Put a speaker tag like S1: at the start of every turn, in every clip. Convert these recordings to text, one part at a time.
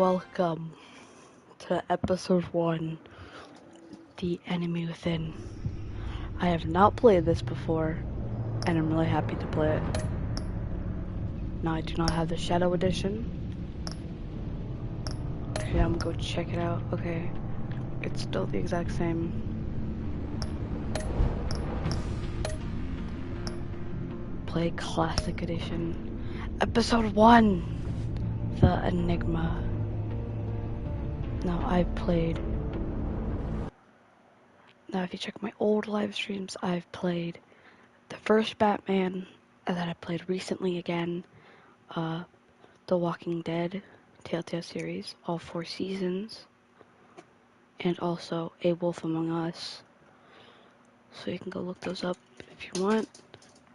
S1: Welcome to episode 1, The Enemy Within. I have not played this before, and I'm really happy to play it. Now, I do not have the Shadow Edition. Okay, I'm gonna go check it out. Okay, it's still the exact same. Play Classic Edition. Episode 1, The Enigma. Now, if you check my old live streams, I've played the first Batman, and then I played recently again, The Walking Dead, Telltale series, all 4 seasons, and also A Wolf Among Us. So you can go look those up if you want,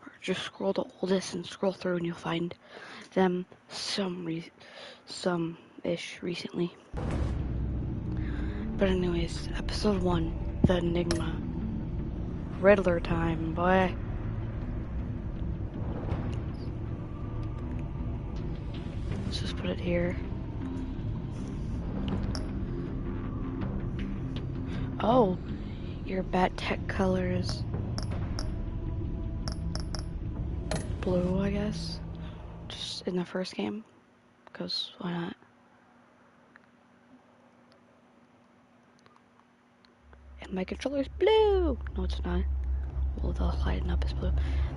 S1: or just scroll the oldest and scroll through and you'll find them some-ish recently. But anyways, episode 1, The Enigma. Riddler time, boy. Let's just put it here. Oh, your bat tech color is blue, I guess. Just in the first game, because why not? And my controller's blue! No, it's not. Well, they'll lighten up as blue.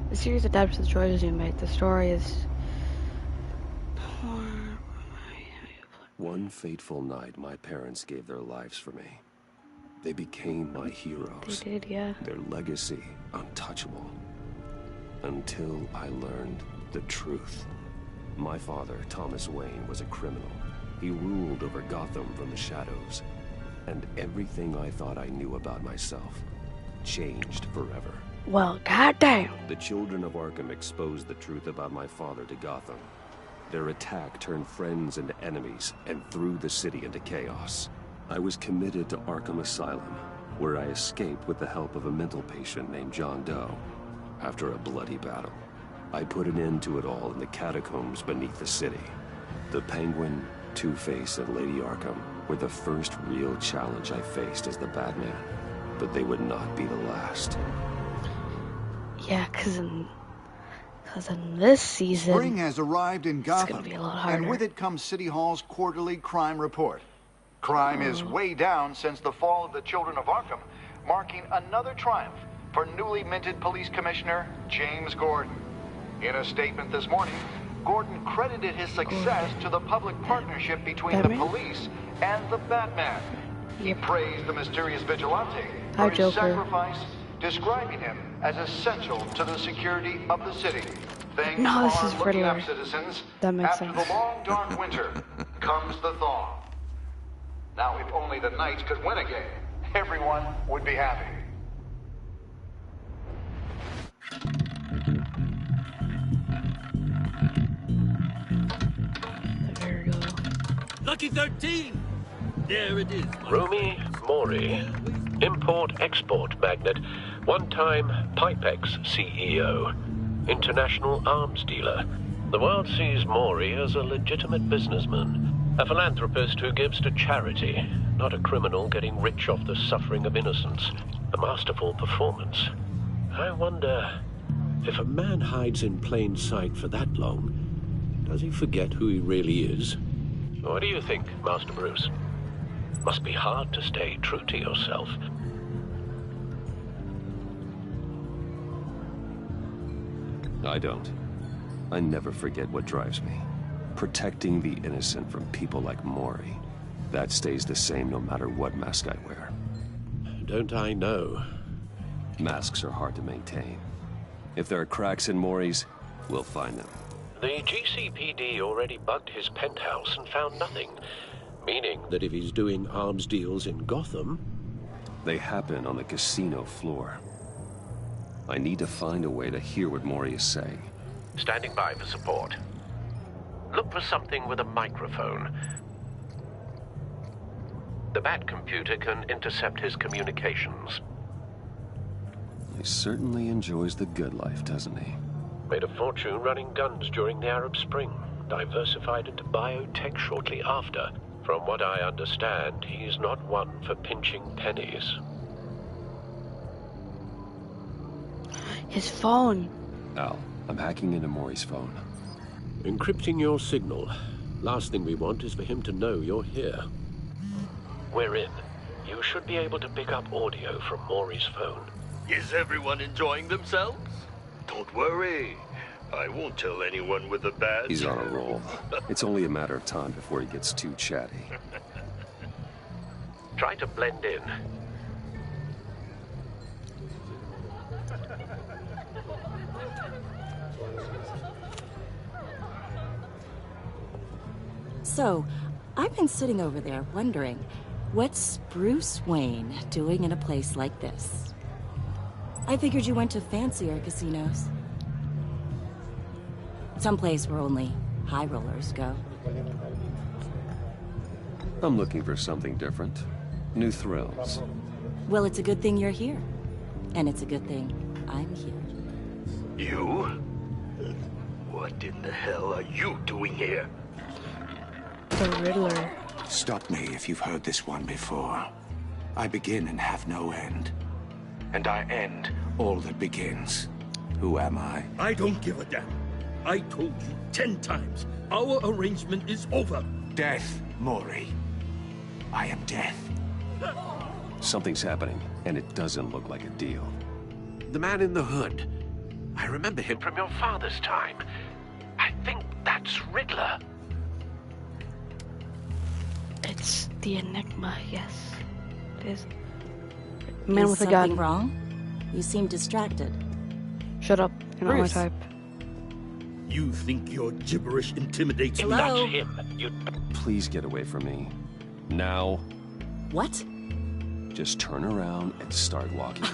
S1: The series adapts to the choices you make. The story is...
S2: One fateful night, my parents gave their lives for me. They became my heroes.
S1: They did, yeah.
S2: Their legacy, untouchable. Until I learned the truth. My father, Thomas Wayne, was a criminal. He ruled over Gotham from the shadows. And everything I thought I knew about myself changed forever.
S1: Well, goddamn.
S2: The children of Arkham exposed the truth about my father to Gotham. Their attack turned friends into enemies and threw the city into chaos. I was committed to Arkham Asylum, where I escaped with the help of a mental patient named John Doe. After a bloody battle, I put an end to it all in the catacombs beneath the city. The Penguin, Two-Face, and Lady Arkham were the first real challenge I faced as the Batman, but they would not be the last.
S1: Yeah, cause in this season,
S3: spring has arrived in Gotham,
S1: it's gonna be a lot harder.
S3: and with it comes City Hall's quarterly crime report. Crime is way down since the fall of the Children of Arkham, marking another triumph for newly minted Police Commissioner James Gordon. In a statement this morning, Gordon credited his success to the public partnership between the police and the Batman. He praised the mysterious vigilante for his sacrifice, describing him as essential to the security of the city. Things are looking up, citizens.
S1: That makes
S3: After
S1: sense.
S3: the long, dark winter comes the thaw. Now, if only the Knights could win again, everyone would be happy.
S1: There we go.
S4: Lucky 13! There it is.
S5: Rumi Mori, import-export magnate, one-time Pipex CEO, international arms dealer. The world sees Mori as a legitimate businessman, a philanthropist who gives to charity, not a criminal getting rich off the suffering of innocence. A masterful performance. I wonder, if a man hides in plain sight for that long, does he forget who he really is? What do you think, Master Bruce? Must be hard to stay true to yourself.
S2: I don't. I never forget what drives me. Protecting the innocent from people like Mori. That stays the same no matter what mask I wear.
S5: Don't I know?
S2: Masks are hard to maintain. If there are cracks in Mori's, we'll find them.
S5: The GCPD already bugged his penthouse and found nothing. Meaning that if he's doing arms deals in Gotham...
S2: They happen on the casino floor. I need to find a way to hear what Mori is saying.
S5: Standing by for support. Look for something with a microphone. The Bat computer can intercept his communications.
S2: He certainly enjoys the good life, doesn't he?
S5: Made a fortune running guns during the Arab Spring. Diversified into biotech shortly after. From what I understand, he's not one for pinching pennies.
S1: His phone.
S2: Al, I'm hacking into Maury's phone.
S5: Encrypting your signal. Last thing we want is for him to know you're here. We're in. You should be able to pick up audio from Maury's phone.
S4: Is everyone enjoying themselves? Don't worry. I won't tell anyone with a badge.
S2: He's on a roll. It's only a matter of time before he gets too chatty.
S5: Try to blend in.
S6: So, I've been sitting over there wondering, what's Bruce Wayne doing in a place like this? I figured you went to fancier casinos. Someplace where only high rollers go.
S2: I'm looking for something different. New thrills.
S6: Well, it's a good thing you're here. And it's a good thing I'm here.
S4: You? What in the hell are you doing here?
S1: The Riddler.
S7: Stop me if you've heard this one before. I begin and have no end. And I end all that begins. Who am I?
S4: I don't give a damn. I told you 10 times. Our arrangement is over.
S7: Death, Maury. I am death.
S2: Something's happening, and it doesn't look like a deal.
S5: The man in the hood. I remember him from your father's time. I think that's Riddler.
S1: It's the Enigma, yes. It is. Man
S6: Is
S1: with a
S6: something
S1: gun.
S6: wrong? You seem distracted.
S1: Shut up. You're not my
S6: Bruce.
S1: type.
S4: You think your gibberish intimidates me?
S6: Hello?
S5: That's him. You...
S2: Please get away from me. Now,
S6: What?
S2: just turn around and start walking.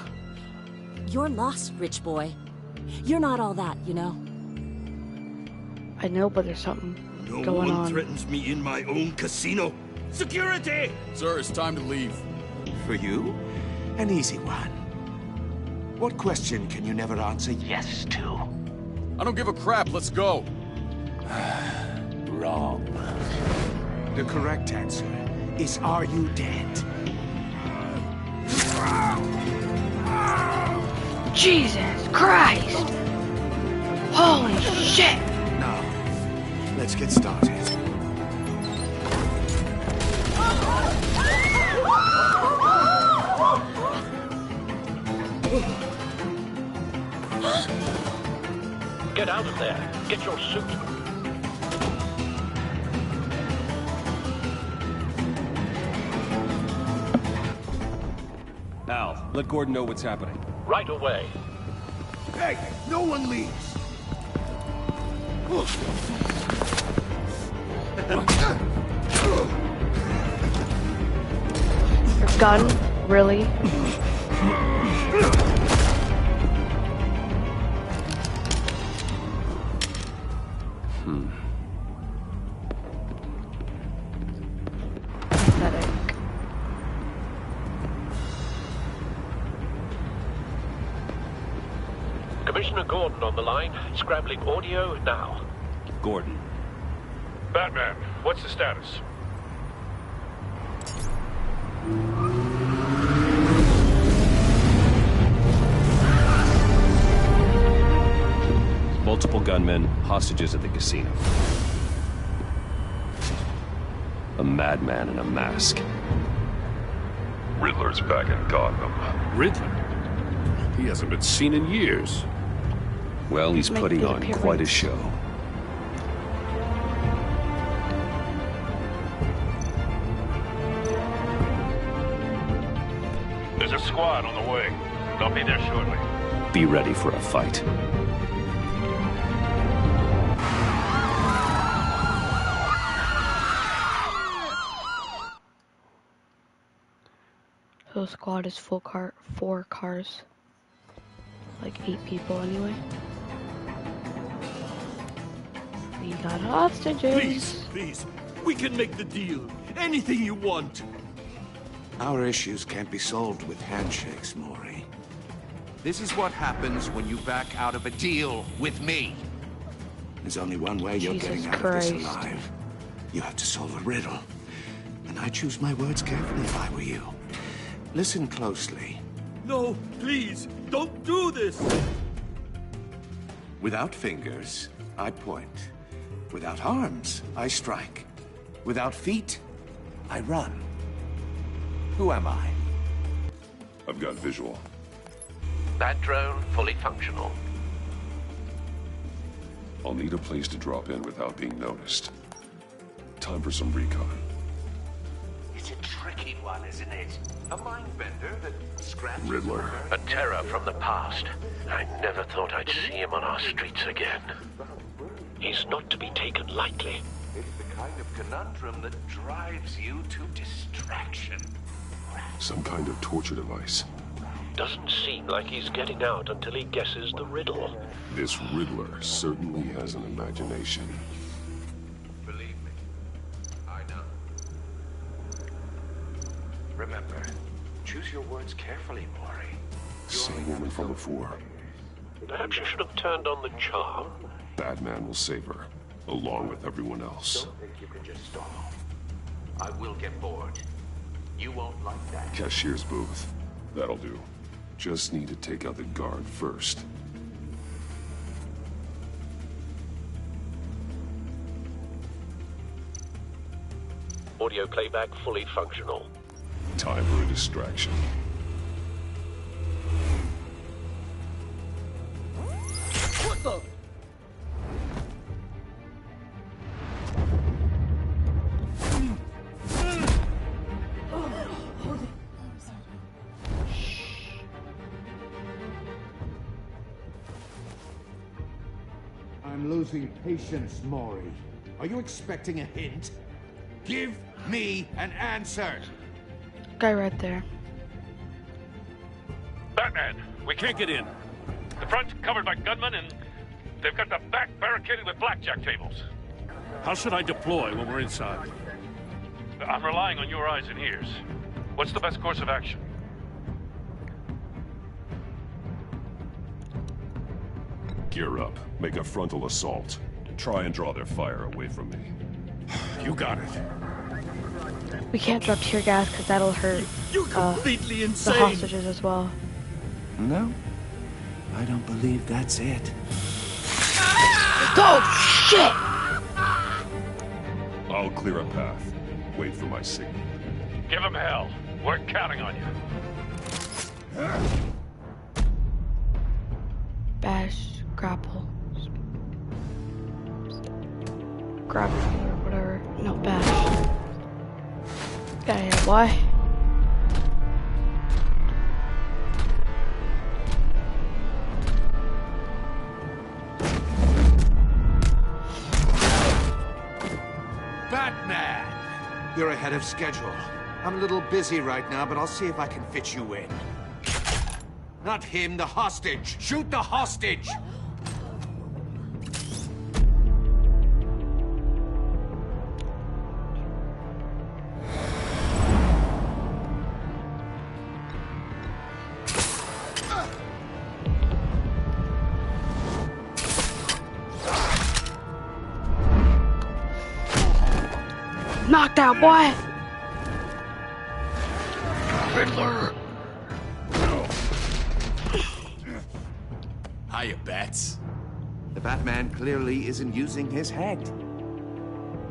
S6: You're lost, rich boy. You're not all that, you know.
S1: I know, but there's something
S4: No
S1: going
S4: one
S1: on.
S4: threatens me in my own casino. Security!
S8: Sir, it's time to leave.
S7: For you, an easy one. What question can you never answer yes to?
S8: I don't give a crap, let's go.
S7: Wrong. The correct answer is, are you dead?
S1: Jesus Christ! Holy shit!
S7: Now, let's get started.
S5: Get out of there. Get your suit.
S2: Al, let Gordon know what's happening.
S5: Right away.
S7: Hey, no one leaves!
S1: Your gun? Really? Pathetic.
S5: Commissioner Gordon on the line. Scrambling audio now.
S2: Gordon.
S9: Batman, what's the status?
S2: Multiple gunmen, hostages at the casino. A madman in a mask.
S9: Riddler's back in Gotham.
S8: Riddler? He hasn't been seen in years.
S2: Well, he's
S1: Make
S2: putting
S1: the
S2: on quite a
S1: appearance.
S2: show.
S9: There's a squad on the way. They'll be there shortly.
S2: Be ready for a fight.
S1: So squad is full car, 4 cars. Like 8 people anyway. We got hostages.
S4: Please, please. We can make the deal. Anything you want.
S7: Our issues can't be solved with handshakes, Maury.
S10: This is what happens when you back out of a deal with me.
S7: There's only one way you're
S1: Jesus
S7: getting out
S1: Christ.
S7: of this alive. You have to solve a riddle. and I'd choose my words carefully if I were you. Listen closely.
S4: No, please, don't do this!
S7: Without fingers, I point. Without arms, I strike. Without feet, I run. Who am I?
S8: I've got visual.
S5: That drone fully functional.
S8: I'll need a place to drop in without being noticed. Time for some recon.
S7: It's a tricky one, isn't it? A mind bender that scratches...
S8: Riddler.
S5: A terror from the past. I never thought I'd see him on our streets again. He's not to be taken lightly.
S7: It's the kind of conundrum that drives you to distraction.
S8: Some kind of torture device.
S5: Doesn't seem like he's getting out until he guesses the riddle.
S8: This Riddler certainly has an imagination.
S7: Believe me, I know. Remember, choose your words carefully, Maury.
S8: Same woman from before.
S5: Perhaps you should have turned on the charm.
S8: Batman will save her, along with everyone else.
S7: Don't think you can just stall. I will get bored. You won't like that.
S8: Cashier's booth. That'll do. Just need to take out the guard first.
S5: Audio playback fully functional.
S8: Time for a distraction.
S4: What the?
S10: I'm losing patience, Maury. Are you expecting a hint? Give me an answer!
S1: Guy right there.
S9: Batman, we can't get in. The front's covered by gunmen, and they've got the back barricaded with blackjack tables. How should I deploy when we're inside? I'm relying on your eyes and ears. What's the best course of action?
S8: Gear up. Make a frontal assault. Try and draw their fire away from me.
S9: You got it.
S1: We can't drop tear gas because that'll hurt
S4: You're completely
S1: the
S4: insane!
S1: hostages as well.
S7: No, I don't believe that's it.
S1: Oh, shit!
S8: I'll clear a path. Wait for my signal.
S9: Give him hell. We're counting on you.
S1: Bash, grapple. Grapple or whatever. No, bash. Got here, why?
S10: Batman! You're ahead of schedule. I'm a little busy right now, but I'll see if I can fit you in. Not him, the hostage! Shoot the hostage!
S1: Knocked out, boy!
S8: Riddler!
S10: Hiya, Bats.
S7: The Batman clearly isn't using his head.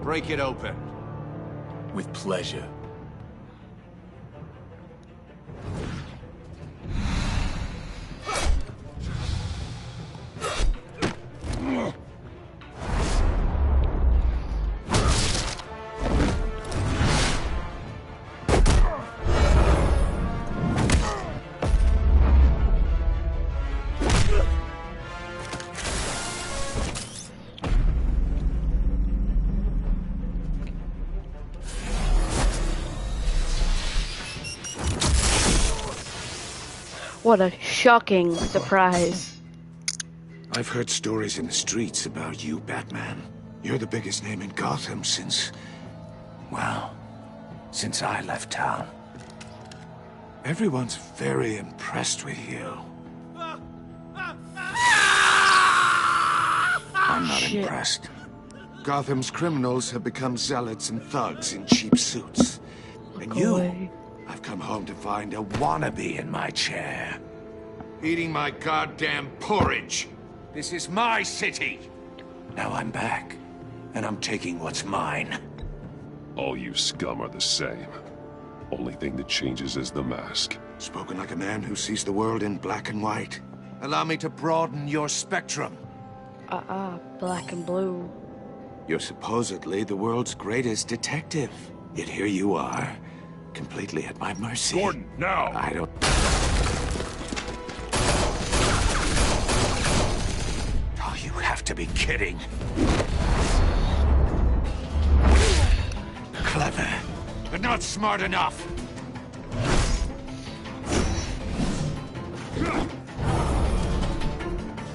S10: Break it open. With pleasure.
S1: What a shocking surprise.
S7: I've heard stories in the streets about you, Batman. You're the biggest name in Gotham since... well, since I left town. Everyone's very impressed with you. I'm not impressed. Gotham's criminals have become zealots and thugs in cheap suits. And
S1: Go
S7: you,
S1: away.
S7: I've come home to find a wannabe in my chair.
S10: Eating my goddamn porridge. This is my city.
S7: Now I'm back, and I'm taking what's mine.
S8: All you scum are the same. Only thing that changes is the mask.
S7: Spoken like a man who sees the world in black and white.
S10: Allow me to broaden your spectrum.
S1: Black and blue.
S7: You're supposedly the world's greatest detective. Yet here you are, completely at my mercy.
S8: Gordon, now!
S7: I don't... Oh, you have to be kidding.
S10: Clever, but not smart enough.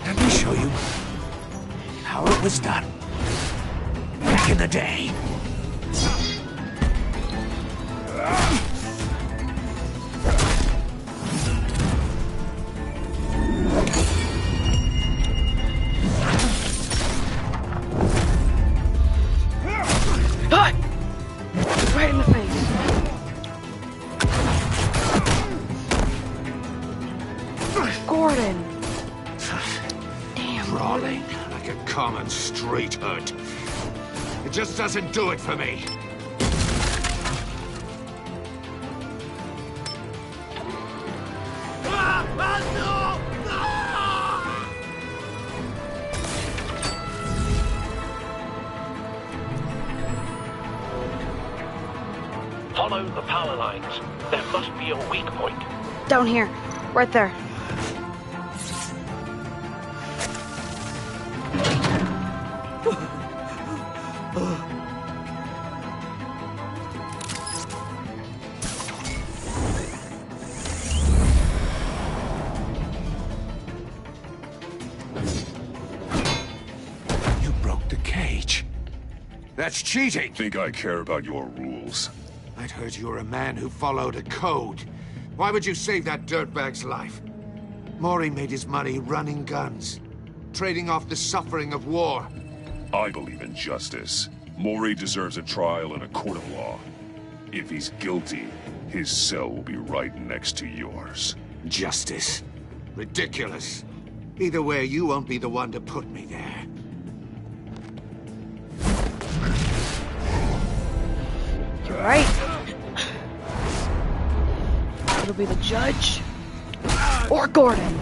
S7: Let me show you how it was done. Back in the day.
S1: Ah! Right in the face. Gordon. Damn.
S10: Crawling like a common street hood. It just doesn't do it for me.
S5: Follow the power lines. There must be a weak point.
S1: Down here. Right there.
S10: You broke the cage. That's cheating.
S8: Think I care about your rules?
S10: I'd heard you were a man who followed a code. Why would you save that dirtbag's life? Maury made his money running guns, trading off the suffering of war.
S8: I believe in justice. Maury deserves a trial in a court of law. If he's guilty, his cell will be right next to yours.
S10: Justice. Ridiculous. Either way, you won't be the one to put me there.
S1: You're right. It'll be the judge or Gordon.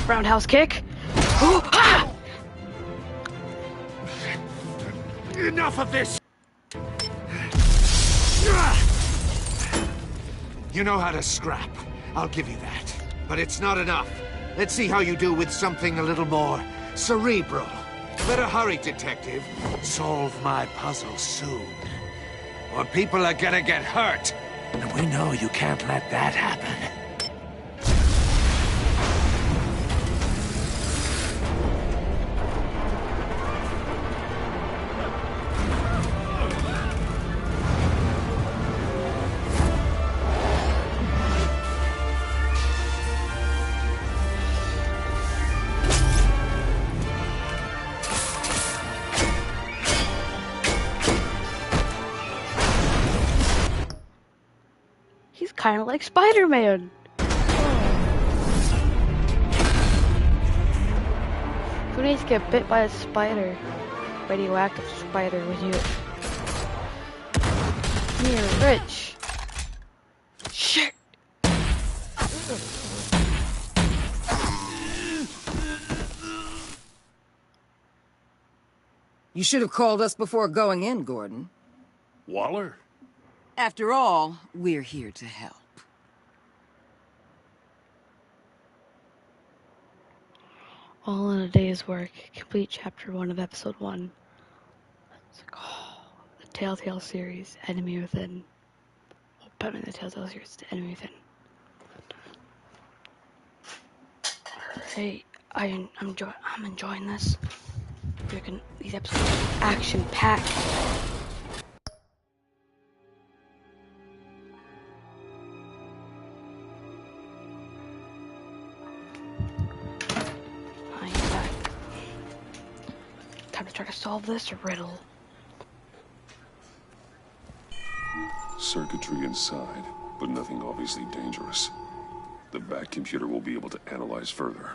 S1: Roundhouse kick. Ooh, ah!
S10: Enough of this! You know how to scrap. I'll give you that. But it's not enough. Let's see how you do with something a little more cerebral. Better hurry, detective. Solve my puzzle soon. Or people are gonna get hurt.
S7: And we know you can't let that happen.
S1: He's kind of like Spider-Man. Who needs to get bit by a spider? Radioactive spider with you. You're rich. Shit.
S11: You should have called us before going in, Gordon.
S9: Waller?
S11: After all, we're here to help.
S1: All in a day's work. Complete chapter 1 of episode 1. It's like, oh, the Telltale series, Enemy Within. Batman the Telltale series, the enemy within. Alright, I'm enjoying this. These episodes are action-packed. I'm back. Time to try to solve this riddle.
S8: Circuitry inside, but nothing obviously dangerous. The back computer will be able to analyze further.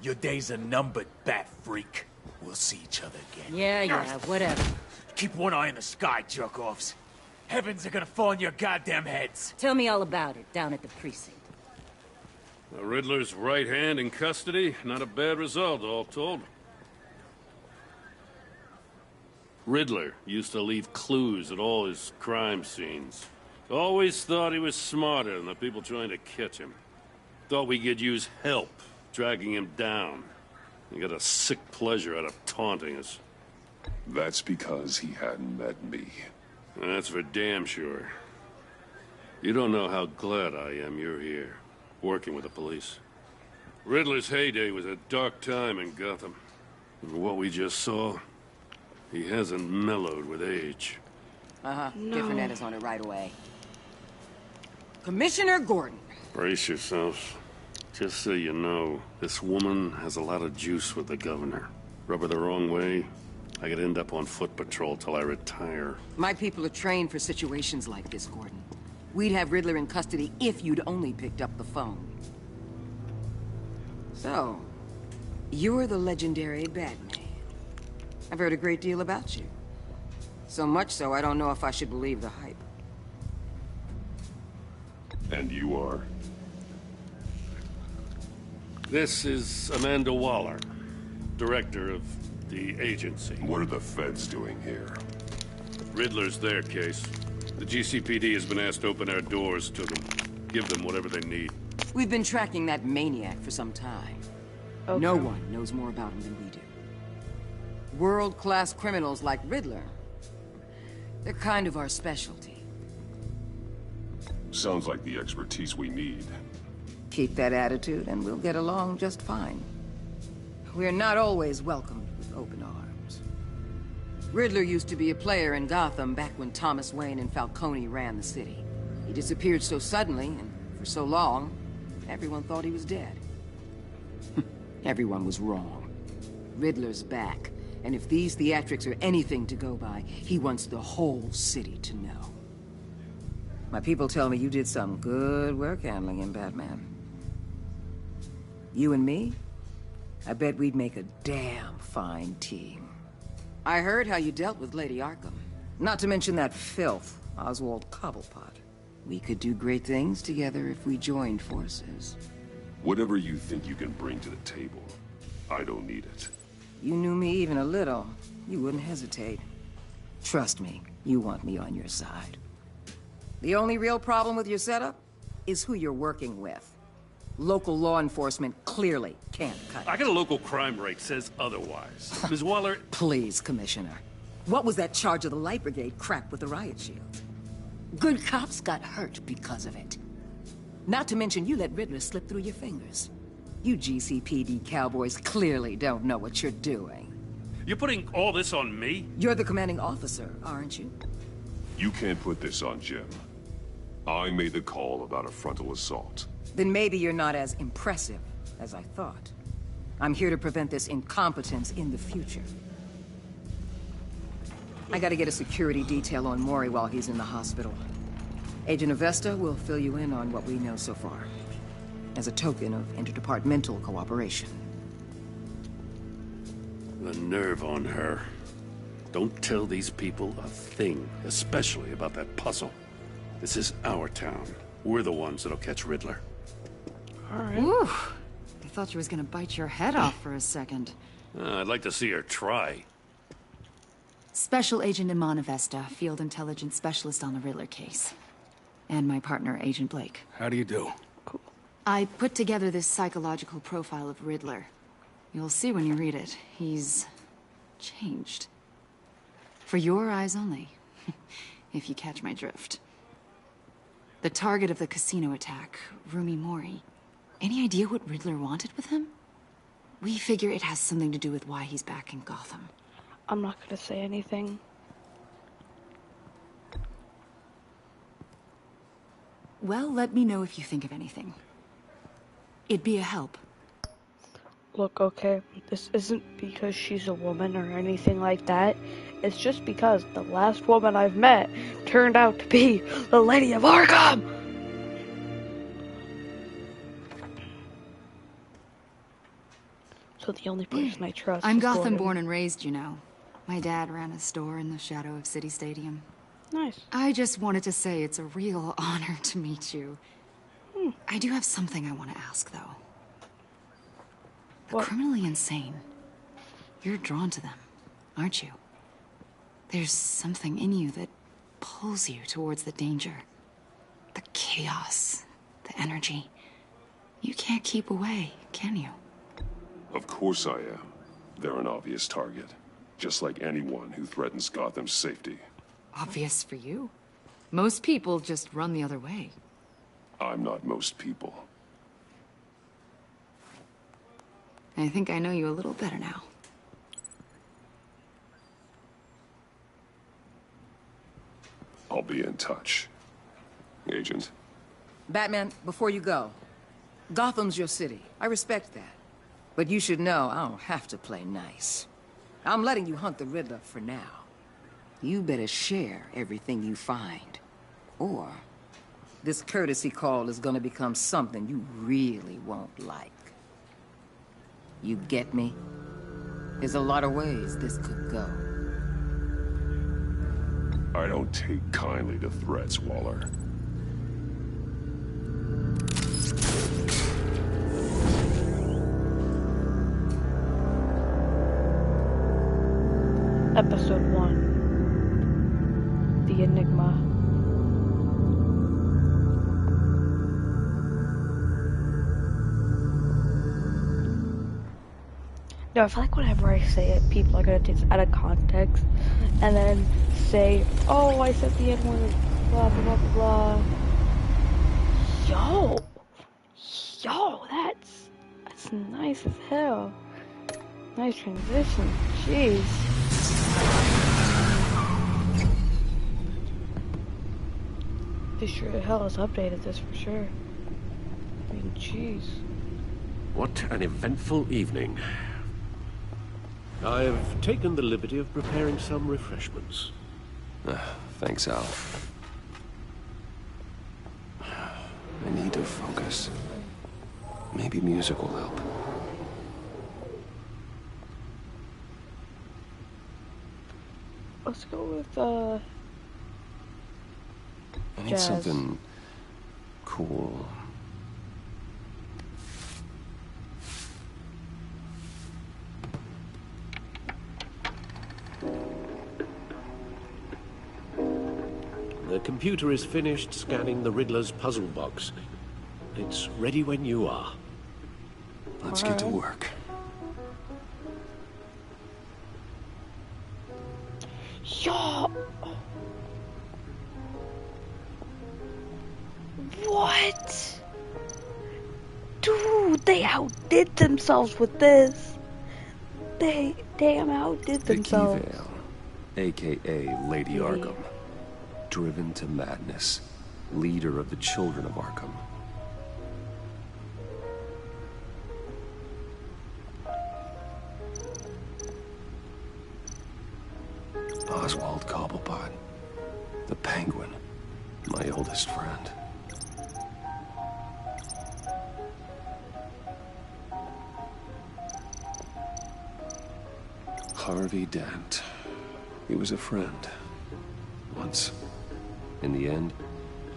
S12: Your days are numbered, bat freak. We'll see each other again.
S6: Yeah, whatever.
S12: Keep one eye in the sky, jerk-offs. Heavens are gonna fall on your goddamn heads.
S6: Tell me all about it, down at the precinct.
S9: The Riddler's right hand in custody. Not a bad result, all told. Riddler used to leave clues at all his crime scenes. Always thought he was smarter than the people trying to catch him. Thought we could use help dragging him down. He got a sick pleasure out of taunting us.
S8: That's because he hadn't met me.
S9: That's for damn sure. You don't know how glad I am you're here, working with the police. Riddler's heyday was a dark time in Gotham. And what we just saw, he hasn't mellowed with age.
S11: Uh-huh.
S1: No.
S11: Different editors on it right away. Commissioner Gordon.
S9: Brace yourselves. Just so you know, this woman has a lot of juice with the governor. Rub her the wrong way, I could end up on foot patrol till I retire.
S11: My people are trained for situations like this, Gordon. We'd have Riddler in custody if you'd only picked up the phone. So, you're the legendary Batman. I've heard a great deal about you. So much so, I don't know if I should believe the hype.
S8: And you are?
S9: This is Amanda Waller, director of the agency.
S8: What are the feds doing here?
S9: Riddler's their case. The GCPD has been asked to open our doors to them. Give them whatever they need.
S11: We've been tracking that maniac for some time.
S1: Okay.
S11: No one knows more about him than we do. World-class criminals like Riddler. They're kind of our specialty.
S8: Sounds like the expertise we need.
S11: Keep that attitude and we'll get along just fine. We're not always welcomed with open arms. Riddler used to be a player in Gotham back when Thomas Wayne and Falcone ran the city. He disappeared so suddenly and for so long, everyone thought he was dead. Everyone was wrong. Riddler's back, and if these theatrics are anything to go by, he wants the whole city to know. My people tell me you did some good work handling him, Batman. You and me? I bet we'd make a damn fine team. I heard how you dealt with Lady Arkham. Not to mention that filth, Oswald Cobblepot. We could do great things together if we joined forces.
S8: Whatever you think you can bring to the table, I don't need it.
S11: You knew me even a little, you wouldn't hesitate. Trust me, you want me on your side. The only real problem with your setup is who you're working with. Local law enforcement clearly can't cut it.
S9: I got a local crime rate says otherwise. Ms. Waller...
S11: Please, Commissioner. What was that charge of the Light Brigade crap with the riot shield? Good cops got hurt because of it. Not to mention you let Riddler slip through your fingers. You GCPD cowboys clearly don't know what you're doing.
S9: You're putting all this on me?
S11: You're the commanding officer, aren't you?
S8: You can't put this on Jim. I made the call about a frontal assault.
S11: Then maybe you're not as impressive as I thought. I'm here to prevent this incompetence in the future. I gotta get a security detail on Maury while he's in the hospital. Agent Avesta will fill you in on what we know so far, as a token of interdepartmental cooperation.
S9: The nerve on her. Don't tell these people a thing, especially about that puzzle. This is our town. We're the ones that'll catch Riddler.
S1: All right.
S13: Ooh, I thought you was gonna bite your head off for a second.
S9: I'd like to see her try.
S13: Special Agent Iman Avesta, Field Intelligence Specialist on the Riddler case. And my partner, Agent Blake.
S7: How do you do?
S13: I put together this psychological profile of Riddler. You'll see when you read it. He's changed. For your eyes only, if you catch my drift. The target of the casino attack, Rumi Mori. Any idea what Riddler wanted with him? We figure it has something to do with why he's back in Gotham.
S1: I'm not gonna say anything.
S13: Well, let me know if you think of anything. It'd be a help.
S1: Look, okay, this isn't because she's a woman or anything like that. It's just because the last woman I've met turned out to be the Lady of Arkham! So the only person I trust
S13: I'm
S1: is
S13: Gotham
S1: Gordon.
S13: born and raised, you know. My dad ran a store in the shadow of City Stadium.
S1: Nice.
S13: I just wanted to say it's a real honor to meet you. I do have something I want to ask, though. The criminally insane. You're drawn to them, aren't you? There's something in you that pulls you towards the danger. The chaos, the energy. You can't keep away, can you?
S8: Of course I am. They're an obvious target. Just like anyone who threatens Gotham's safety.
S13: Obvious for you. Most people just run the other way.
S8: I'm not most people.
S13: I think I know you a little better now.
S8: I'll be in touch. Agent.
S11: Batman, before you go, Gotham's your city. I respect that. But you should know I don't have to play nice. I'm letting you hunt the Riddler for now. You better share everything you find. Or this courtesy call is gonna become something you really won't like. You get me? There's a lot of ways this could go.
S8: I don't take kindly to threats, Waller.
S1: Episode 1. The Enigma. No, I feel like whenever I say it, people are gonna take it out of context and then say, oh, I said the N-word, blah, blah, blah, blah, blah. Yo, that's nice as hell. Nice transition, jeez. They sure the hell has updated this for sure. I mean, jeez.
S5: What an eventful evening. I've taken the liberty of preparing some refreshments.
S2: Thanks, Al. I need to focus. Maybe music will help.
S1: Let's go with,
S2: I need
S1: jazz.
S2: something cool.
S5: The computer is finished scanning the Riddler's puzzle box. It's ready when you are.
S2: Let's get to work.
S1: Yo! What? Dude, they outdid themselves with this. They damn outdid themselves.
S2: Vicky Vale, a.k.a. Lady Arkham. Driven to madness. Leader of the Children of Arkham. Oswald Cobblepot. The Penguin. My oldest friend. Harvey Dent. He was a friend. Once. In the end,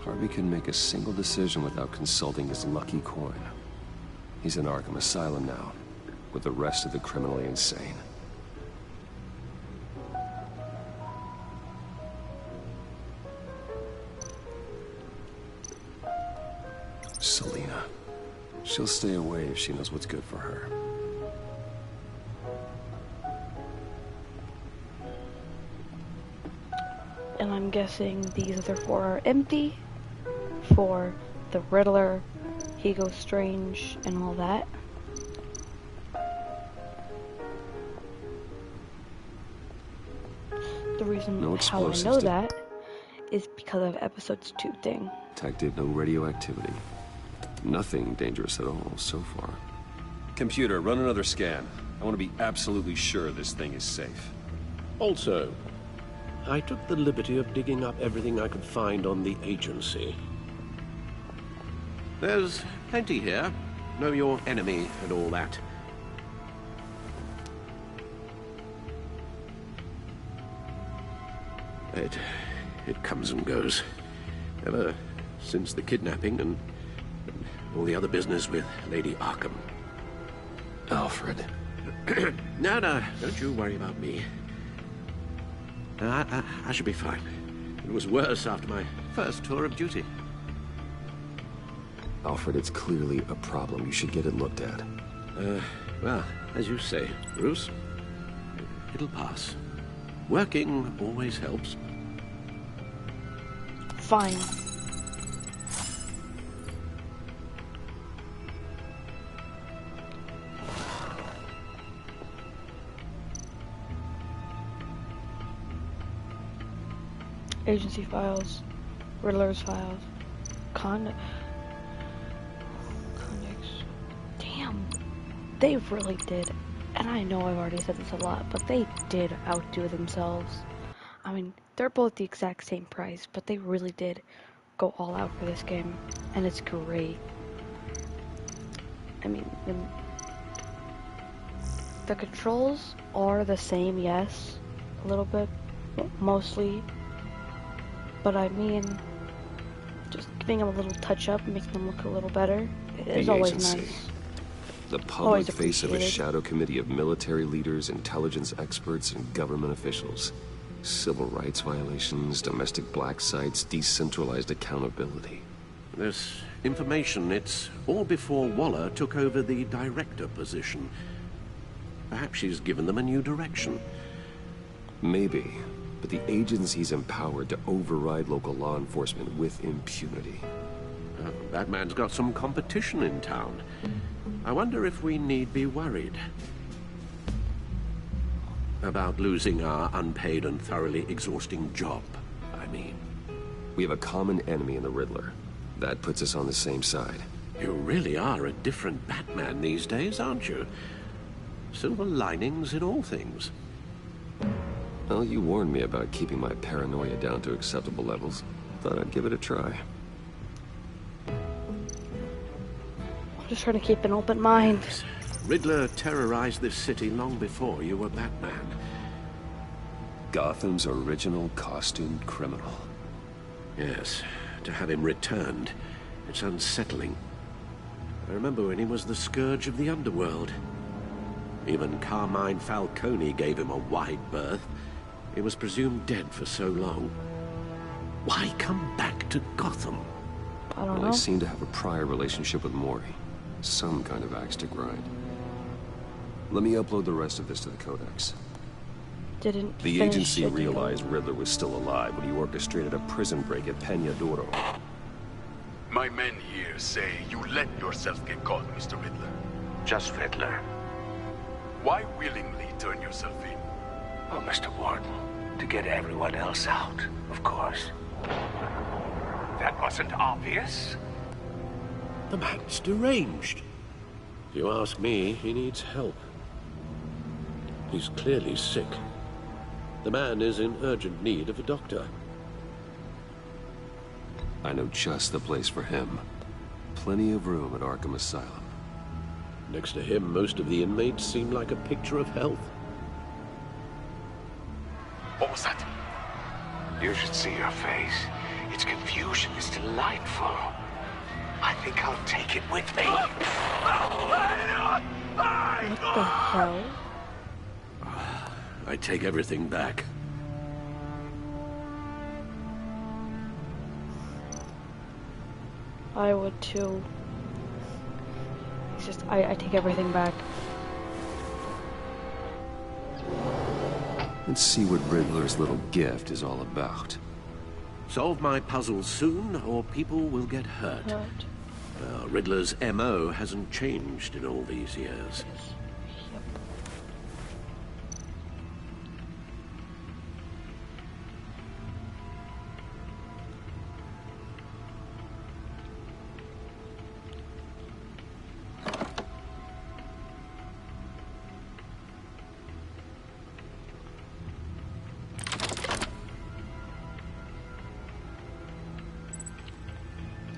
S2: Harvey couldn't make a single decision without consulting his lucky coin. He's in Arkham Asylum now, with the rest of the criminally insane. Selena. She'll stay away if she knows what's good for her.
S1: And I'm guessing these other four are empty for the Riddler, he goes strange, and all that. The reason how I know that is because of episode's 2 thing.
S2: Detected no radioactivity. Nothing dangerous at all so far. Computer, run another scan. I want to be absolutely sure this thing is safe.
S5: Also, I took the liberty of digging up everything I could find on the agency. There's plenty here. Know your enemy and all that. It comes and goes. Ever since the kidnapping and all the other business with Lady Arkham.
S2: Alfred.
S5: No, don't you worry about me. I should be fine. It was worse after my first tour of duty.
S2: Alfred, it's clearly a problem. You should get it looked at.
S5: Well, as you say, Bruce, it'll pass. Working always helps.
S1: Fine. Agency files, Riddler's files, convicts. Damn, they really did. And I know I've already said this a lot, but they did outdo themselves. I mean, they're both the exact same price, but they really did go all out for this game, and it's great. I mean, the controls are the same, yes, a little bit, mostly, but I mean, just giving them a little touch-up, making them look a little better, is always nice.
S2: The public face of a shadow committee of military leaders, intelligence experts, and government officials. Civil rights violations, domestic black sites, decentralized accountability.
S5: This information, it's all before Waller took over the director position. Perhaps she's given them a new direction.
S2: Maybe, but the agency's empowered to override local law enforcement with impunity.
S5: Batman's got some competition in town. I wonder if we need be worried about losing our unpaid and thoroughly exhausting job, I mean.
S2: We have a common enemy in the Riddler. That puts us on the same side.
S5: You really are a different Batman these days, aren't you? Silver linings in all things.
S2: Well, you warned me about keeping my paranoia down to acceptable levels. Thought I'd give it a try.
S1: I'm just trying to keep an open mind.
S5: Riddler terrorized this city long before you were Batman.
S2: Gotham's original costumed criminal.
S5: Yes, to have him returned, it's unsettling. I remember when he was the scourge of the underworld. Even Carmine Falcone gave him a wide berth. He was presumed dead for so long. Why come back to Gotham?
S1: I don't know.
S2: He seemed to have a prior relationship with Mori. Some kind of axe to grind. Let me upload the rest of this to the Codex. The agency realized Riddler was still alive when he orchestrated a prison break at Peña Duro.
S14: My men here say you let yourself get caught, Mr. Riddler.
S7: Just Riddler.
S14: Why willingly turn yourself in?
S7: Oh, Mr. Warden, to get everyone else out, of course. That wasn't obvious.
S5: The man's deranged. If you ask me, he needs help. He's clearly sick. The man is in urgent need of a doctor.
S2: I know just the place for him. Plenty of room at Arkham Asylum.
S5: Next to him, most of the inmates seem like a picture of health.
S14: What was that?
S7: You should see your face. Its confusion is delightful. I think I'll take it with me.
S1: What the hell?
S5: I take everything back.
S1: I would too. It's just, I take everything back.
S2: Let's see what Riddler's little gift is all about.
S5: Solve my puzzles soon, or people will get hurt. Riddler's MO hasn't changed in all these years.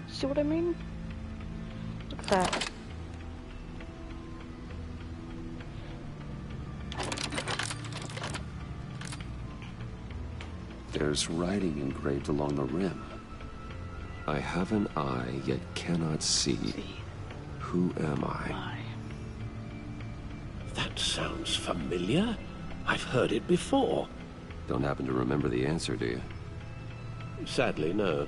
S1: See what I mean? Look at that.
S2: There's writing engraved along the rim. I have an eye, yet cannot see. Who am I?
S5: That sounds familiar. I've heard it before.
S2: Don't happen to remember the answer, do you?
S5: Sadly, no.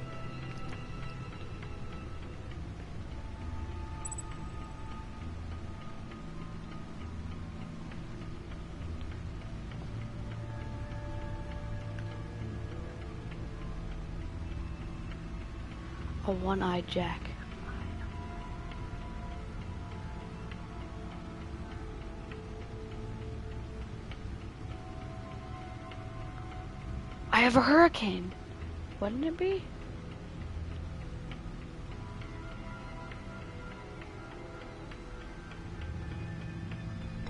S1: A one-eyed Jack. I have a hurricane. Wouldn't it be?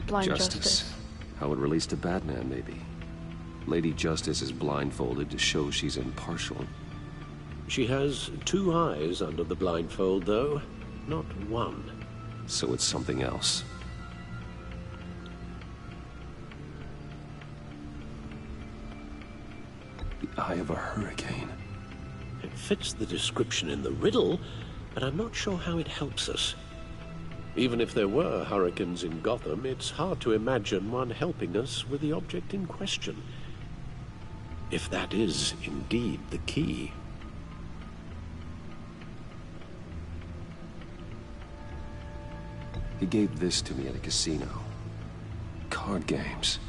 S1: Blind Justice.
S2: How it relates to Batman, maybe. Lady Justice is blindfolded to show she's impartial.
S5: She has 2 eyes under the blindfold, though, not 1.
S2: So it's something else. The eye of a hurricane.
S5: It fits the description in the riddle, but I'm not sure how it helps us. Even if there were hurricanes in Gotham, it's hard to imagine one helping us with the object in question. If that is indeed the key.
S2: He gave this to me at a casino. Card games.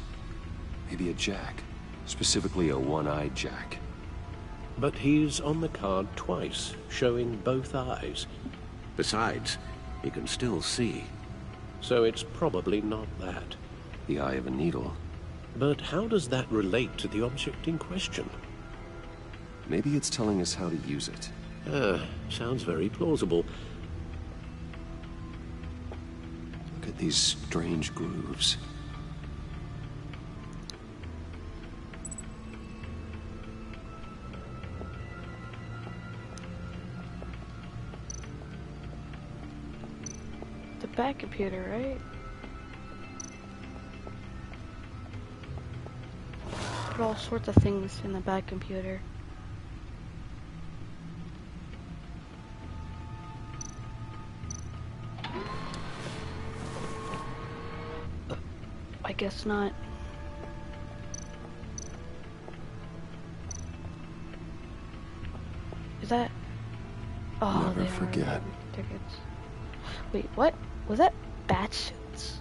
S2: Maybe a jack. Specifically a one-eyed jack.
S5: But he's on the card twice, showing both eyes. Besides, he can still see. So it's probably not that.
S2: The eye of a needle.
S5: But how does that relate to the object in question?
S2: Maybe it's telling us how to use it.
S5: Sounds very plausible.
S2: Look at these strange grooves.
S1: The back computer, right? Put all sorts of things in the back computer. I guess not. Is that? Oh,
S2: never forget.
S1: Tickets. Wait, what? Was that bat suits?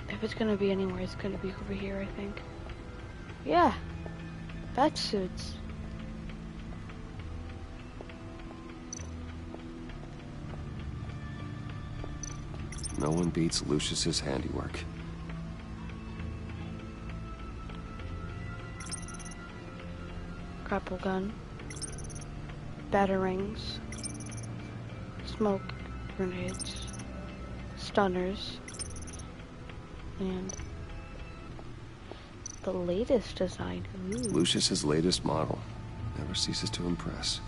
S1: If it's gonna be anywhere, it's gonna be over here, I think. Yeah, bat suits.
S2: No one beats Lucius's handiwork.
S1: Grapple gun. Batarangs. Smoke grenades. Stunners. And the latest design. Ooh.
S2: Lucius's latest model. Never ceases to impress.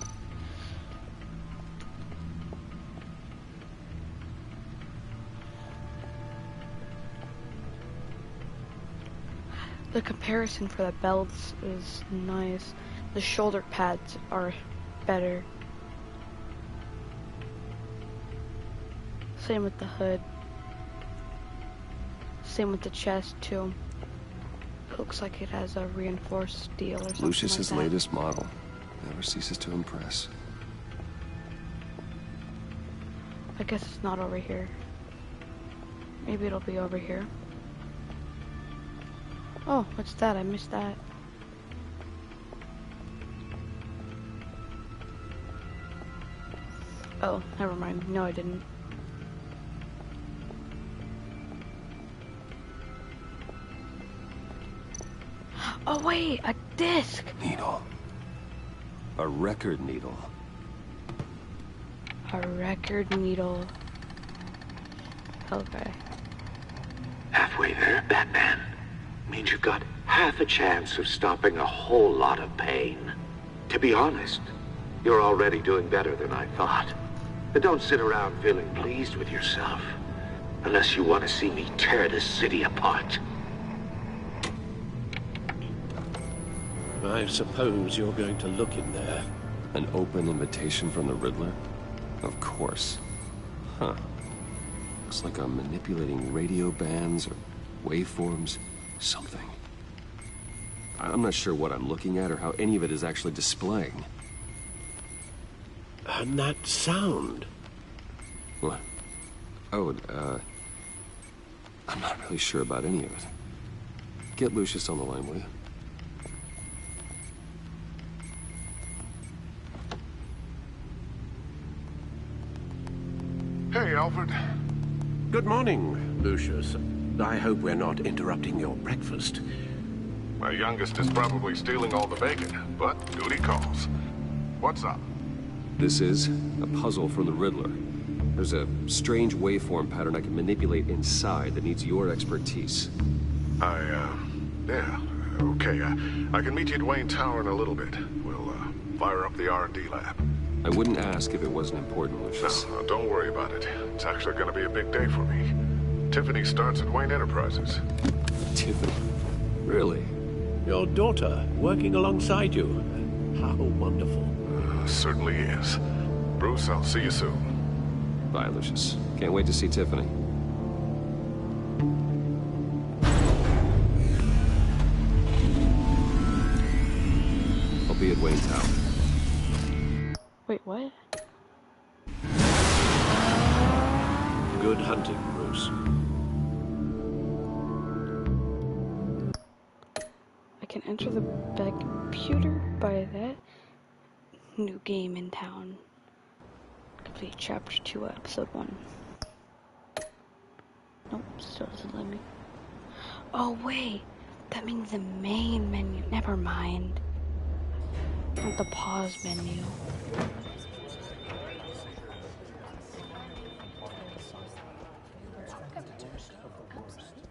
S1: The comparison for the belts is nice. The shoulder pads are better. Same with the hood. Same with the chest too. Looks like it has a reinforced steel or something
S2: Lucius's
S1: like that.
S2: latest model. Never ceases to impress.
S1: I guess it's not over here. Maybe it'll be over here. Oh, what's that? I missed that. Oh, never mind. No, I didn't. Oh wait, a disc!
S2: Needle. A record needle.
S1: A record needle. Okay.
S15: Halfway there, Batman. Means you've got half a chance of stopping a whole lot of pain. To be honest, you're already doing better than I thought. But don't sit around feeling pleased with yourself. Unless you want to see me tear this city apart.
S5: I suppose you're going to look in there.
S2: An open invitation from the Riddler? Of course. Huh. Looks like I'm manipulating radio bands or waveforms. Something. I'm not sure what I'm looking at or how any of it is actually displaying.
S5: And that sound?
S2: What? Oh, I'm not really sure about any of it. Get Lucius on the line, will you?
S16: Hey, Alfred.
S5: Good morning, Lucius. I hope we're not interrupting your breakfast.
S16: My youngest is probably stealing all the bacon, but duty calls. What's up?
S2: This is a puzzle from the Riddler. There's a strange waveform pattern I can manipulate inside that needs your expertise.
S16: Yeah, okay. I can meet you at Wayne Tower in a little bit. We'll, fire up the R&D lab.
S2: I wouldn't ask if it wasn't important, Lucius.
S16: No, don't worry about it. It's actually gonna be a big day for me. Tiffany starts at Wayne Enterprises.
S2: Tiffany? Really?
S5: Your daughter, working alongside you. How wonderful.
S16: Certainly is. Bruce, I'll see you soon.
S2: Bye, Lucius. Can't wait to see Tiffany. I'll be at Wayne Tower.
S1: Wait, what?
S5: Good hunting, Bruce.
S1: I can enter the computer by that. New game in town. Complete chapter 2, episode 1. Nope, still doesn't let me. Oh wait, that means the main menu. Never mind. Not the pause menu.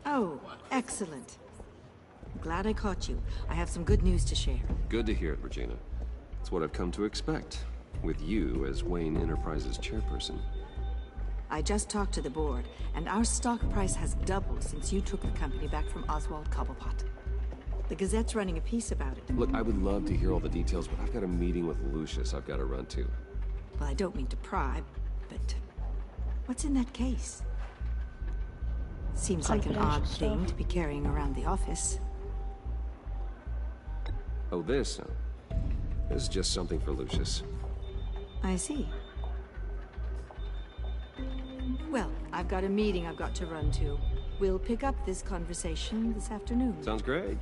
S17: Oh, excellent. Glad I caught you. I have some good news to share.
S2: Good to hear it, Regina. It's what I've come to expect, with you as Wayne Enterprises chairperson.
S17: I just talked to the board, and our stock price has doubled since you took the company back from Oswald Cobblepot. The Gazette's running a piece about it.
S2: Look, I would love to hear all the details, but I've got a meeting with Lucius I've got to run to.
S17: Well, I don't mean to pry, but what's in that case? Seems like an odd thing to be carrying around the office.
S2: Oh, this? This is just something for Lucius.
S17: I see. Well, I've got a meeting I've got to run to. We'll pick up this conversation this afternoon.
S2: Sounds great.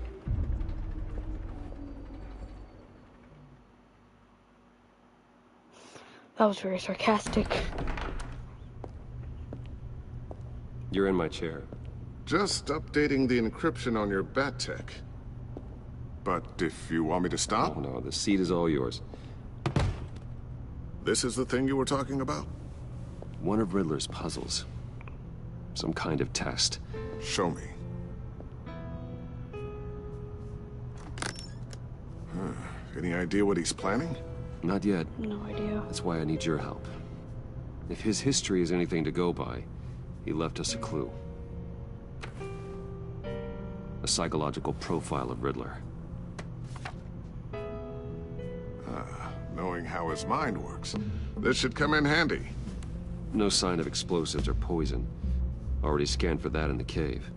S1: That was very sarcastic.
S2: You're in my chair.
S16: Just updating the encryption on your bat tech. But if you want me to stop?
S2: Oh, no, the seat is all yours.
S16: This is the thing you were talking about?
S2: One of Riddler's puzzles. Some kind of test.
S16: Show me. Any idea what he's planning?
S2: Not yet.
S1: No idea.
S2: That's why I need your help. If his history is anything to go by, he left us a clue. A psychological profile of Riddler.
S16: Knowing how his mind works, this should come in handy.
S2: No sign of explosives or poison. Already scanned for that in the cave.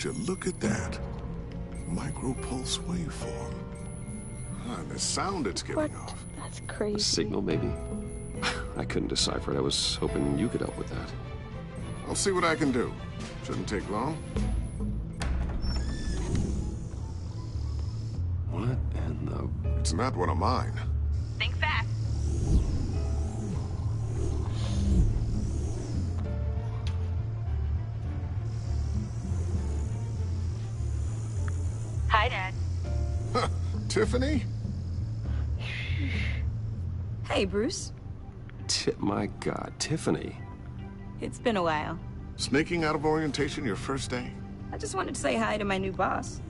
S16: Would you look at that? Micropulse waveform. And the sound it's giving off.
S1: That's crazy.
S2: A signal, maybe? I couldn't decipher it. I was hoping you could help with that.
S16: I'll see what I can do. Shouldn't take long.
S2: What in the...
S16: It's not one of mine.
S18: Think fast. Hi, Dad.
S16: Huh, Tiffany?
S6: Hey, Bruce.
S2: My God, Tiffany.
S6: It's been a while.
S16: Sneaking out of orientation your first day?
S6: I just wanted to say hi to my new boss.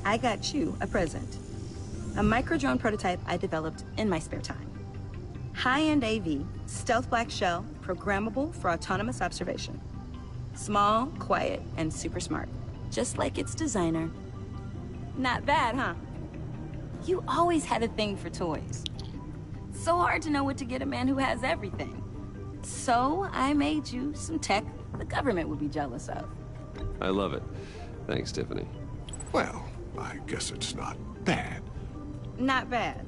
S6: I got you a present. A micro-drone prototype I developed in my spare time. High-end AV, stealth black shell, programmable for autonomous observation. Small, quiet, and super smart. Just like its designer. Not bad, huh? You always had a thing for toys. So hard to know what to get a man who has everything. So I made you some tech the government would be jealous of.
S2: I love it. Thanks, Tiffany.
S16: Well, I guess it's not bad.
S6: Not bad.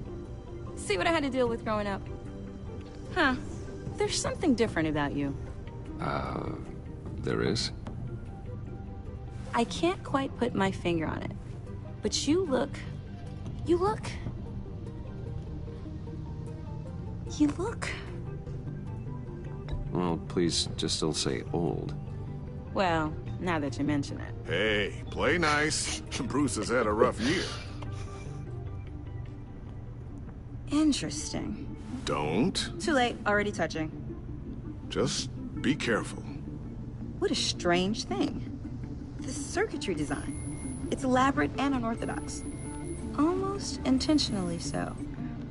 S6: See what I had to deal with growing up? Huh. There's something different about you.
S2: There is?
S6: I can't quite put my finger on it. But you look... You look...
S2: Well, please just don't say old.
S6: Well, now that you mention it.
S16: Hey, play nice. Bruce has had a rough year.
S6: Interesting.
S16: Don't.
S6: Too late, already touching.
S16: Just be careful.
S6: What a strange thing. The circuitry design. It's elaborate and unorthodox. Almost intentionally so.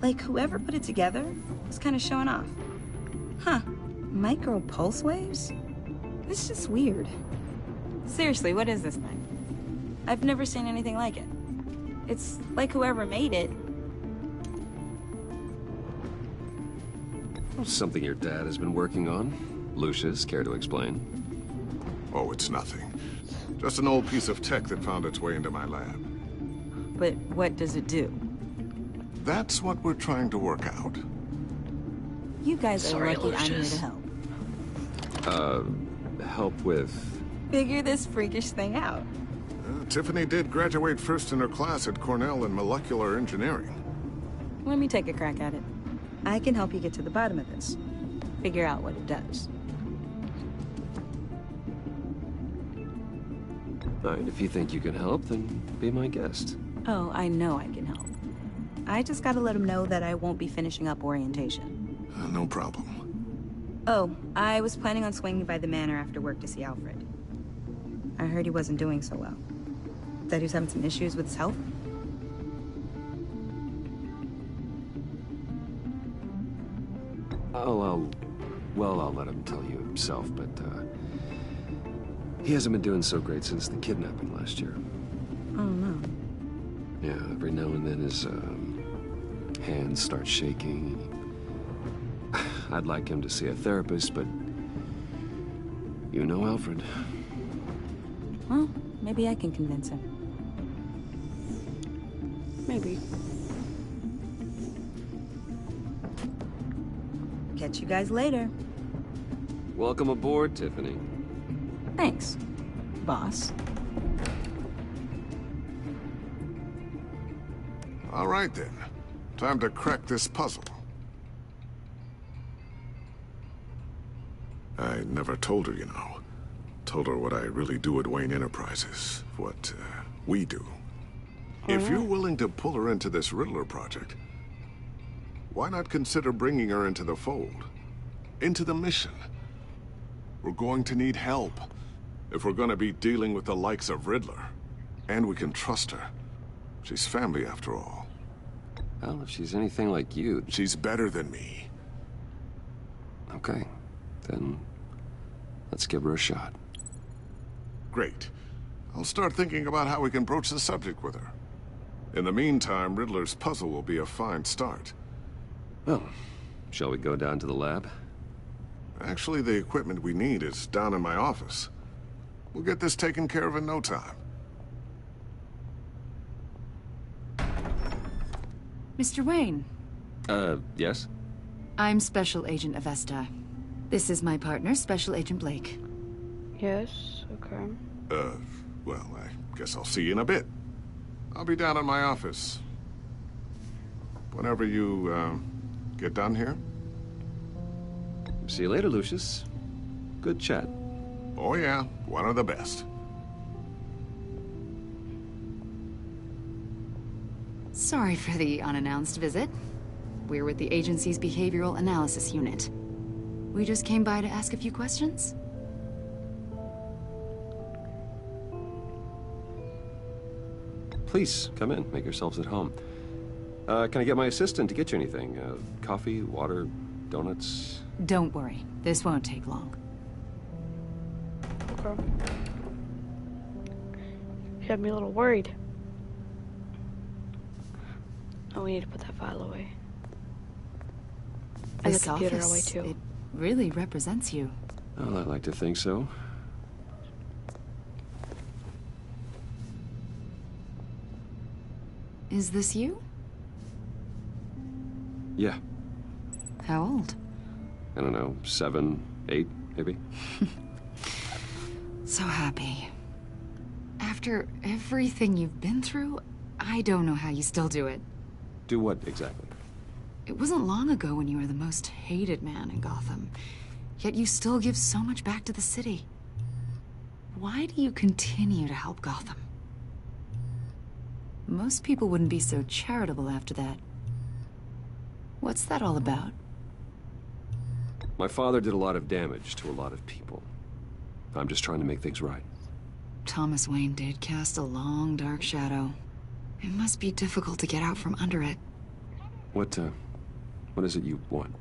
S6: Like whoever put it together was kind of showing off. Huh. Micro pulse waves? It's just weird. Seriously, what is this thing? I've never seen anything like it. It's like whoever made it.
S2: Something your dad has been working on. Lucius, care to explain?
S16: Oh, it's nothing. Just an old piece of tech that found its way into my lab.
S6: But what does it do?
S16: That's what we're trying to work out.
S6: You guys are lucky I'm here to help.
S2: Help with...
S6: Figure this freakish thing out.
S16: Tiffany did graduate first in her class at Cornell in molecular engineering.
S6: Let me take a crack at it. I can help you get to the bottom of this. Figure out what it does.
S2: All right, if you think you can help, then be my guest.
S6: Oh, I know I can help. I just gotta let him know that I won't be finishing up orientation.
S16: No problem.
S6: Oh, I was planning on swinging by the manor after work to see Alfred. I heard he wasn't doing so well. That he was having some issues with his health.
S2: I'll let him tell you himself, but, he hasn't been doing so great since the kidnapping last year.
S6: Oh, no.
S2: Yeah, every now and then his, hands start shaking. I'd like him to see a therapist, but... You know Alfred.
S6: Well, maybe I can convince him.
S1: Maybe.
S6: Catch you guys later.
S2: Welcome aboard, Tiffany.
S6: Thanks, boss.
S16: All right, then. Time to crack this puzzle. I never told her, you know. Told her what I really do at Wayne Enterprises. What, we do. If you're willing to pull her into this Riddler project, why not consider bringing her into the fold? Into the mission? We're going to need help if we're going to be dealing with the likes of Riddler. And we can trust her. She's family, after all.
S2: Well, if she's anything like you...
S16: She's better than me.
S2: Okay. Then... let's give her a shot.
S16: Great. I'll start thinking about how we can broach the subject with her. In the meantime, Riddler's puzzle will be a fine start.
S2: Well, shall we go down to the lab?
S16: Actually, the equipment we need is down in my office. We'll get this taken care of in no time.
S13: Mr. Wayne.
S2: Yes?
S13: I'm Special Agent Avesta. This is my partner, Special Agent Blake.
S1: Yes, okay.
S16: Well, I guess I'll see you in a bit. I'll be down in my office. Whenever you, get done here.
S2: See you later, Lucius. Good chat.
S16: Oh yeah, one of the best.
S13: Sorry for the unannounced visit. We're with the agency's behavioral analysis unit. We just came by to ask a few questions.
S2: Please, come in. Make yourselves at home. Can I get my assistant to get you anything? Coffee, water, donuts?
S13: Don't worry. This won't take long.
S1: Okay. You had me a little worried. Oh, we need to put that file away. And
S13: This
S1: the computer
S13: office,
S1: away too.
S13: it really represents you.
S2: Well, I'd like to think so.
S13: Is this you?
S2: Yeah.
S13: How old?
S2: I don't know, 7, 8, maybe?
S13: So happy. After everything you've been through, I don't know how you still do it.
S2: Do what, exactly?
S13: It wasn't long ago when you were the most hated man in Gotham, yet you still give so much back to the city. Why do you continue to help Gotham? Most people wouldn't be so charitable after that. What's that all about?
S2: My father did a lot of damage to a lot of people. I'm just trying to make things right.
S13: Thomas Wayne did cast a long, dark shadow. It must be difficult to get out from under it.
S2: What is it you want?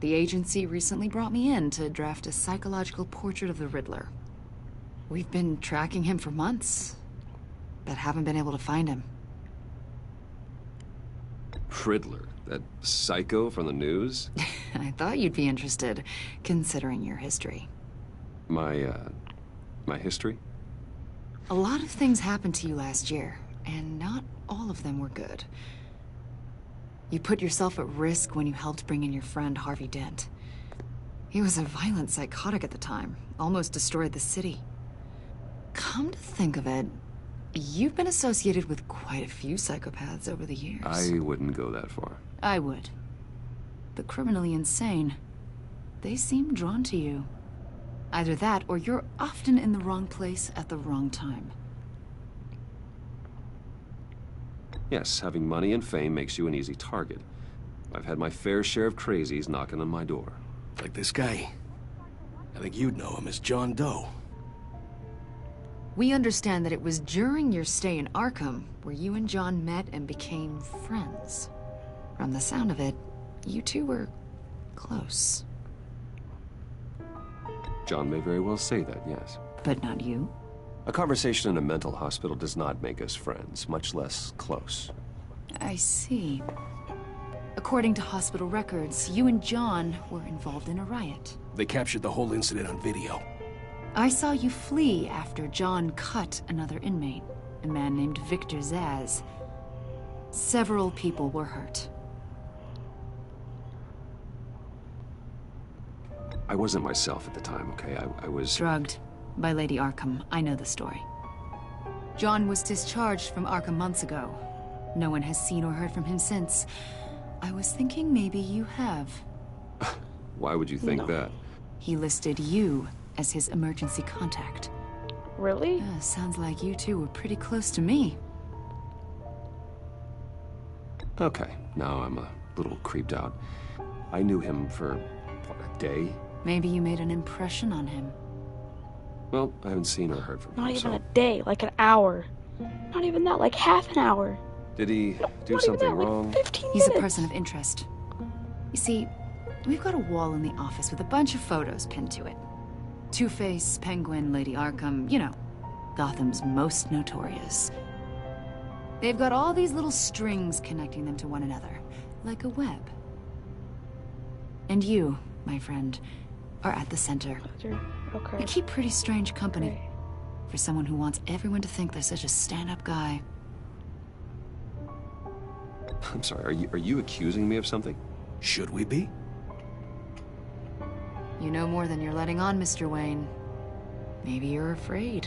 S13: The agency recently brought me in to draft a psychological portrait of the Riddler. We've been tracking him for months, but haven't been able to find him.
S2: Riddler? That psycho from the news?
S13: I thought you'd be interested, considering your history.
S2: My history?
S13: A lot of things happened to you last year, and not all of them were good. You put yourself at risk when you helped bring in your friend Harvey Dent. He was a violent psychotic at the time, almost destroyed the city. Come to think of it, you've been associated with quite a few psychopaths over the years.
S2: I wouldn't go that far.
S13: I would. The criminally insane, they seem drawn to you. Either that, or you're often in the wrong place at the wrong time.
S2: Yes, having money and fame makes you an easy target. I've had my fair share of crazies knocking on my door.
S18: Like this guy. I think you'd know him as John Doe.
S13: We understand that it was during your stay in Arkham where you and John met and became friends. From the sound of it, you two were close.
S2: John may very well say that, yes.
S13: But not you?
S2: A conversation in a mental hospital does not make us friends, much less close.
S13: I see. According to hospital records, you and John were involved in a riot.
S18: They captured the whole incident on video.
S13: I saw you flee after John cut another inmate, a man named Victor Zaz. Several people were hurt.
S2: I wasn't myself at the time, okay? I was...
S13: Drugged by Lady Arkham. I know the story. John was discharged from Arkham months ago. No one has seen or heard from him since. I was thinking maybe you have.
S2: Why would you think that?
S13: He listed you as his emergency contact.
S1: Really?
S13: Sounds like you two were pretty close to me.
S2: Okay, now I'm a little creeped out. I knew him for, what, a day?
S13: Maybe you made an impression on him.
S2: Well, I haven't seen or heard from him,
S1: Not even
S2: so...
S1: a day, like an hour. Not even that, like half an hour.
S2: Did he do something wrong?
S1: Like 15
S13: He's
S1: minutes.
S13: a person of interest. You see, we've got a wall in the office with a bunch of photos pinned to it. Two-Face, Penguin, Lady Arkham, you know, Gotham's most notorious. They've got all these little strings connecting them to one another, like a web. And you, my friend, are at the center.
S1: Okay.
S13: You keep pretty strange company. for someone who wants everyone to think they're such a stand-up guy.
S2: I'm sorry, are you accusing me of something?
S18: Should we be?
S13: You know more than you're letting on, Mr. Wayne. Maybe you're afraid.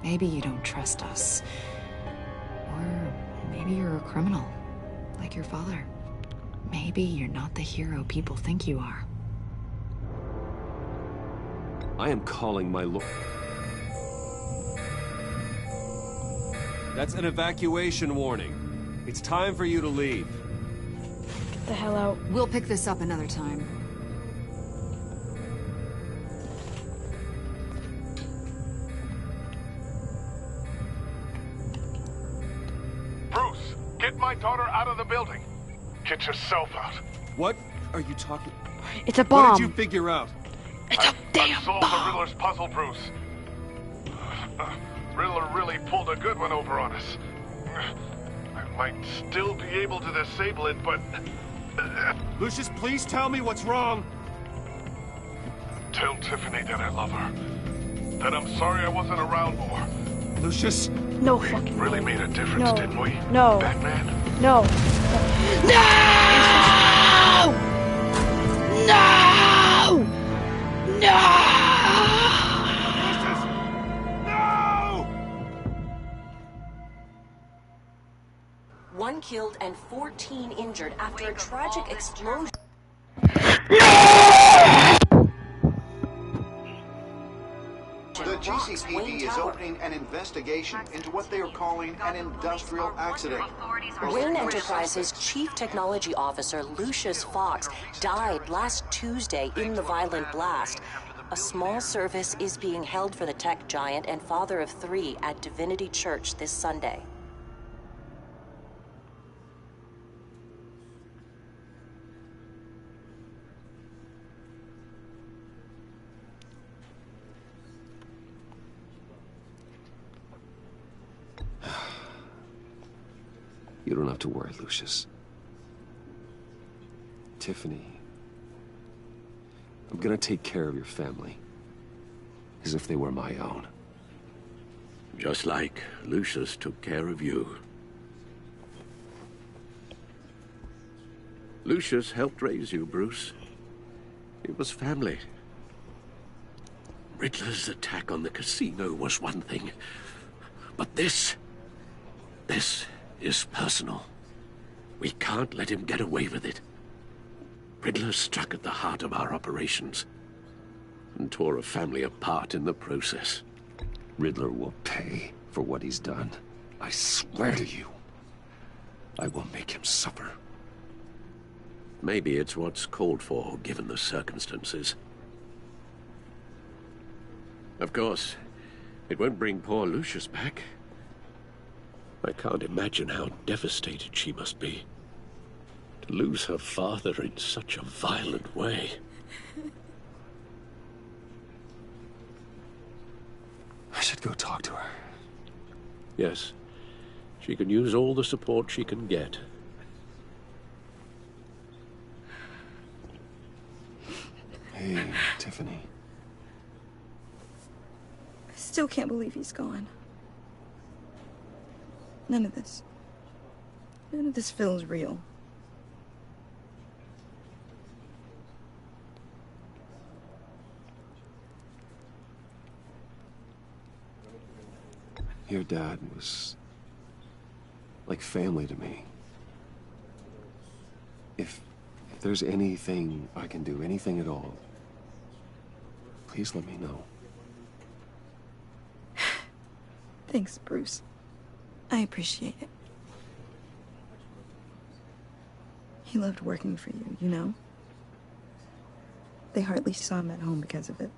S13: Maybe you don't trust us. Or maybe you're a criminal, like your father. Maybe you're not the hero people think you are.
S2: I am calling my lord. That's an evacuation warning. It's time for you to leave.
S1: Get the hell out.
S13: We'll pick this up another time.
S8: Bruce, get my daughter out of the building. Get yourself out.
S2: What are you talking?
S1: It's a bomb.
S2: What did you figure out?
S1: It's a damn
S8: solved
S1: bomb.
S8: the Riddler's puzzle, Bruce. Riddler really pulled a good one over on us. I might still be able to disable it, but...
S2: Lucius, please tell me what's wrong.
S8: Tell Tiffany that I love her. That I'm sorry I wasn't around more.
S2: Lucius?
S1: No fucking
S8: really made a difference,
S1: no.
S8: didn't we?
S1: No.
S8: Batman?
S1: No. No! No! No!
S19: One killed and 14 injured after a tragic explosion.
S3: The GCPD is opening an investigation into what they are calling an industrial accident.
S19: Wayne Enterprises' Chief Technology Officer Lucius Fox died last Tuesday in the violent blast. A small service is being held for the tech giant and father of 3 at Divinity Church this Sunday.
S2: You don't have to worry, Lucius. Tiffany, I'm gonna take care of your family. As if they were my own.
S15: Just like Lucius took care of you. Lucius helped raise you, Bruce. It was family. Riddler's attack on the casino was one thing. But this is personal. We can't let him get away with it. Riddler struck at the heart of our operations and tore a family apart in the process.
S2: Riddler will pay for what he's done. I swear to you, I will make him suffer.
S15: Maybe it's what's called for, given the circumstances. Of course, it won't bring poor Lucius back. I can't imagine how devastated she must be. To lose her father in such a violent way.
S2: I should go talk to her.
S15: Yes. She can use all the support she can get.
S2: Hey, Tiffany.
S6: I still can't believe he's gone. None of this feels real.
S2: Your dad was like family to me. If there's anything I can do, anything at all, please let me know.
S6: Thanks, Bruce. I appreciate it. He loved working for you, you know? They hardly saw him at home because of it.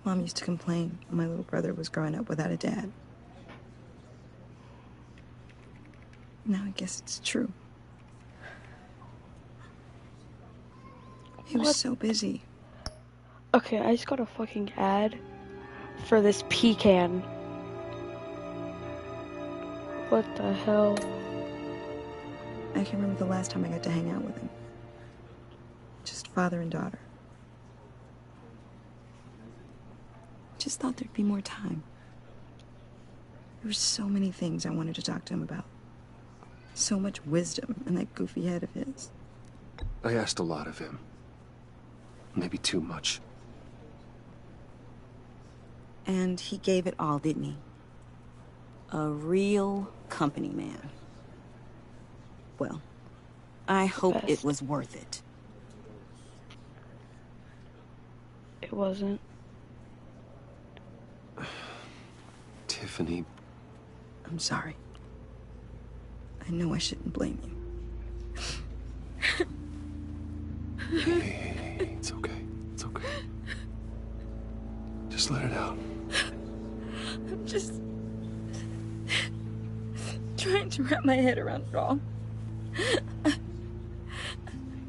S6: Mom used to complain when my little brother was growing up without a dad. Now I guess it's true. He was so busy.
S1: Okay, I just got a fucking ad for this pecan. What the hell?
S6: I can remember the last time I got to hang out with him. Just father and daughter. Just thought there'd be more time. There were so many things I wanted to talk to him about. So much wisdom in that goofy head of his.
S2: I asked a lot of him. Maybe too much.
S6: And he gave it all, didn't he? A real company man. Well, I hope it was worth it.
S1: It wasn't.
S2: Tiffany.
S6: I'm sorry. I know I shouldn't blame you.
S2: Hey, it's okay. It's okay. Just let it out.
S6: I'm just trying to wrap my head around it all.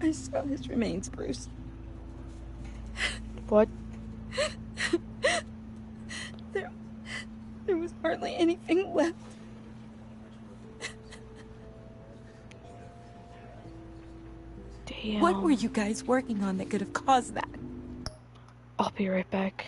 S6: I saw his remains, Bruce.
S1: What?
S6: There was hardly anything left.
S1: Damn.
S6: What were you guys working on that could have caused that?
S1: I'll be right back.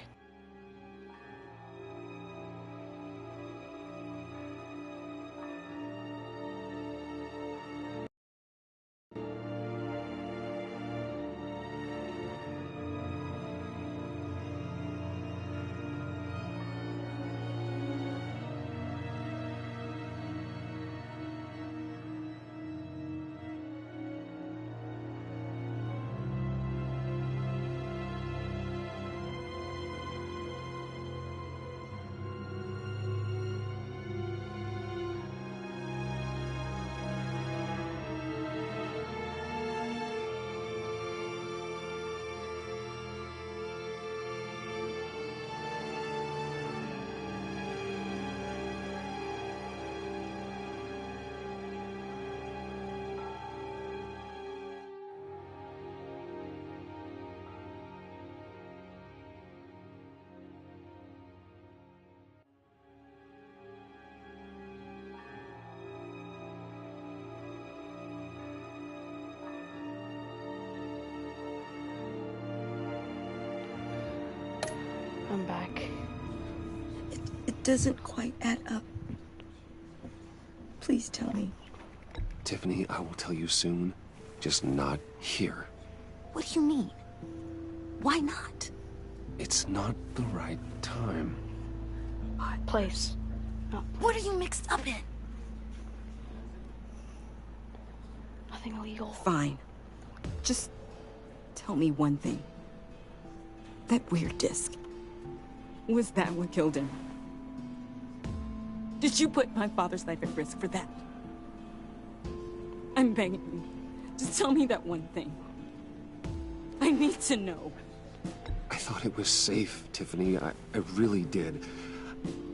S1: I'm back.
S6: It doesn't quite add up. Please tell me.
S2: Tiffany, I will tell you soon. Just not here.
S6: What do you mean? Why not?
S2: It's not the right time.
S1: Place. No.
S6: What are you mixed up in?
S1: Nothing illegal.
S6: Fine. Just tell me one thing. That weird disc. Was that what killed him? Did you put my father's life at risk for that? I'm begging you. Just tell me that one thing. I need to know.
S2: I thought it was safe, Tiffany. I really did.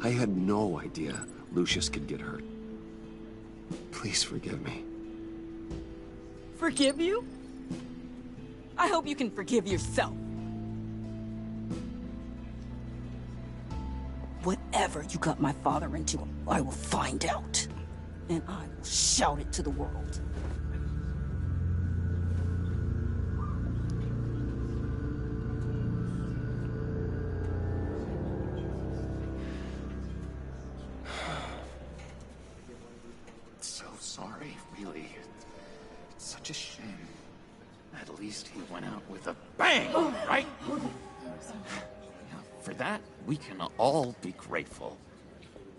S2: I had no idea Lucius could get hurt. Please forgive me.
S6: Forgive you? I hope you can forgive yourself. Whatever you got my father into, I will find out. And I will shout it to the world.
S20: So sorry, really. It's such a shame. At least he went out with a bang, right? For that, we can all be grateful.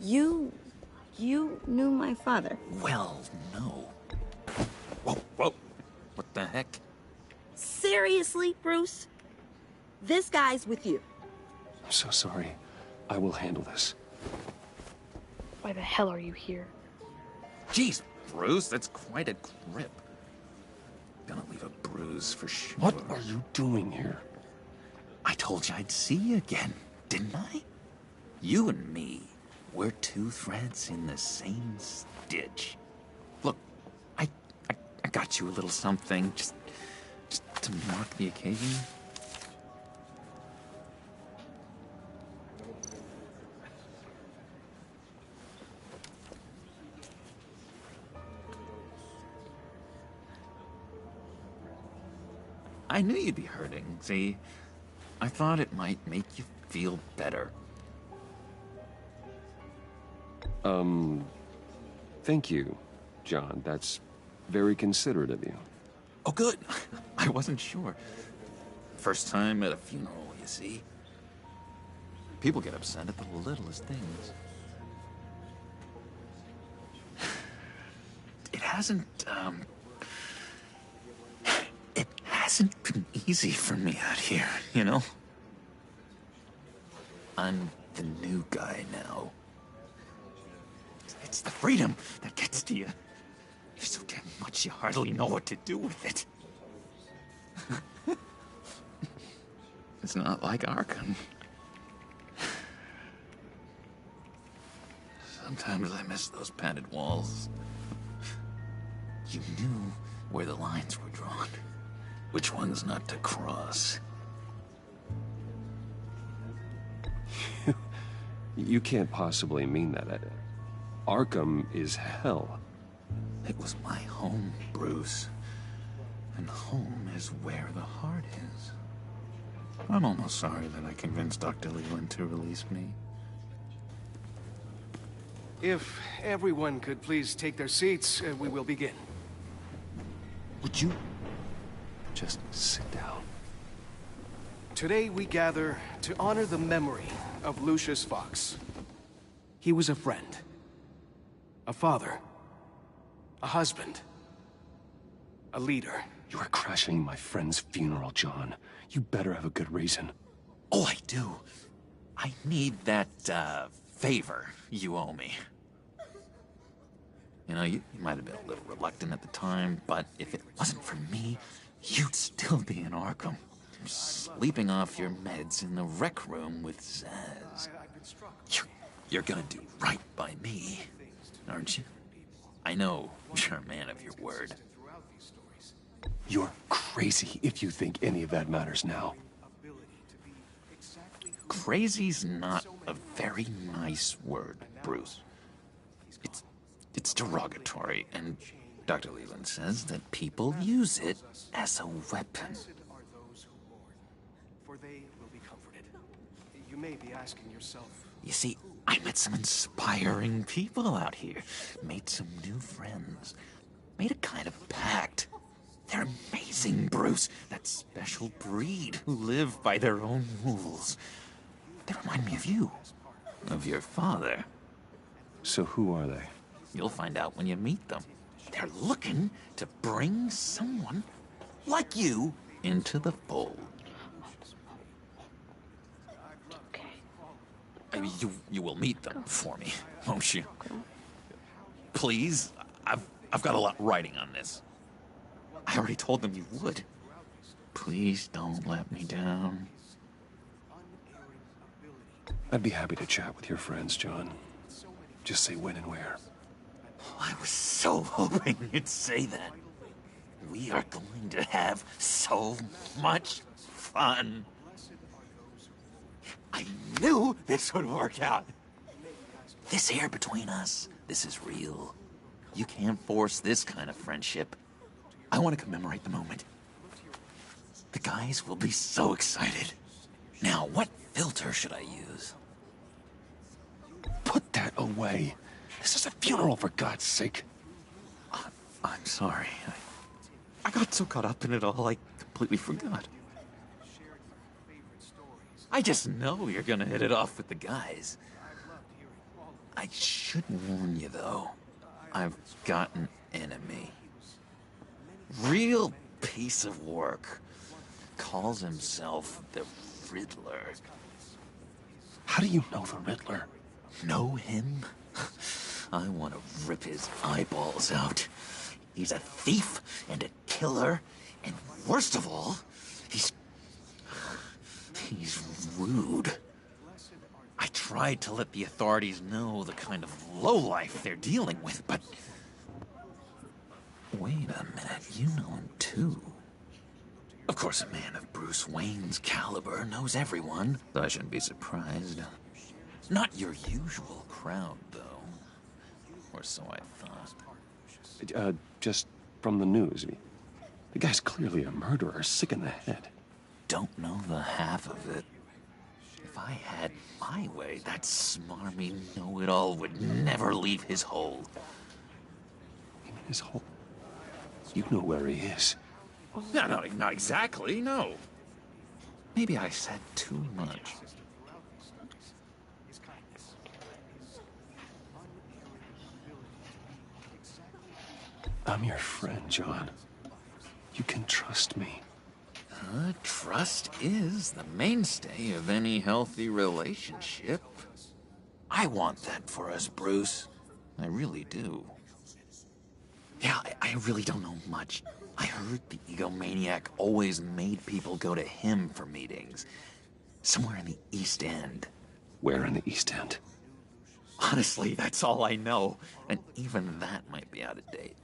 S6: You knew my father?
S20: Well, no. Whoa, whoa. What the heck?
S6: Seriously, Bruce? This guy's with you.
S2: I'm so sorry. I will handle this.
S1: Why the hell are you here?
S20: Jeez, Bruce, that's quite a grip. Gonna leave a bruise for sure.
S2: What are you doing here?
S20: I told you I'd see you again, didn't I? You and me, we're two threads in the same stitch. Look, I got you a little something, just to mark the occasion. I knew you'd be hurting, see? I thought it might make you feel better.
S2: Thank you, John. That's very considerate of you.
S20: Oh, good. I wasn't sure. First time at a funeral, you see. People get upset at the littlest things. It hasn't been easy for me out here, you know? I'm the new guy now. It's the freedom that gets to you. There's so damn much you hardly know what to do with it. It's not like Arkham. Sometimes I miss those padded walls. You knew where the lines were drawn. Which ones not to cross.
S2: You can't possibly mean that. Arkham is hell.
S20: It was my home, Bruce. And home is where the heart is. I'm almost sorry that I convinced Dr. Leland to release me.
S18: If everyone could please take their seats, we will begin.
S20: Would you just sit down?
S18: Today we gather to honor the memory of Lucius Fox. He was a friend, a father, a husband, a leader.
S2: You are crashing my friend's funeral, John. You better have a good reason.
S20: Oh, I do. I need that, favor you owe me. You know, you might have been a little reluctant at the time, but if it wasn't for me, you'd still be in Arkham. Sleeping off your meds in the rec room with Zaz. You're gonna do right by me, aren't you? I know you're a man of your word.
S2: You're crazy if you think any of that matters now.
S20: Crazy's not a very nice word, Bruce. It's derogatory, and Dr. Leland says that people use it as a weapon.
S18: For they will be comforted. You may be asking yourself.
S20: You see, I met some inspiring people out here. Made some new friends. Made a kind of pact. They're amazing, Bruce. That special breed who live by their own rules. They remind me of you. Of your father.
S2: So who are they?
S20: You'll find out when you meet them. They're looking to bring someone like you into the fold. I mean, you will meet them for me, won't you? Please, I've got a lot writing on this. I already told them you would. Please don't let me down.
S2: I'd be happy to chat with your friends, John. Just say when and where.
S20: I was so hoping you'd say that. We are going to have so much fun. I knew this would work out. This air between us, this is real. You can't force this kind of friendship. I want to commemorate the moment. The guys will be so excited. Now, what filter should I use?
S2: Put that away. This is a funeral, for God's sake.
S20: I'm sorry. I got so caught up in it all, I completely forgot. I just know you're gonna hit it off with the guys. I should warn you, though. I've got an enemy. Real piece of work. Calls himself the Riddler.
S2: How do you know the Riddler?
S20: Know him? I want to rip his eyeballs out. He's a thief and a killer, and worst of all, he's rude. I tried to let the authorities know the kind of lowlife they're dealing with, but... Wait a minute, you know him too. Of course, a man of Bruce Wayne's caliber knows everyone, so I shouldn't be surprised. Not your usual crowd, though. Or so I thought.
S2: Just from the news. The guy's clearly a murderer, sick in the head.
S20: Don't know the half of it. If I had my way, that smarmy know-it-all would never leave his hole.
S2: His hole? You know where he is.
S20: No, not exactly, no. Maybe I said too much.
S2: I'm your friend, John. You can trust me.
S20: Trust is the mainstay of any healthy relationship. I want that for us, Bruce. I really do. Yeah, I really don't know much. I heard the egomaniac always made people go to him for meetings. Somewhere in the East End.
S2: Where in the East End?
S20: Honestly, that's all I know. And even that might be out of date.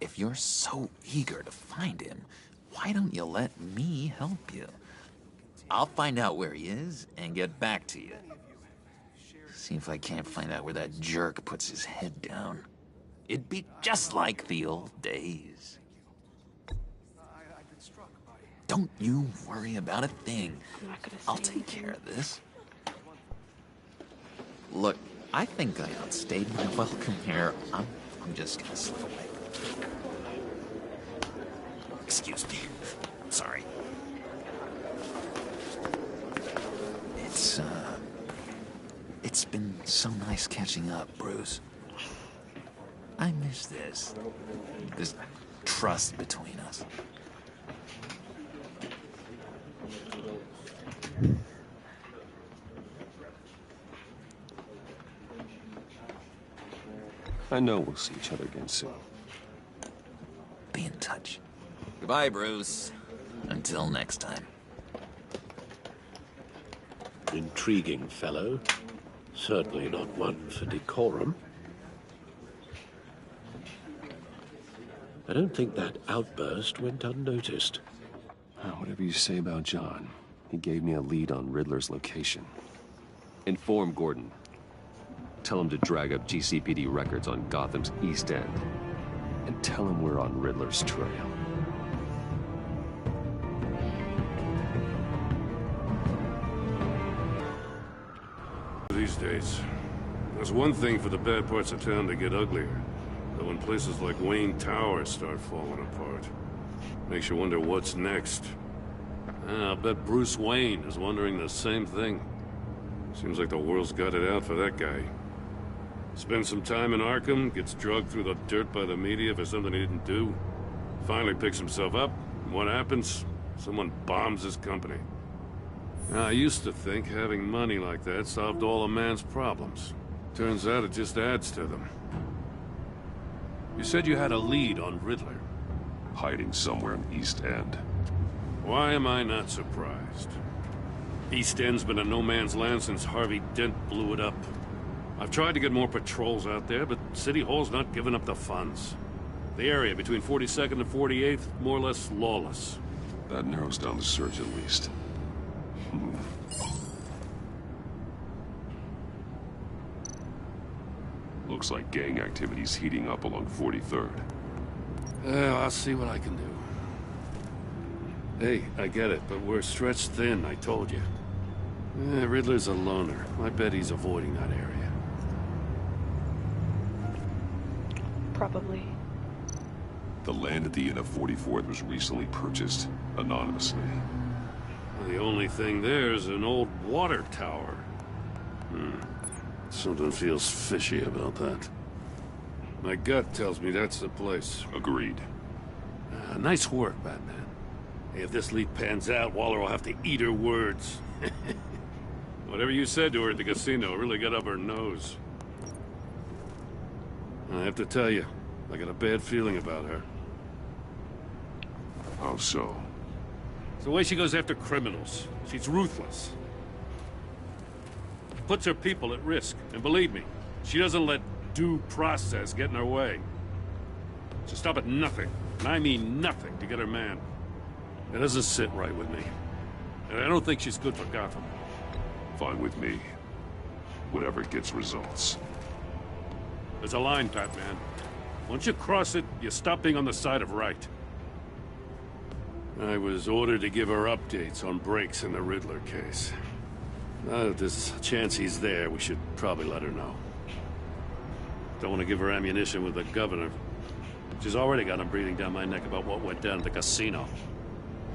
S20: If you're so eager to find him, why don't you let me help you? I'll find out where he is and get back to you. See if I can't find out where that jerk puts his head down. It'd be just like the old days. Don't you worry about a thing. I'll take care of this. Look, I think I outstayed my welcome here. I'm just gonna slip away. Excuse me. Sorry. It's been so nice catching up, Bruce. I miss this trust between us.
S2: I know we'll see each other again soon.
S20: Be in touch. Goodbye, Bruce. Until next time.
S4: Intriguing fellow. Certainly not one for decorum. I don't think that outburst went unnoticed.
S2: Whatever you say about John, he gave me a lead on Riddler's location. Inform Gordon. Tell him to drag up GCPD records on Gotham's East End. And tell him we're on Riddler's trail.
S9: These days, there's one thing for the bad parts of town to get uglier. But when places like Wayne Tower start falling apart, makes you wonder what's next. I'll bet Bruce Wayne is wondering the same thing. Seems like the world's got it out for that guy. Spends some time in Arkham, gets drugged through the dirt by the media for something he didn't do. Finally picks himself up, and what happens? Someone bombs his company. Now, I used to think having money like that solved all a man's problems. Turns out it just adds to them. You said you had a lead on Riddler.
S8: Hiding somewhere in East End.
S9: Why am I not surprised? East End's been a no-man's land since Harvey Dent blew it up. I've tried to get more patrols out there, but City Hall's not giving up the funds. The area between 42nd and 48th, more or less lawless.
S8: That narrows down the search at least. Looks like gang activity's heating up along 43rd.
S9: Well, I'll see what I can do. Hey, I get it, but we're stretched thin, I told you. Riddler's a loner. I bet he's avoiding that area.
S1: Probably.
S8: The land at the end of 44th was recently purchased, anonymously.
S9: The only thing there is an old water tower. Something feels fishy about that. My gut tells me that's the place.
S8: Agreed.
S9: Nice work, Batman. Hey, if this lead pans out, Waller will have to eat her words. Whatever you said to her at the casino really got up her nose. I have to tell you, I got a bad feeling about her.
S8: How so?
S9: It's the way she goes after criminals. She's ruthless. Puts her people at risk. And believe me, she doesn't let due process get in her way. She'll stop at nothing, and I mean nothing, to get her man. It doesn't sit right with me. And I don't think she's good for Gotham.
S8: Fine with me. Whatever gets results.
S9: There's a line, Batman. Once you cross it, you stop being on the side of right. I was ordered to give her updates on breaks in the Riddler case. If there's a chance he's there, we should probably let her know. Don't want to give her ammunition with the governor. She's already got him breathing down my neck about what went down at the casino.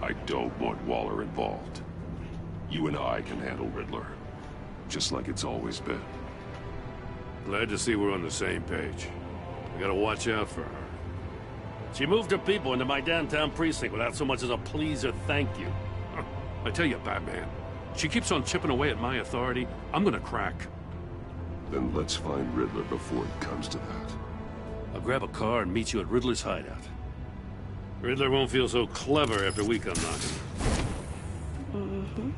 S8: I don't want Waller involved. You and I can handle Riddler. Just like it's always been.
S9: Glad to see we're on the same page. I gotta watch out for her. She moved her people into my downtown precinct without so much as a please or thank you.
S8: I tell you, Batman, she keeps on chipping away at my authority. I'm gonna crack. Then let's find Riddler before it comes to that.
S9: I'll grab a car and meet you at Riddler's hideout. Riddler won't feel so clever after we come knocking.
S1: Mm-hmm.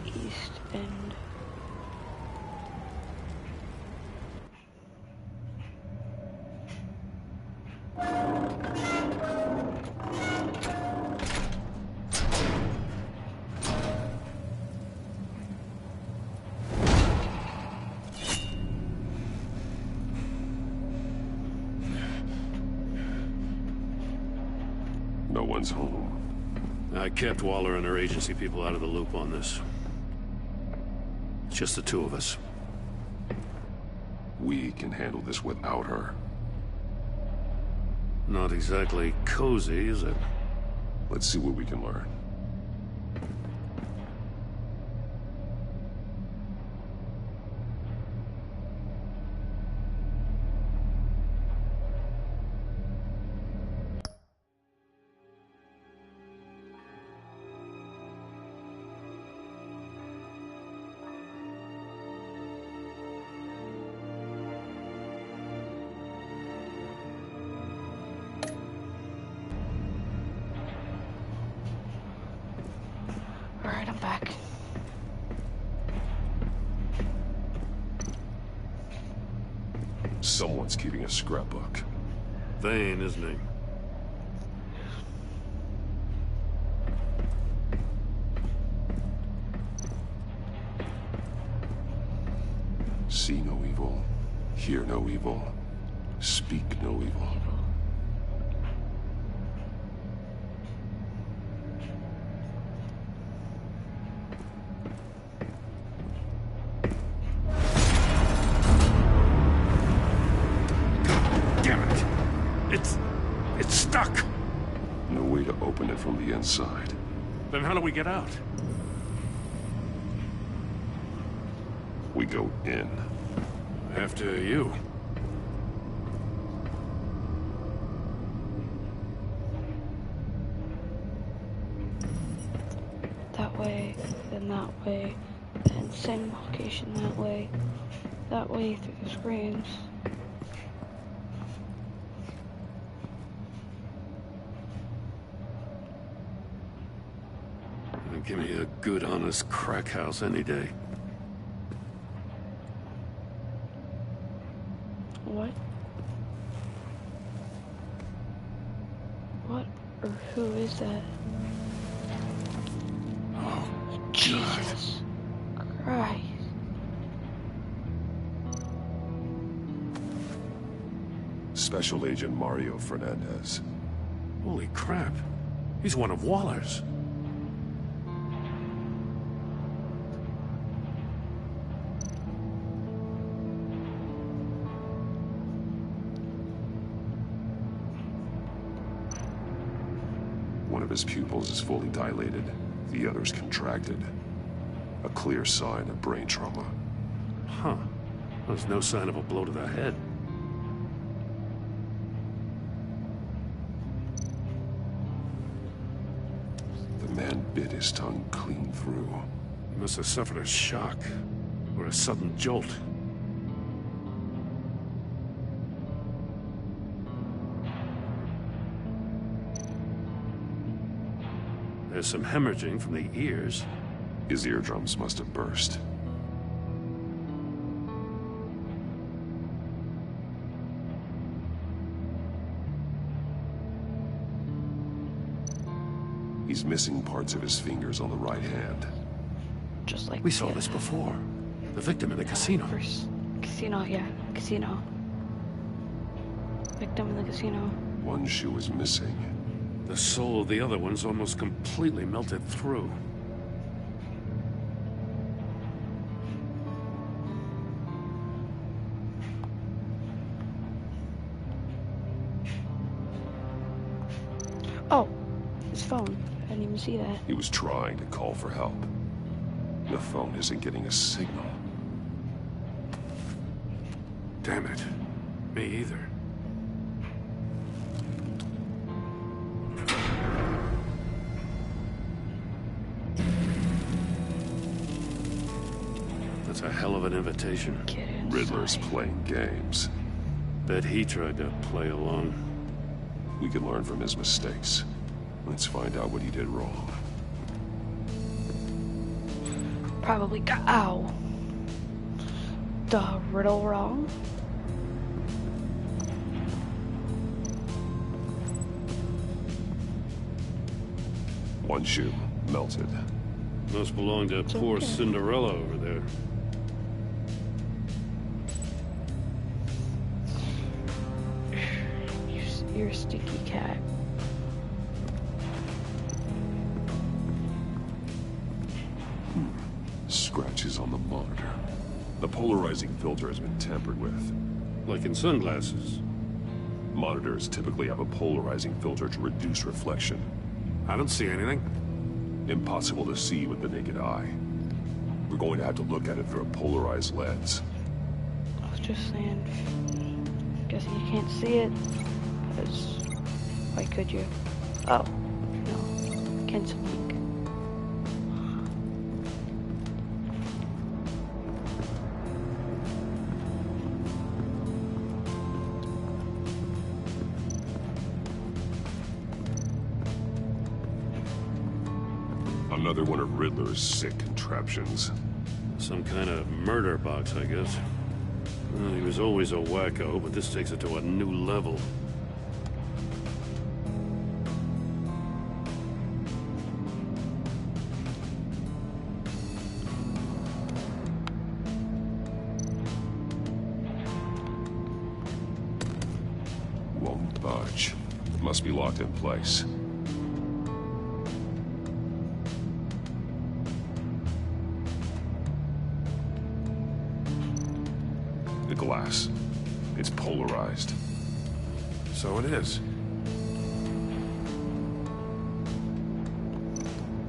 S1: East End.
S8: No one's home.
S9: I kept Waller and her agency people out of the loop on this. It's just the two of us.
S8: We can handle this without her.
S9: Not exactly cozy, is it?
S8: Let's see what we can learn.
S1: Alright, I'm back.
S8: Someone's keeping a scrapbook.
S9: Vane, isn't he?
S8: See no evil, hear no evil, speak no evil.
S9: It's stuck!
S8: No way to open it from the inside.
S9: Then how do we get out?
S8: We go in.
S9: After you.
S1: That way, then that way, then same location that way through the screens.
S9: Give me a good, honest crack house any day.
S1: What? What or who is that?
S9: Oh,
S1: Jesus Christ.
S8: Special Agent Mario Fernandez.
S9: Holy crap. He's one of Waller's.
S8: One of his pupils is fully dilated, the other's contracted. A clear sign of brain trauma.
S9: Huh. There's no sign of a blow to the head.
S8: The man bit his tongue clean through.
S9: He must have suffered a shock, or a sudden jolt. There's some hemorrhaging from the ears.
S8: His eardrums must have burst. He's missing parts of his fingers on the right hand.
S1: Just like
S9: we saw this before. The victim in the casino.
S1: First casino, yeah, casino. Victim in the casino.
S8: One shoe is missing.
S9: The soul of the other one's almost completely melted through.
S1: Oh, his phone. I didn't even see that.
S2: He was trying to call for help. The phone isn't getting a signal.
S9: Damn it. Me either. That's a hell of an invitation.
S2: Riddler's playing games.
S9: Bet he tried to play along.
S2: We can learn from his mistakes. Let's find out what he did wrong.
S1: Probably got the riddle wrong.
S2: One shoe melted.
S9: Must belong to poor Cinderella over there.
S1: You're a sticky cat.
S2: Scratches on the monitor. The polarizing filter has been tampered with.
S9: Like in sunglasses.
S2: Monitors typically have a polarizing filter to reduce reflection.
S9: I don't see anything.
S2: Impossible to see with the naked eye. We're going to have to look at it through a polarized lens.
S1: I was just saying, guessing you can't see it, because why could you? Oh, no, cancel link.
S2: Another one of Riddler's sick contraptions.
S9: Some kind of murder box, I guess. Well, he was always a wacko, but this takes it to a new level.
S2: Won't budge. Must be locked in place. The glass. It's polarized.
S9: So it is.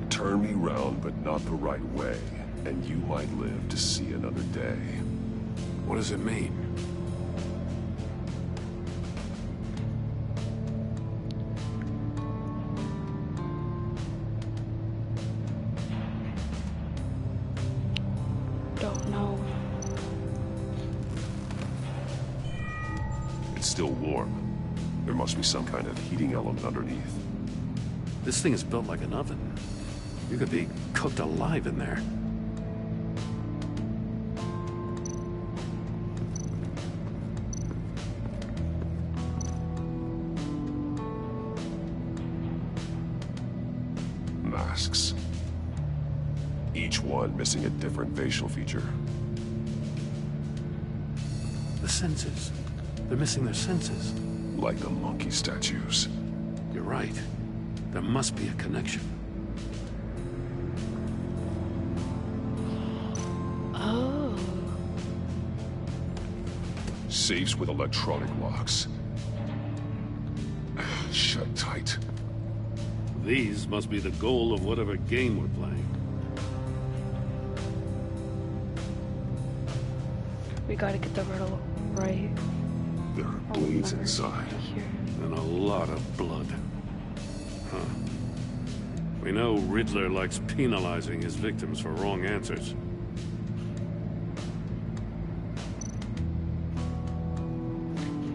S2: Turn me round, but not the right way, and you might live to see another day.
S9: What does it mean?
S1: Don't know.
S2: It's still warm. There must be some kind of heating element underneath.
S9: This thing is built like an oven. You could be cooked alive in there.
S2: Masks. Each one missing a different facial feature.
S9: The senses. They're missing their senses.
S2: Like the monkey statues.
S9: You're right. There must be a connection.
S1: Oh.
S2: Safes with electronic locks. Shut tight.
S9: These must be the goal of whatever game we're playing.
S1: We gotta get the riddle right.
S2: There are blades inside.
S9: And a lot of blood. Huh. We know Riddler likes penalizing his victims for wrong answers.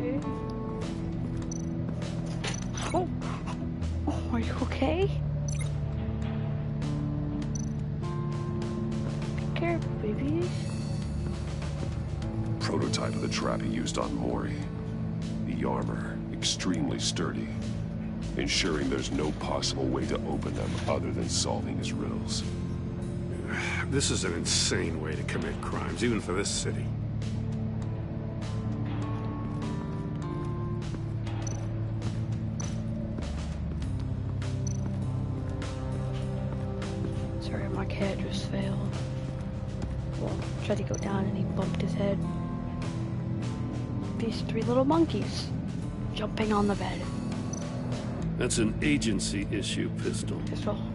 S1: Okay. Oh. Oh, are you okay? Be careful, babies.
S2: Prototype of the trap he used on Mori. The armor, extremely sturdy, ensuring there's no possible way to open them other than solving his riddles.
S9: This is an insane way to commit crimes, even for this city.
S1: failed. Well, tried to go down and he bumped his head. These three little monkeys jumping on the bed.
S9: That's an agency issue pistol.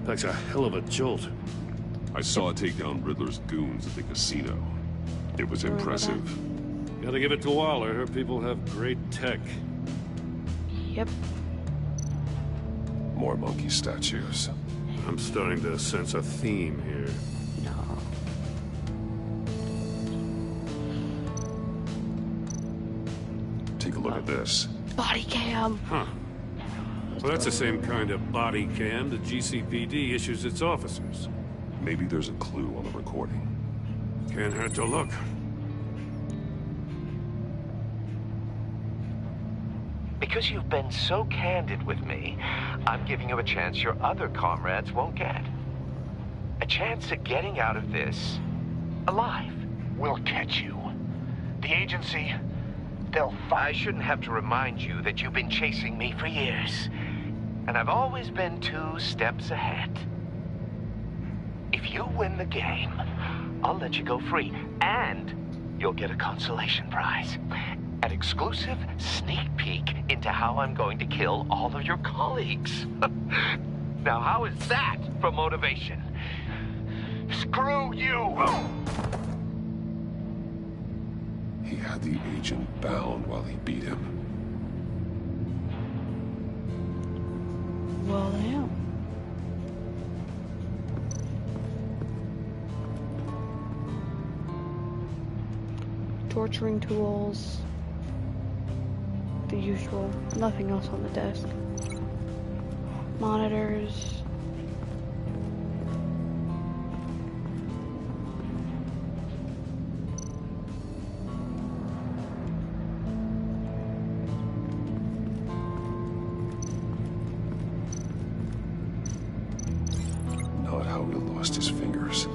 S9: Packs a hell of a jolt.
S8: I saw it take down Riddler's goons at the casino. It was impressive.
S9: Gotta give it to Waller. Her people have great tech.
S1: Yep.
S8: More monkey statues.
S9: I'm starting to sense a theme here.
S1: No.
S8: Take a look at this.
S1: Body cam.
S9: Huh. Well, that's the same kind of body cam the GCPD issues its officers.
S8: Maybe there's a clue on the recording.
S9: Can't hurt to look.
S15: Because you've been so candid with me, I'm giving you a chance your other comrades won't get. A chance at getting out of this alive.
S10: We'll catch you. The agency, they'll
S15: I shouldn't have to remind you that you've been chasing me for years. And I've always been 2 steps ahead. If you win the game, I'll let you go free. And you'll get a consolation prize. An exclusive sneak peek into how I'm going to kill all of your colleagues. Now, how is that for motivation? Screw you!
S8: He had the agent bound while he beat him.
S1: Well, damn. Torturing tools. The usual. Nothing else on the desk. Monitors.
S8: Not how he lost his fingers.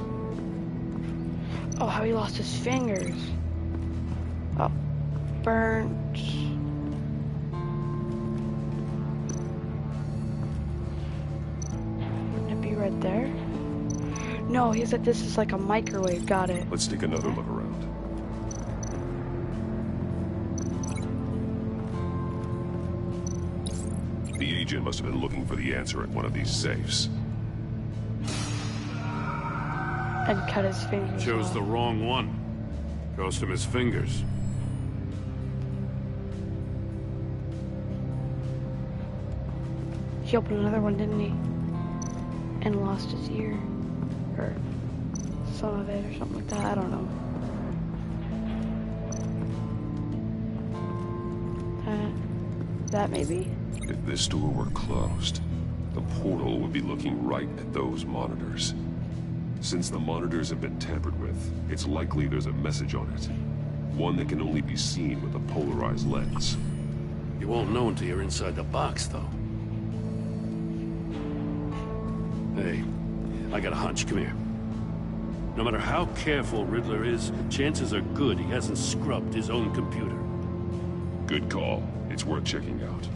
S1: Oh, how he lost his fingers. Oh, burnt. Wouldn't it be right there? No, he said this is like a microwave. Got it.
S8: Let's take another look around. The agent must have been looking for the answer at one of these safes.
S1: And cut his fingers
S9: Chose
S1: off.
S9: the wrong one. Cost him his fingers.
S1: He opened another one, didn't he? And lost his ear. Or some of it, or something like that. I don't know. That maybe.
S8: If this door were closed, the portal would be looking right at those monitors. Since the monitors have been tampered with, it's likely there's a message on it. One that can only be seen with a polarized lens.
S9: You won't know until you're inside the box, though. Hey, I got a hunch. Come here. No matter how careful Riddler is, chances are good he hasn't scrubbed his own computer.
S8: Good call. It's worth checking out.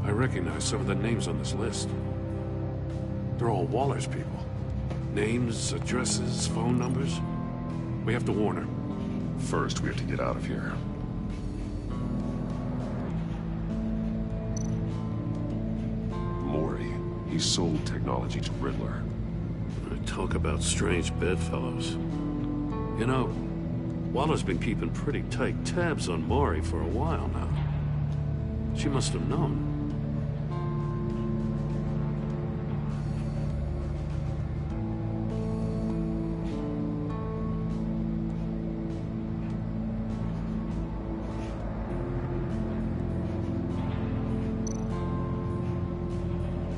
S9: I recognize some of the names on this list. They're all Waller's people. Names, addresses, phone numbers. We have to warn her.
S8: First, we have to get out of here. Mori, he sold technology to Riddler.
S9: Talk about strange bedfellows. You know, Waller's been keeping pretty tight tabs on Mori for a while now. She must have known.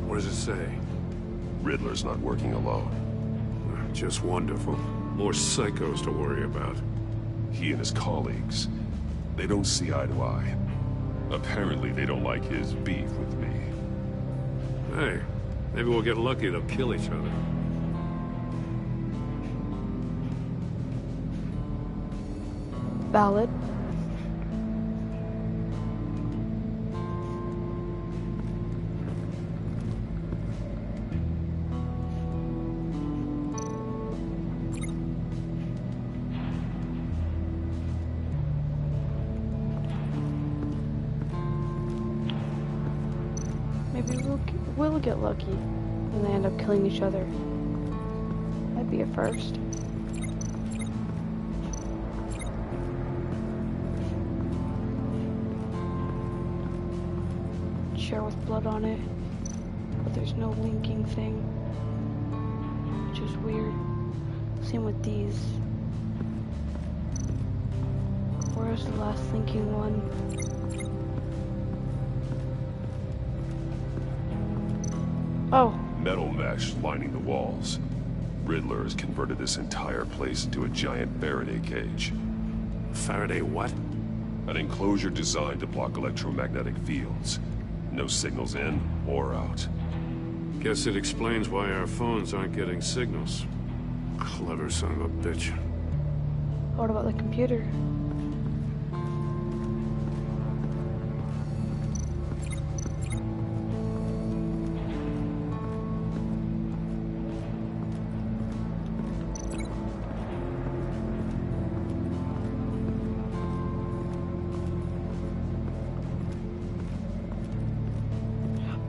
S9: What does it say?
S8: Riddler's not working alone.
S9: Just wonderful. More psychos to worry about.
S8: He and his colleagues, they don't see eye to eye. Apparently, they don't like his beef with me.
S9: Hey, maybe we'll get lucky to kill each other.
S1: Valid. will get lucky and they end up killing each other. That'd be a first. Chair with blood on it, but there's no linking thing, which is weird. Same with these. Where's the last linking one? Oh.
S8: Metal mesh lining the walls. Riddler has converted this entire place into a giant Faraday cage.
S9: Faraday what?
S8: An enclosure designed to block electromagnetic fields. No signals in or out.
S9: Guess it explains why our phones aren't getting signals. Clever son of a bitch.
S1: What about the computer?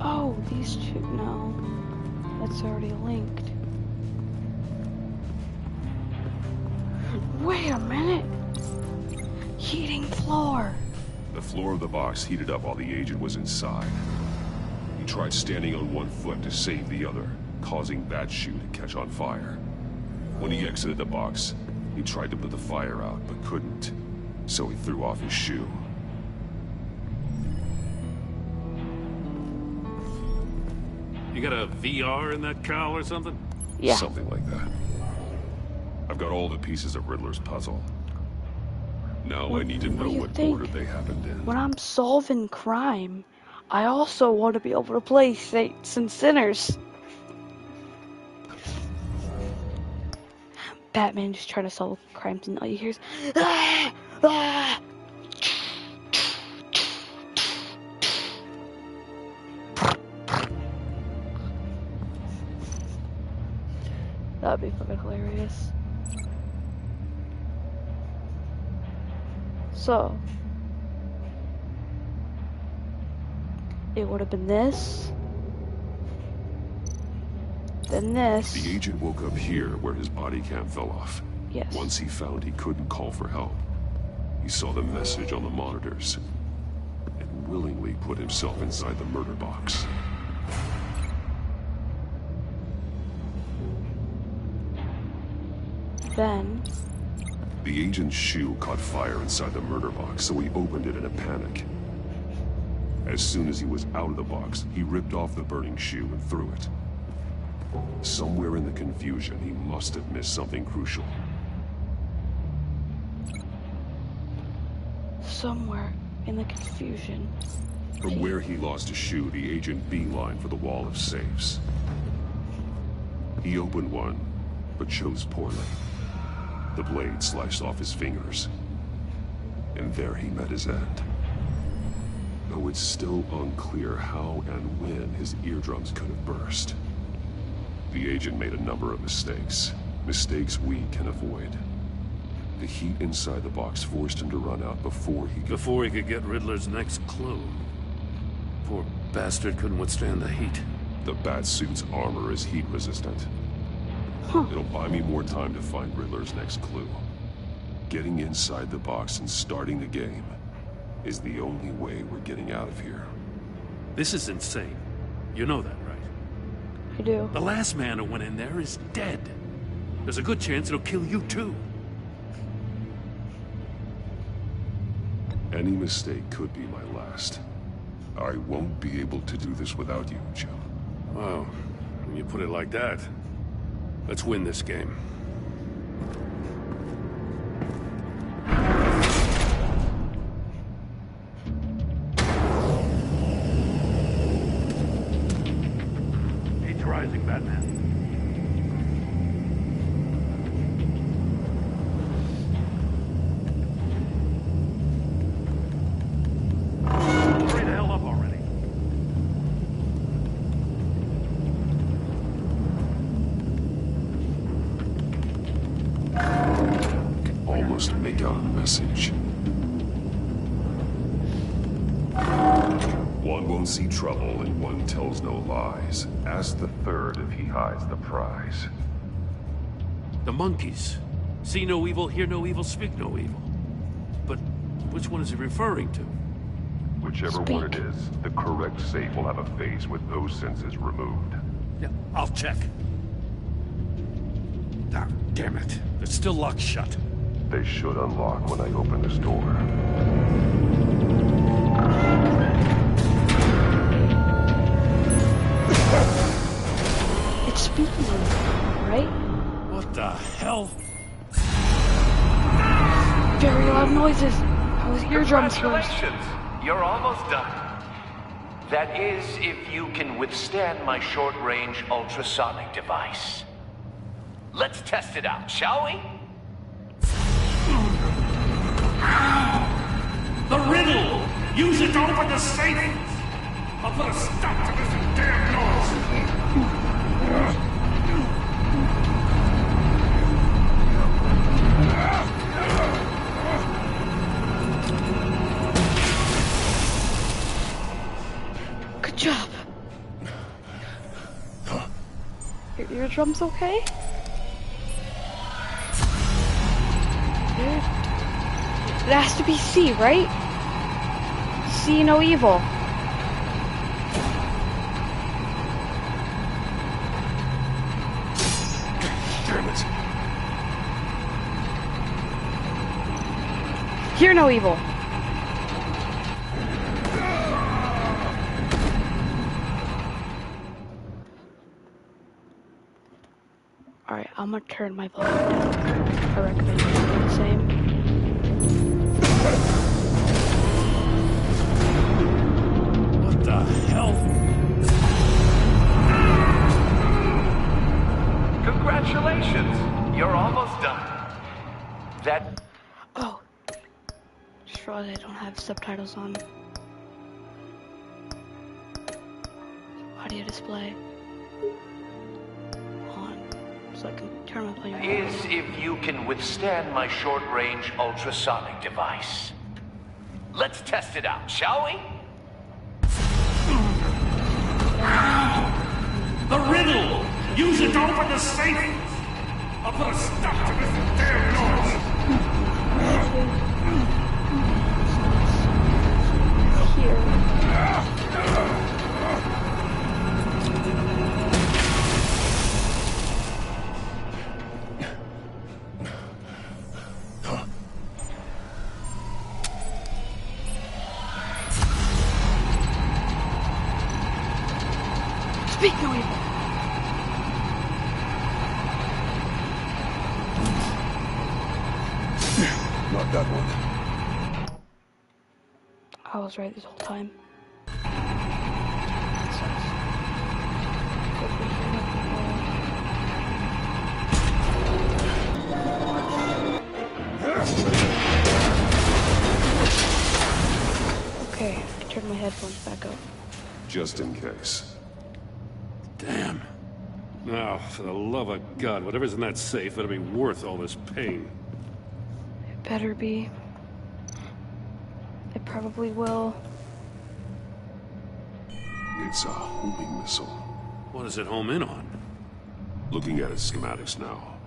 S1: Oh, these two, no. That's already linked. Wait a minute! Heating floor!
S8: The floor of the box heated up while the agent was inside. He tried standing on one foot to save the other, causing that shoe to catch on fire. When he exited the box, he tried to put the fire out, but couldn't. So he threw off his shoe.
S9: You got a VR in that cowl or something?
S1: Yeah.
S8: Something like that. I've got all the pieces of Riddler's puzzle. Now I need to know what order they happened in.
S1: When I'm solving crime, I also want to be able to play Saints and Sinners. Batman just trying to solve crimes and all you hear is ah! Ah! That'd be fucking hilarious. So, it would have been this, then this.
S8: The agent woke up here where his body cam fell off.
S1: Yes.
S8: Once he found he couldn't call for help, he saw the message on the monitors and willingly put himself inside the murder box.
S1: Then
S8: the agent's shoe caught fire inside the murder box, so he opened it in a panic. As soon as he was out of the box, he ripped off the burning shoe and threw it. Somewhere in the confusion, he must have missed something crucial.
S1: Somewhere in the confusion.
S8: From where he lost his shoe, the agent beelined for the wall of safes. He opened one, but chose poorly. The blade sliced off his fingers. And there he met his end. Though it's still unclear how and when his eardrums could have burst. The agent made a number of mistakes. Mistakes we can avoid. The heat inside the box forced him to run out before he
S9: could get Riddler's next clue. Poor bastard couldn't withstand the heat.
S8: The Batsuit's armor is heat resistant. It'll buy me more time to find Riddler's next clue. Getting inside the box and starting the game is the only way we're getting out of here.
S9: This is insane. You know that, right?
S1: I do.
S9: The last man who went in there is dead. There's a good chance it'll kill you too.
S8: Any mistake could be my last. I won't be able to do this without you, Joe.
S9: Well, when you put it like that, let's win this game. Heat's rising, Batman. Hurry the hell up already.
S8: Almost make out a message. One won't see trouble and one tells no lies. Ask the third if he hides the prize.
S9: The monkeys. See no evil, hear no evil, speak no evil. But which one is he referring to?
S8: Whichever one it is, the correct safe will have a face with those senses removed.
S9: Yeah, I'll check. Ah, damn it. They're still locked shut.
S8: They should unlock when I open this door.
S1: It's speaking, right?
S9: What the hell?
S1: Very loud noises. I was eardrums first.
S5: Congratulations! You're almost done. That is, if you can withstand my short-range ultrasonic device. Let's test it out, shall we?
S9: The riddle! Use it to open the safe! I'll put a stop to this damn noise!
S1: Good job. Your eardrums okay? It has to be C, right? See no evil.
S8: Damn it.
S1: Hear no evil. Alright, I'm gonna turn my volume down. I recommend you do the same.
S9: What the hell?
S5: Congratulations! You're almost done. That...
S1: Oh. Just realized I don't have subtitles on. Audio display. On. So I can turn my volume down.
S5: is if you can withstand my short-range ultrasonic device. Let's test it out, shall we?
S9: The riddle! Use it to open the safe! I'll put a stop to this damn noise!
S1: Speak no evil.
S8: Not that one.
S1: I was right this whole time. Okay, I turned my headphones back up.
S8: Just in case.
S9: Damn. Now, for the love of God, whatever's in that safe better be worth all this pain.
S1: It better be. It probably will.
S8: It's a homing missile.
S9: What does it home in on?
S8: Looking at its schematics now.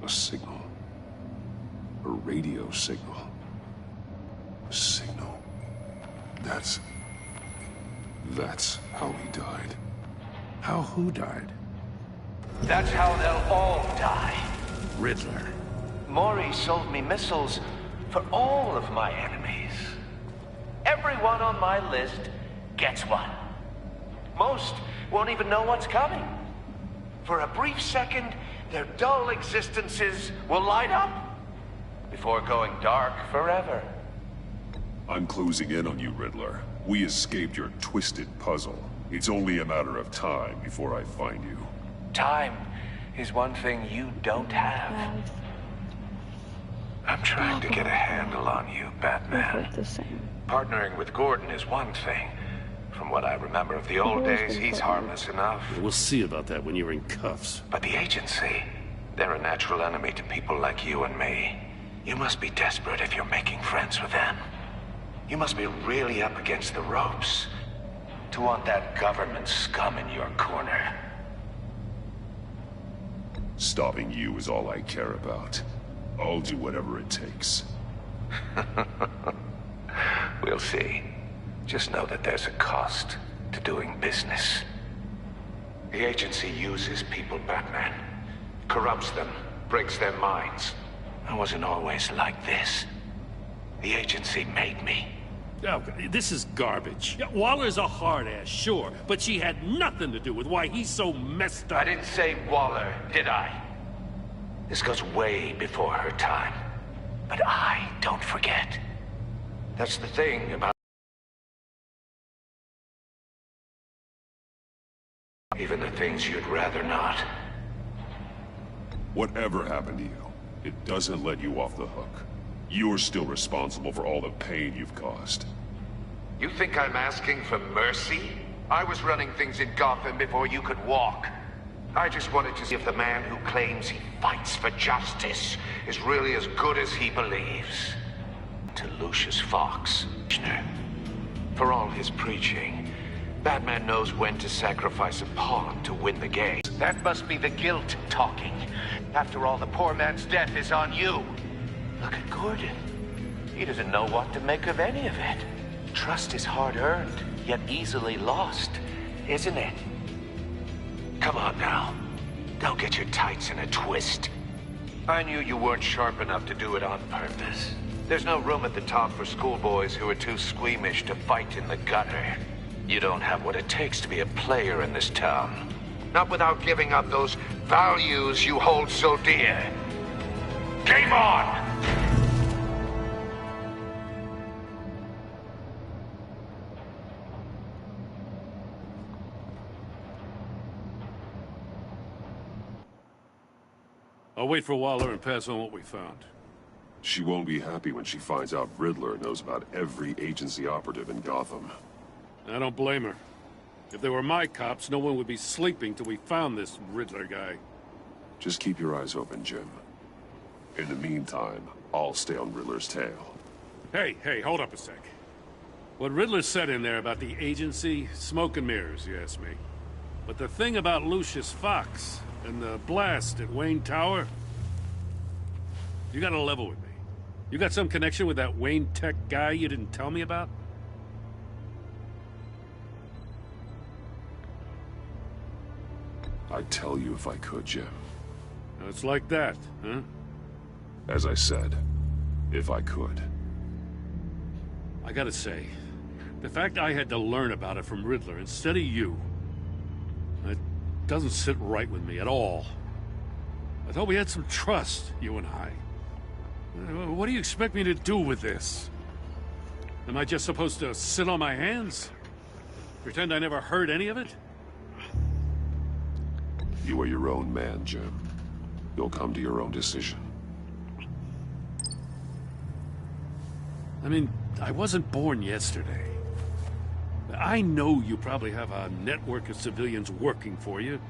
S8: A signal. A radio signal. A signal. That's how he died.
S9: How who died?
S5: That's how they'll all die.
S9: Riddler.
S5: Maury sold me missiles for all of my enemies. Everyone on my list gets one. Most won't even know what's coming. For a brief second, their dull existences will light up before going dark forever.
S8: I'm closing in on you, Riddler. We escaped your twisted puzzle. It's only a matter of time before I find you.
S5: Time is one thing you don't have. I'm trying to get a handle on you, Batman.
S1: The same.
S5: Partnering with Gordon is one thing. From what I remember of the old days, he's harmless enough.
S9: We'll see about that when you're in cuffs.
S5: But the agency, they're a natural enemy to people like you and me. You must be desperate if you're making friends with them.
S15: You must be really up against the ropes to want that government scum in your corner.
S8: Stopping you is all I care about. I'll do whatever it takes.
S15: We'll see. Just know that there's a cost to doing business. The agency uses people, Batman. Corrupts them, breaks their minds. I wasn't always like this. The agency made me.
S9: Oh, this is garbage. Yeah, Waller's a hard ass, sure, but she had nothing to do with why he's so messed up.
S15: I didn't say Waller, did I? This goes way before her time. But I don't forget. That's the thing about... even the things you'd rather not.
S8: Whatever happened to you, it doesn't let you off the hook. You're still responsible for all the pain you've caused.
S15: You think I'm asking for mercy? I was running things in Gotham before you could walk. I just wanted to see if the man who claims he fights for justice is really as good as he believes. To Lucius Fox, for all his preaching, Batman knows when to sacrifice a pawn to win the game. That must be the guilt talking. After all, the poor man's death is on you. Look at Gordon. He doesn't know what to make of any of it. Trust is hard-earned, yet easily lost, isn't it? Come on now. Don't get your tights in a twist. I knew you weren't sharp enough to do it on purpose. There's no room at the top for schoolboys who are too squeamish to fight in the gutter. You don't have what it takes to be a player in this town. Not without giving up those values you hold so dear. Game on!
S9: I'll wait for Waller and pass on what we found.
S8: She won't be happy when she finds out Riddler knows about every agency operative in Gotham.
S9: I don't blame her. If they were my cops, no one would be sleeping till we found this Riddler guy.
S8: Just keep your eyes open, Jim. In the meantime, I'll stay on Riddler's tail.
S9: Hey, hold up a sec. What Riddler said in there about the agency, smoke and mirrors, you ask me. But the thing about Lucius Fox and the blast at Wayne Tower, you gotta level with me. You got some connection with that Wayne Tech guy you didn't tell me about?
S8: I'd tell you if I could, Jim.
S9: It's like that, huh?
S8: As I said, if I could.
S9: I gotta say, the fact I had to learn about it from Riddler instead of you, it doesn't sit right with me at all. I thought we had some trust, you and I. What do you expect me to do with this? Am I just supposed to sit on my hands? Pretend I never heard any of it?
S8: You are your own man, Jim. You'll come to your own decision.
S9: I mean, I wasn't born yesterday. I know you probably have a network of civilians working for you.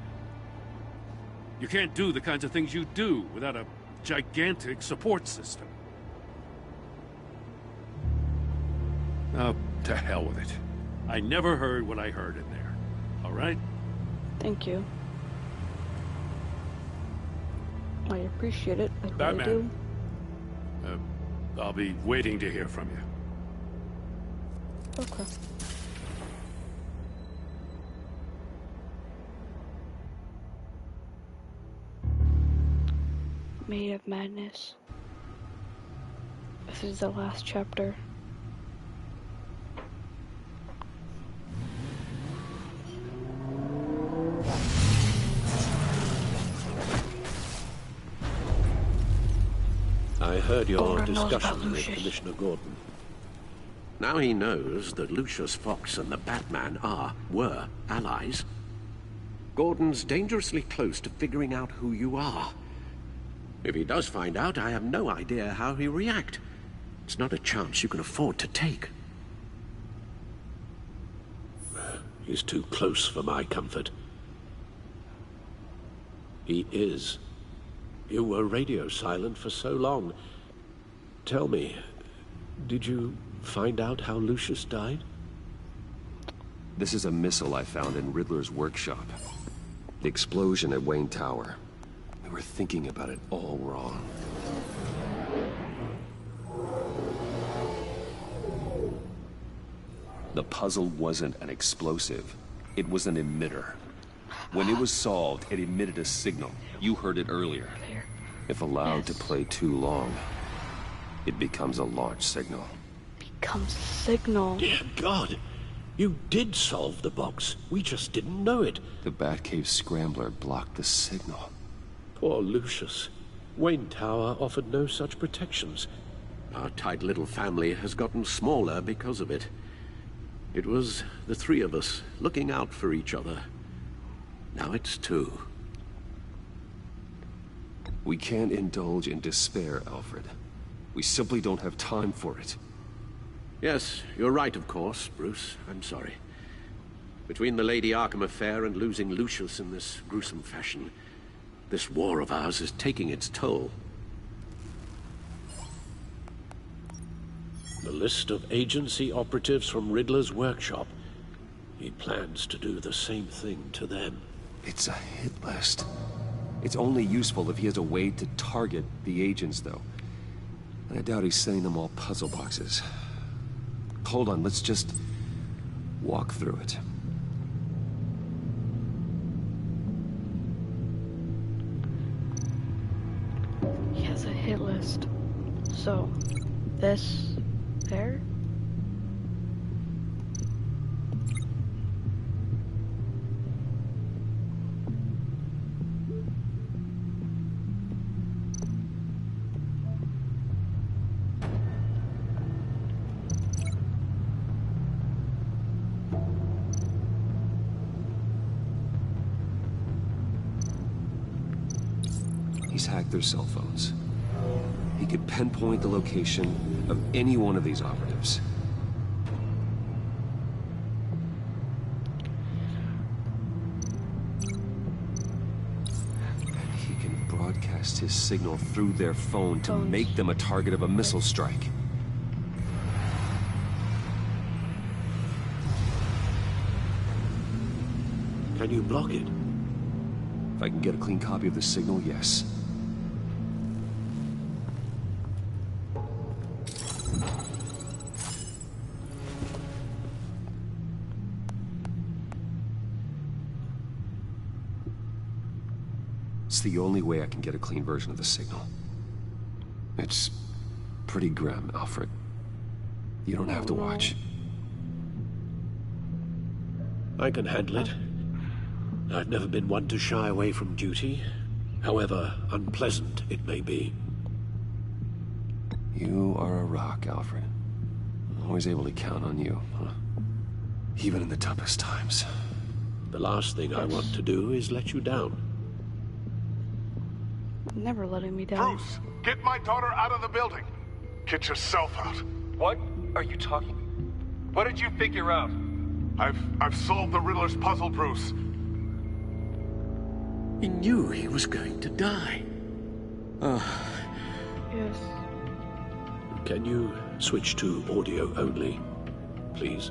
S9: You can't do the kinds of things you do without a gigantic support system. Oh, to hell with it. I never heard what I heard in there. All right?
S1: Thank you. I appreciate it. I really
S9: Batman.
S1: do.
S9: I'll be waiting to hear from you.
S1: Okay. Made of Madness. This is the last chapter.
S5: I heard your
S1: Gordon knows about
S5: discussion with
S1: Lucius.
S5: Commissioner Gordon. Now he knows that Lucius Fox and the Batman were allies. Gordon's dangerously close to figuring out who you are. If he does find out, I have no idea how he'll react. It's not a chance you can afford to take. He's too close for my comfort. He is. You were radio silent for so long. Tell me, did you
S21: find out how Lucius died?
S2: This is a missile I found in Riddler's workshop. The explosion at Wayne Tower. We were thinking about it all wrong. The puzzle wasn't an explosive. It was an emitter. When it was solved, it emitted a signal. You heard it earlier. If allowed to play too long, it becomes a launch signal.
S1: Becomes a signal.
S21: Dear God! You did solve the box. We just didn't know it.
S2: The Batcave scrambler blocked the signal.
S21: Poor Lucius. Wayne Tower offered no such protections.
S22: Our tight little family has gotten smaller because of it. It was the three of us looking out for each other. Now it's two.
S2: We can't indulge in despair, Alfred. We simply don't have time for it.
S22: Yes, you're right, of course, Bruce. I'm sorry. Between the Lady Arkham affair and losing Lucius in this gruesome fashion, this war of ours is taking its toll.
S21: The list of agency operatives from Riddler's workshop. He plans to do the same thing to them.
S2: It's a hit list. It's only useful if he has a way to target the agents, though. And I doubt he's sending them all puzzle boxes. Hold on, let's just walk through it.
S1: He has a hit list. So, this, there?
S2: He's hacked their cell phones. He could pinpoint the location of any one of these operatives. And he can broadcast his signal through their phone to make them a target of a missile strike.
S21: Can you block it?
S2: If I can get a clean copy of the signal, yes. It's the only way I can get a clean version of the signal. It's pretty grim, Alfred. You don't have to watch.
S21: I can handle it. I've never been one to shy away from duty, however unpleasant it may be.
S2: You are a rock, Alfred. I'm always able to count on you, huh? Even in the toughest times.
S21: The last thing I want to do is let you down.
S1: Never letting me down.
S16: Bruce, get my daughter out of the building. Get yourself out.
S23: What are you talking? What did you figure out?
S16: I've solved the Riddler's puzzle, Bruce.
S22: He knew he was going to die.
S1: Yes.
S21: Can you switch to audio only, please?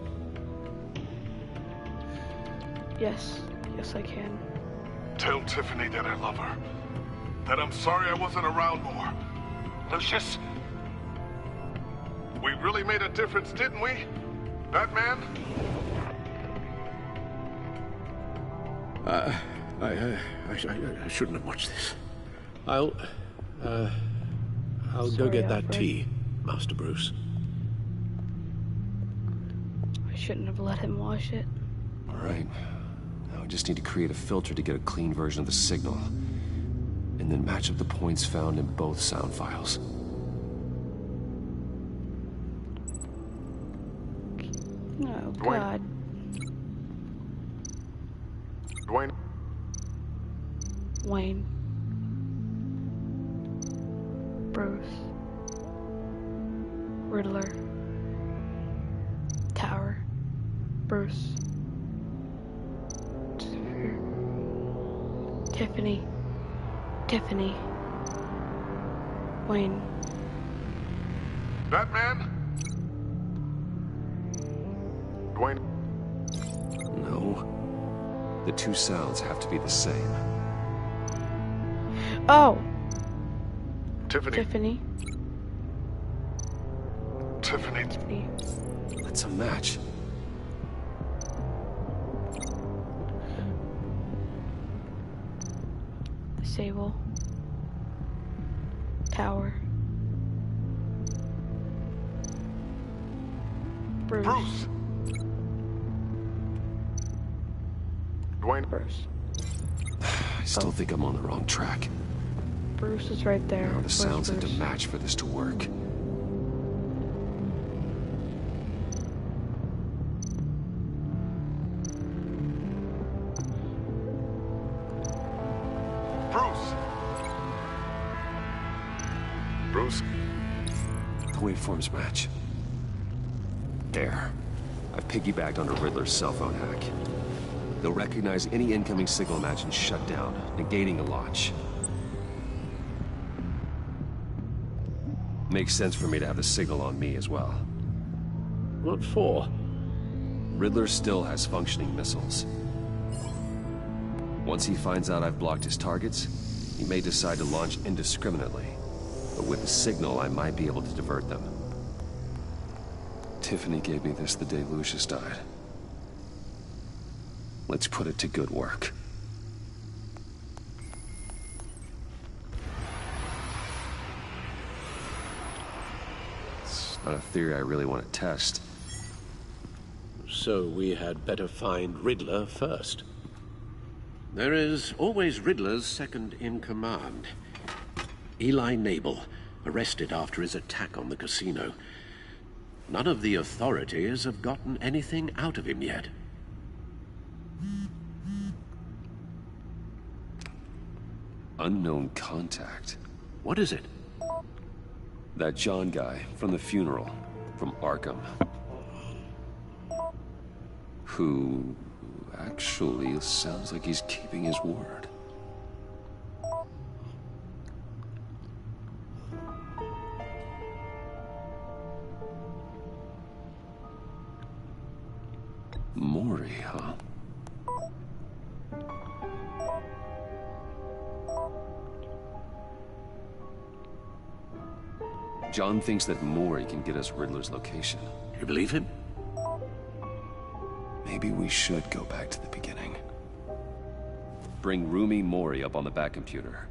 S1: Yes. Yes, I can.
S16: Tell Tiffany that I love her. That I'm sorry I wasn't around more.
S23: Lucius?
S16: We really made a difference, didn't we? Batman?
S22: I shouldn't have watched this.
S21: I'll go
S1: Sorry,
S21: get that
S1: Alfred.
S21: tea, Master Bruce.
S1: I shouldn't have let him wash it.
S2: All right. Now I just need to create a filter to get a clean version of the signal. And then match up the points found in both sound files.
S1: Oh, God.
S16: Dwayne?
S1: Wayne. Bruce. Riddler. Tower. Bruce. Tiffany. Tiffany. Wayne.
S16: Batman?
S2: No. The two sounds have to be the same.
S1: Oh!
S16: Tiffany.
S1: Tiffany.
S16: Tiffany.
S2: That's a match.
S1: Sable. Tower. Bruce.
S16: Dwayne.
S1: Bruce.
S2: I still think I'm on the wrong track.
S1: Bruce is right there.
S2: The sounds have to
S1: Bruce?
S2: match for this to work.
S16: Bruce.
S2: The waveforms match. There. I've piggybacked onto Riddler's cell phone hack. They'll recognize any incoming signal match and shut down, negating the launch. Makes sense for me to have the signal on me as well.
S21: What for?
S2: Riddler still has functioning missiles. Once he finds out I've blocked his targets, he may decide to launch indiscriminately. But with the signal, I might be able to divert them. Tiffany gave me this the day Lucius died. Let's put it to good work. It's not a theory I really want to test.
S22: So we had better find Riddler first. There is always Riddler's second in command. Eli Nabel, arrested after his attack on the casino. None of the authorities have gotten anything out of him yet.
S2: Unknown contact.
S22: What is it?
S2: That John guy from the funeral, from Arkham. Who actually sounds like he's keeping his word. Maury, huh? John thinks that Maury can get us Riddler's location.
S22: You believe him?
S2: Maybe we should go back to the beginning. Bring Rumi Maury up on the back computer.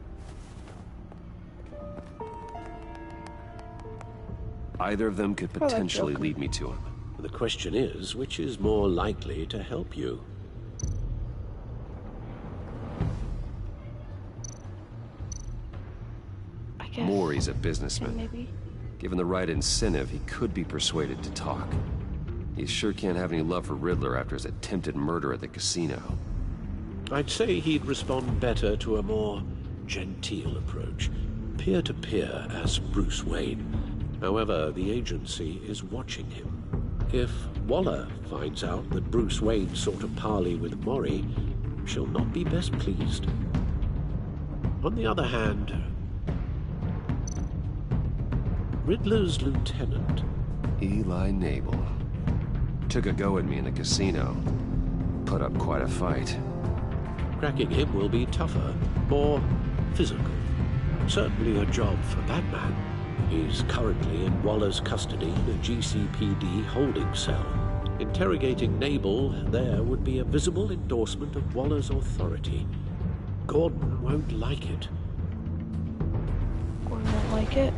S2: Either of them could potentially lead me to him.
S22: The question is, which is more likely to help you?
S1: I guess.
S2: Maury's a businessman.
S1: Maybe.
S2: Given the right incentive, he could be persuaded to talk. He sure can't have any love for Riddler after his attempted murder at the casino.
S22: I'd say he'd respond better to a more genteel approach. Peer-to-peer as Bruce Wayne. However, the agency is watching him. If Waller finds out that Bruce Wayne sought a parley with Maury, she'll not be best pleased. On the other hand, Riddler's lieutenant,
S2: Eli Nabel, took a go at me in the casino. Put up quite a fight.
S22: Cracking him will be tougher, more physical. Certainly a job for Batman. He's currently in Waller's custody in a GCPD holding cell. Interrogating Nabel there would be a visible endorsement of Waller's authority. Gordon won't like it.
S1: Gordon won't like it?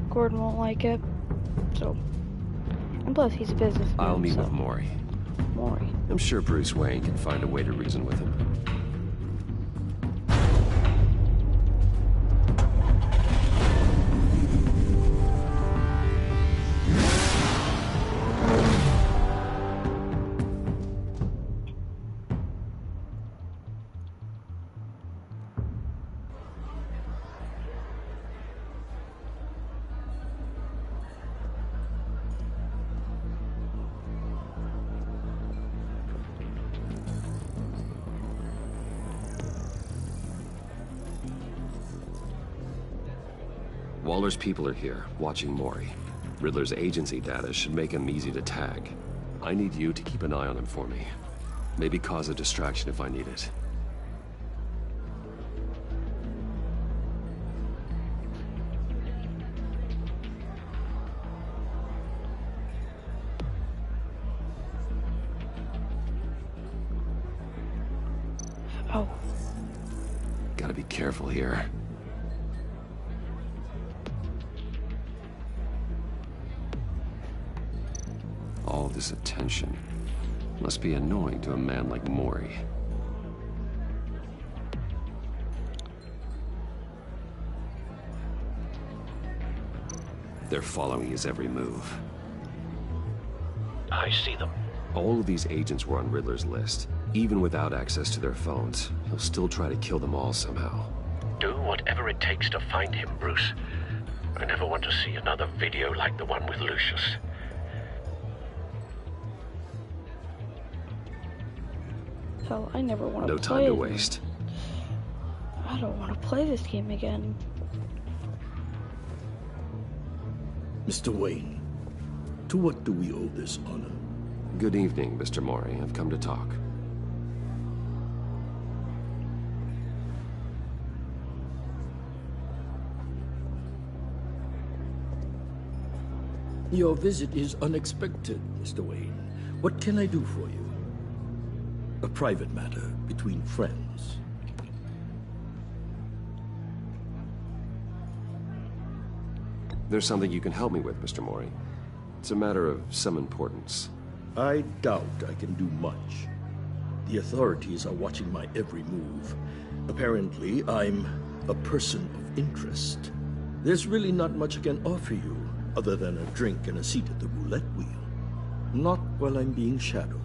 S1: Gordon won't like it. So, and plus he's a businessman.
S2: I'll meet with Maury.
S1: Maury.
S2: I'm sure Bruce Wayne can find a way to reason with him. Waller's people are here, watching Mori. Riddler's agency data should make him easy to tag. I need you to keep an eye on him for me. Maybe cause a distraction if I need it.
S1: Oh.
S2: Gotta be careful here. All this attention must be annoying to a man like Mori. They're following his every move.
S5: I see them.
S2: All of these agents were on Riddler's list. Even without access to their phones, he'll still try to kill them all somehow.
S5: Do whatever it takes to find him, Bruce. I never want to see another video like the one with Lucius.
S1: Hell, I never want to
S2: No
S1: play
S2: time to
S1: it.
S2: waste.
S1: I don't want to play this game again.
S11: Mr. Wayne, to what do we owe this honor?
S2: Good evening, Mr. Mori. I've come to talk.
S11: Your visit is unexpected, Mr. Wayne. What can I do for you? A private matter between friends.
S2: There's something you can help me with, Mr. Mori. It's a matter of some importance.
S11: I doubt I can do much. The authorities are watching my every move. Apparently, I'm a person of interest. There's really not much I can offer you, other than a drink and a seat at the roulette wheel. Not while I'm being shadowed.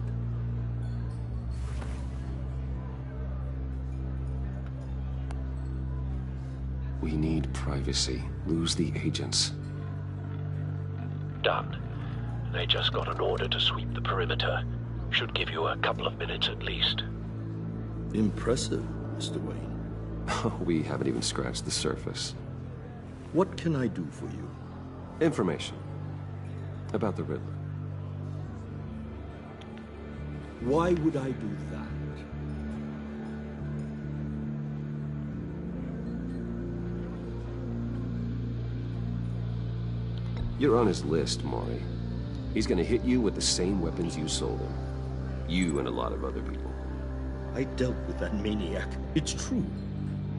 S2: We need privacy. Lose the agents.
S5: Done. They just got an order to sweep the perimeter. Should give you a couple of minutes at least.
S11: Impressive, Mr. Wayne.
S2: We haven't even scratched the surface.
S11: What can I do for you?
S2: Information. About the Riddler.
S11: Why would I do that?
S2: You're on his list, Mori. He's gonna hit you with the same weapons you sold him. You and a lot of other people.
S11: I dealt with that maniac, it's true.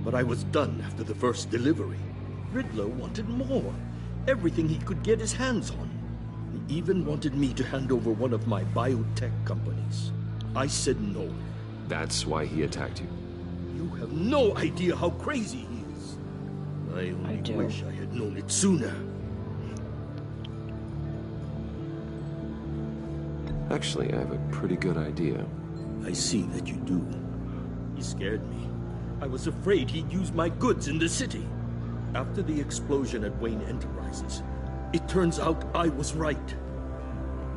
S11: But I was done after the first delivery. Riddler wanted more. Everything he could get his hands on. He even wanted me to hand over one of my biotech companies. I said no.
S2: That's why he attacked you?
S11: You have no idea how crazy he is. I only wish I had known it sooner.
S2: Actually, I have a pretty good idea.
S11: I see that you do. He scared me. I was afraid he'd use my goods in the city. After the explosion at Wayne Enterprises, it turns out I was right.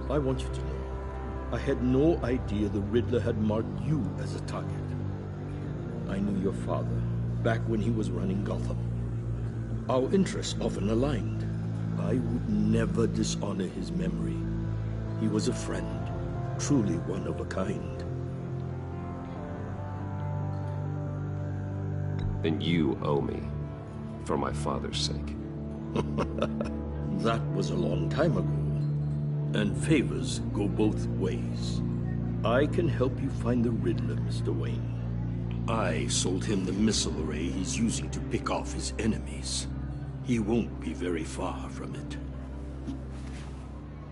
S11: I want you to know, I had no idea the Riddler had marked you as a target. I knew your father back when he was running Gotham. Our interests often aligned. I would never dishonor his memory. He was a friend, truly one of a kind.
S2: Then you owe me, for my father's sake.
S11: That was a long time ago. And favors go both ways. I can help you find the Riddler, Mr. Wayne. I sold him the missile array he's using to pick off his enemies. He won't be very far from it.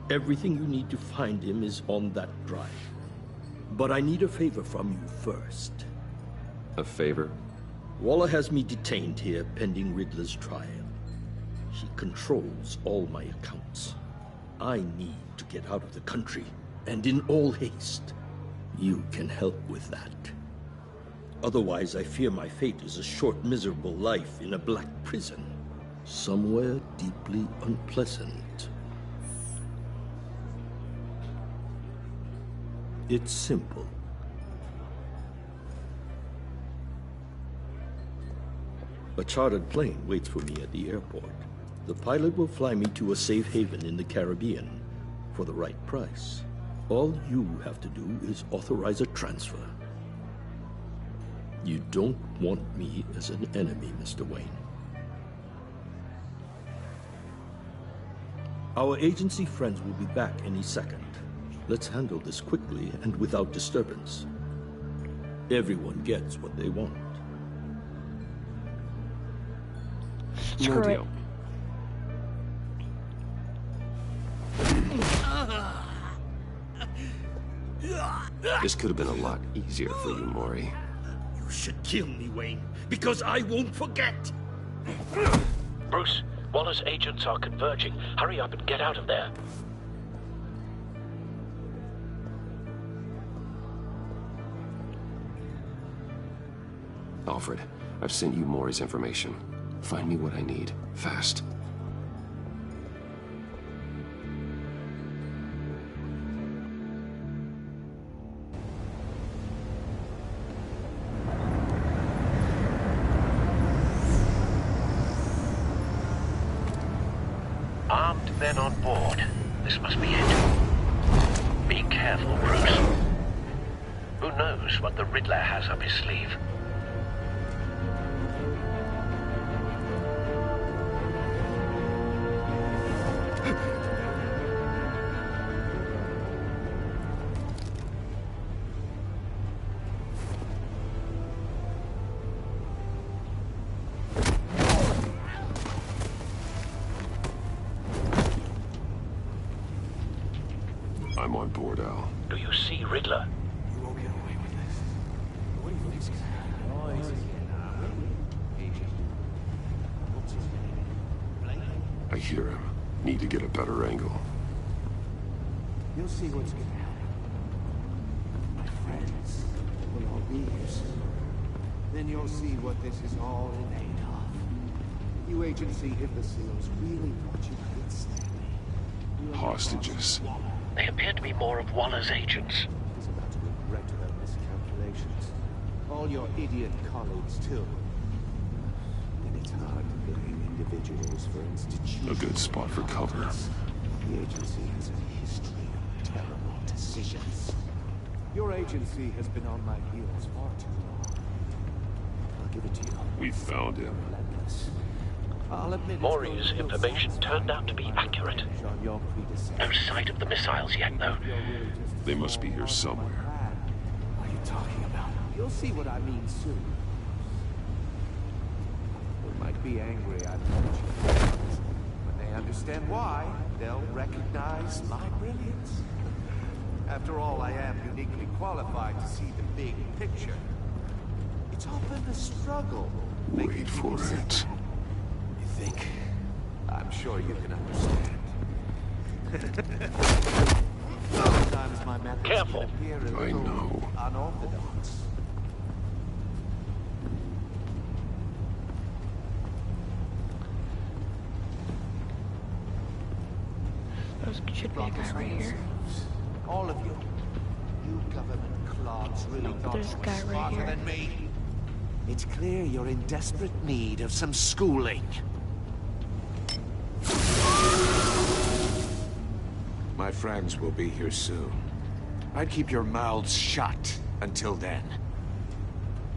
S11: Everything you need to find him is on that drive. But I need a favor from you first.
S2: A favor?
S11: Waller has me detained here pending Riddler's trial. He controls all my accounts. I need to get out of the country, and in all haste. You can help with that. Otherwise, I fear my fate is a short, miserable life in a black prison. Somewhere deeply unpleasant. It's simple. A chartered plane waits for me at the airport. The pilot will fly me to a safe haven in the Caribbean for the right price. All you have to do is authorize a transfer. You don't want me as an enemy, Mr. Wayne. Our agency friends will be back any second. Let's handle this quickly and without disturbance. Everyone gets what they want.
S1: Screw it.
S2: This could have been a lot easier for you, Maury.
S11: You should kill me, Wayne, because I won't forget.
S5: Bruce, Waller's agents are converging. Hurry up and get out of there.
S2: Alfred, I've sent you Maury's information. Find me what I need, fast.
S5: Armed men on board. This must be it. Be careful, Bruce. Who knows what the Riddler has up his sleeve?
S2: I'm on board, Al.
S5: Do you see Riddler?
S18: You won't get away with this. What do you think's
S2: I hear him. Need to get a better angle.
S10: You'll see what's gonna happen. My friends will all be here soon. Then you'll see what this is all in aid of. You agency imbeciles really thought you could stand me.
S2: Hostages.
S5: They appear to be more of Waller's agents.
S10: He's about to regret their miscalculations. All your idiot colleagues, too. And it's hard to blame individuals for institutions.
S2: A good spot for cover.
S10: The agency has a history of terrible decisions. Your agency has been on my heels far too long. I'll give it to you.
S2: We found him.
S10: Relentless. I'll admit
S5: Maury's information turned out to be accurate. No sight of the missiles yet, though.
S2: They must be here somewhere.
S10: What are you talking about? You'll see what I mean soon. They might be angry I told you. When they understand why, they'll recognize my brilliance. After all, I am uniquely qualified to see the big picture. It's often a struggle.
S2: Wait for it.
S10: You think? I'm sure you can understand. Sometimes my methods
S5: Careful.
S10: can appear a
S2: I
S10: little
S2: know.
S10: unorthodox.
S1: There should be a guy right here.
S10: All of you. You government clods really
S1: No,
S10: thought
S1: there's
S10: you
S1: a
S10: were
S1: guy right
S10: smarter
S1: here.
S10: than me. It's clear you're in desperate need of some schooling. My friends will be here soon. I'd keep your mouths shut until then.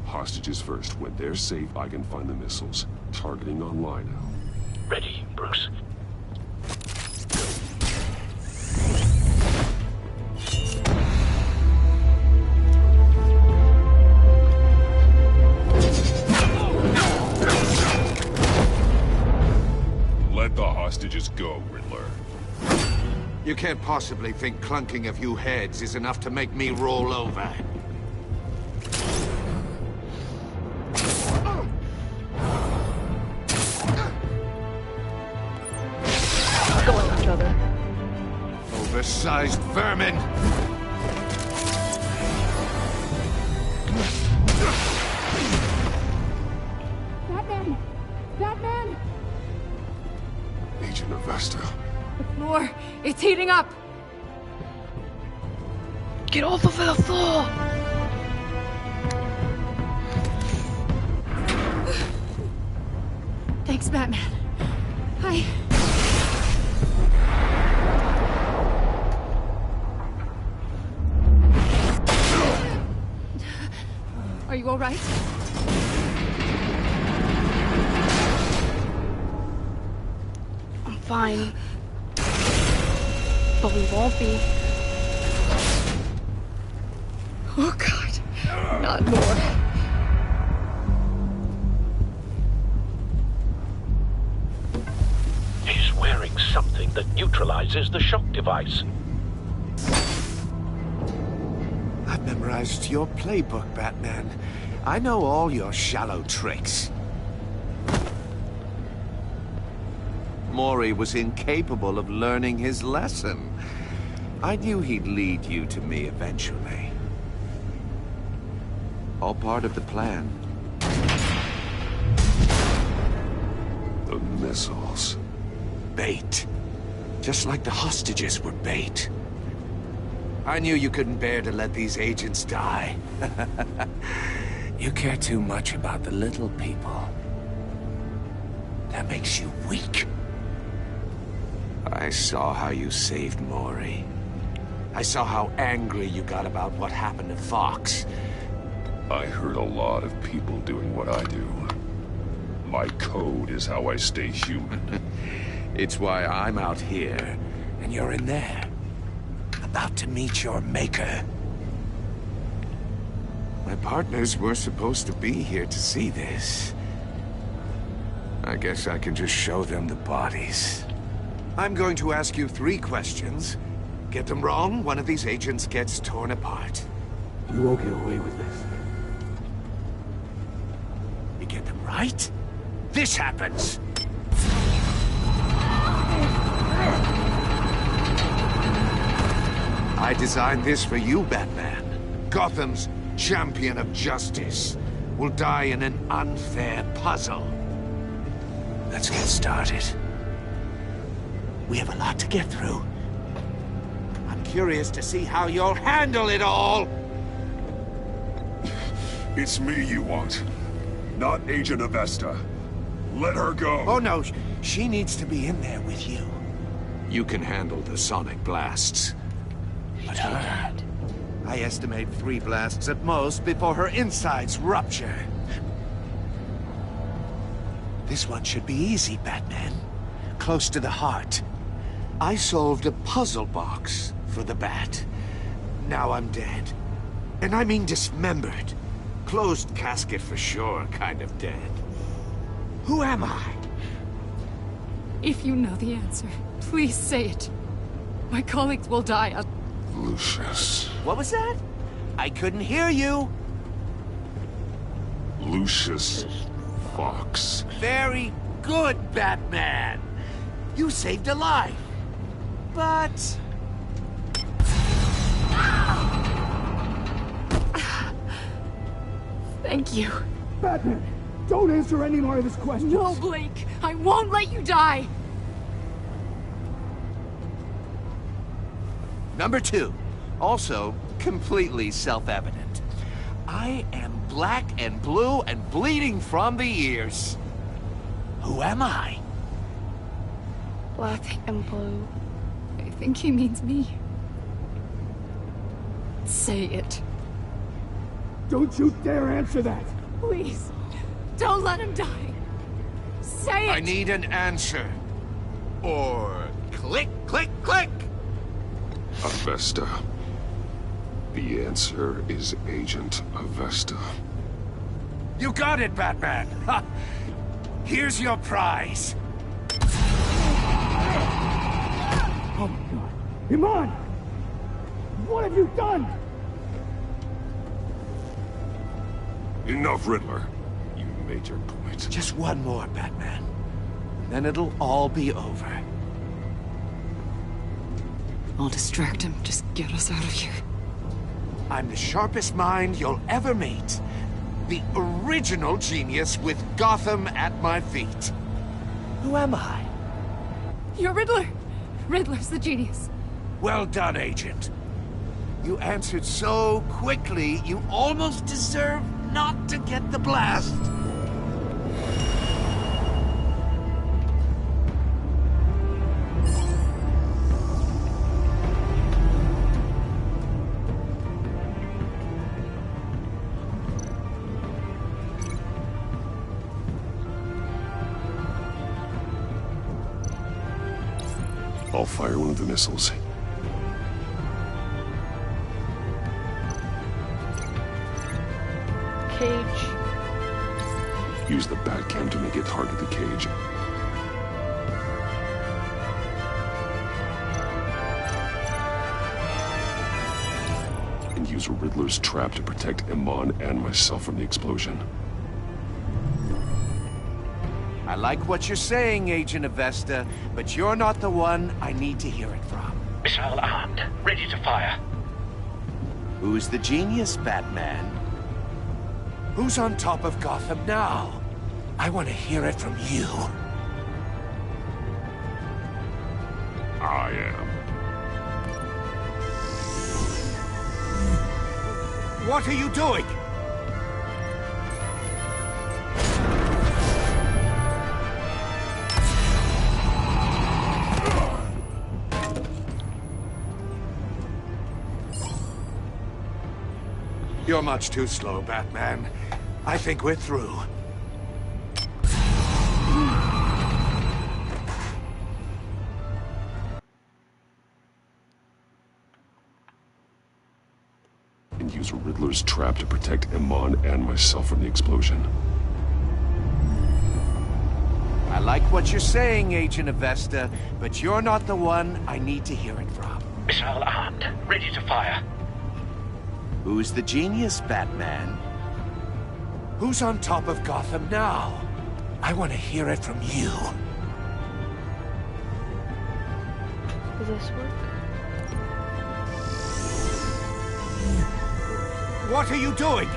S2: Hostages first. When they're safe, I can find the missiles. Targeting online now.
S5: Ready, Bruce.
S2: Let the hostages go, Riddler.
S10: You can't possibly think clunking a few heads is enough to make me roll over.
S1: Go at each other.
S10: Oversized vermin!
S7: Batman! Batman!
S2: Agent Avesta.
S7: The floor, it's heating up!
S1: Get off of the floor!
S7: Thanks, Batman. Hi. Are you all right?
S1: I'm fine. But we won't be.
S7: Oh, God. Not more.
S5: He's wearing something that neutralizes the shock device.
S10: I've memorized your playbook, Batman. I know all your shallow tricks. Mori was incapable of learning his lesson. I knew he'd lead you to me eventually. All part of the plan.
S16: The missiles.
S10: Bait. Just like the hostages were bait. I knew you couldn't bear to let these agents die. You care too much about the little people. That makes you weak. I saw how you saved Mori. I saw how angry you got about what happened to Fox.
S16: I heard a lot of people doing what I do. My code is how I stay human.
S10: It's why I'm out here, and you're in there. About to meet your maker. My partners were supposed to be here to see this. I guess I can just show them the bodies. I'm going to ask you 3 questions. Get them wrong, one of these agents gets torn apart.
S11: You won't get away with this.
S10: You get them right, this happens. I designed this for you, Batman. Gotham's champion of justice will die in an unfair puzzle. Let's get started. We have a lot to get through. I'm curious to see how you'll handle it all.
S16: It's me you want, not Agent Avesta. Let her go.
S10: Oh no, she needs to be in there with you. You can handle the sonic blasts. But her, I estimate 3 blasts at most before her insides rupture. This one should be easy, Batman. Close to the heart. I solved a puzzle box for the Bat. Now I'm dead. And I mean dismembered. Closed casket for sure, kind of dead. Who am I?
S7: If you know the answer, please say it. My colleagues will die.
S16: Lucius.
S10: What was that? I couldn't hear you.
S16: Lucius Fox.
S10: Very good, Batman. You saved a life. But...
S7: Thank you.
S11: Batman, don't answer any more of his questions.
S7: No, Blake. I won't let you die.
S10: Number 2. Also, completely self-evident. I am black and blue and bleeding from the ears. Who am I?
S1: Black and blue.
S7: I think he means me. Say it.
S11: Don't you dare answer that!
S7: Please, don't let him die. Say it!
S10: I need an answer. Or click, click, click!
S16: Avesta. The answer is Agent Avesta.
S10: You got it, Batman! Ha. Here's your prize.
S11: Oh my god. Iman! What have you done?
S16: Enough, Riddler. You made your point.
S10: Just one more, Batman. Then it'll all be over.
S13: I'll distract him. Just get us out of here.
S10: I'm the sharpest mind you'll ever meet. The original genius with Gotham at my feet. Who am I?
S7: You're Riddler. Riddler's the genius.
S10: Well done, Agent. You answered so quickly, you almost deserve not to get the blast.
S16: I'll fire one of the missiles.
S1: Cage.
S16: Use the Batcam to make it target the cage. And use Riddler's trap to protect Iman and myself from the explosion.
S10: I like what you're saying, Agent Avesta, but you're not the one I need to hear it from.
S5: Missile armed, ready to fire.
S10: Who's the genius, Batman? Who's on top of Gotham now? I want to hear it from you.
S16: I am.
S10: What are you doing? You're much too slow, Batman. I think we're through.
S16: And use Riddler's trap to protect Iman and myself from the explosion.
S10: I like what you're saying, Agent Avesta, but you're not the one I need to hear it from.
S5: Missile armed, ready to fire.
S10: Who's the genius, Batman? Who's on top of Gotham now? I want to hear it from you.
S1: Does this work?
S10: What are you doing?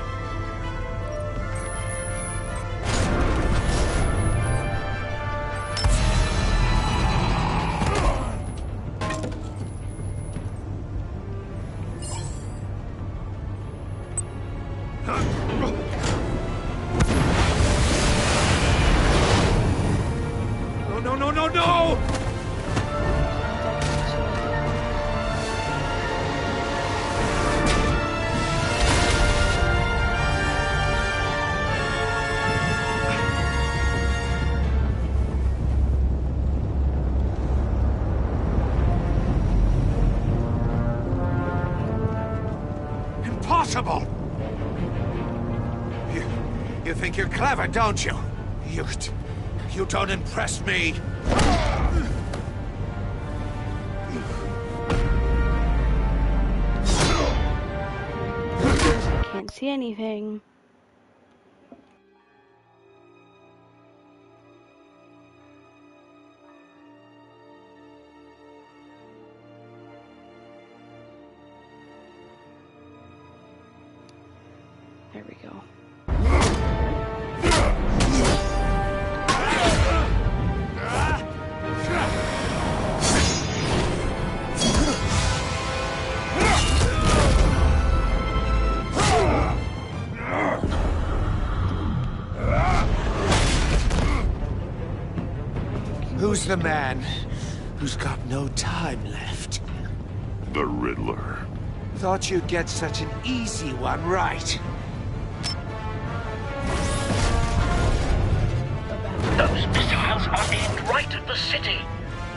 S10: No! Impossible! You think you're clever, don't you? You don't impress me.
S1: Can't see anything. There we go.
S10: Who's the man who's got no time left?
S16: The Riddler.
S10: Thought you'd get such an easy one right.
S5: Those missiles are aimed right at the city.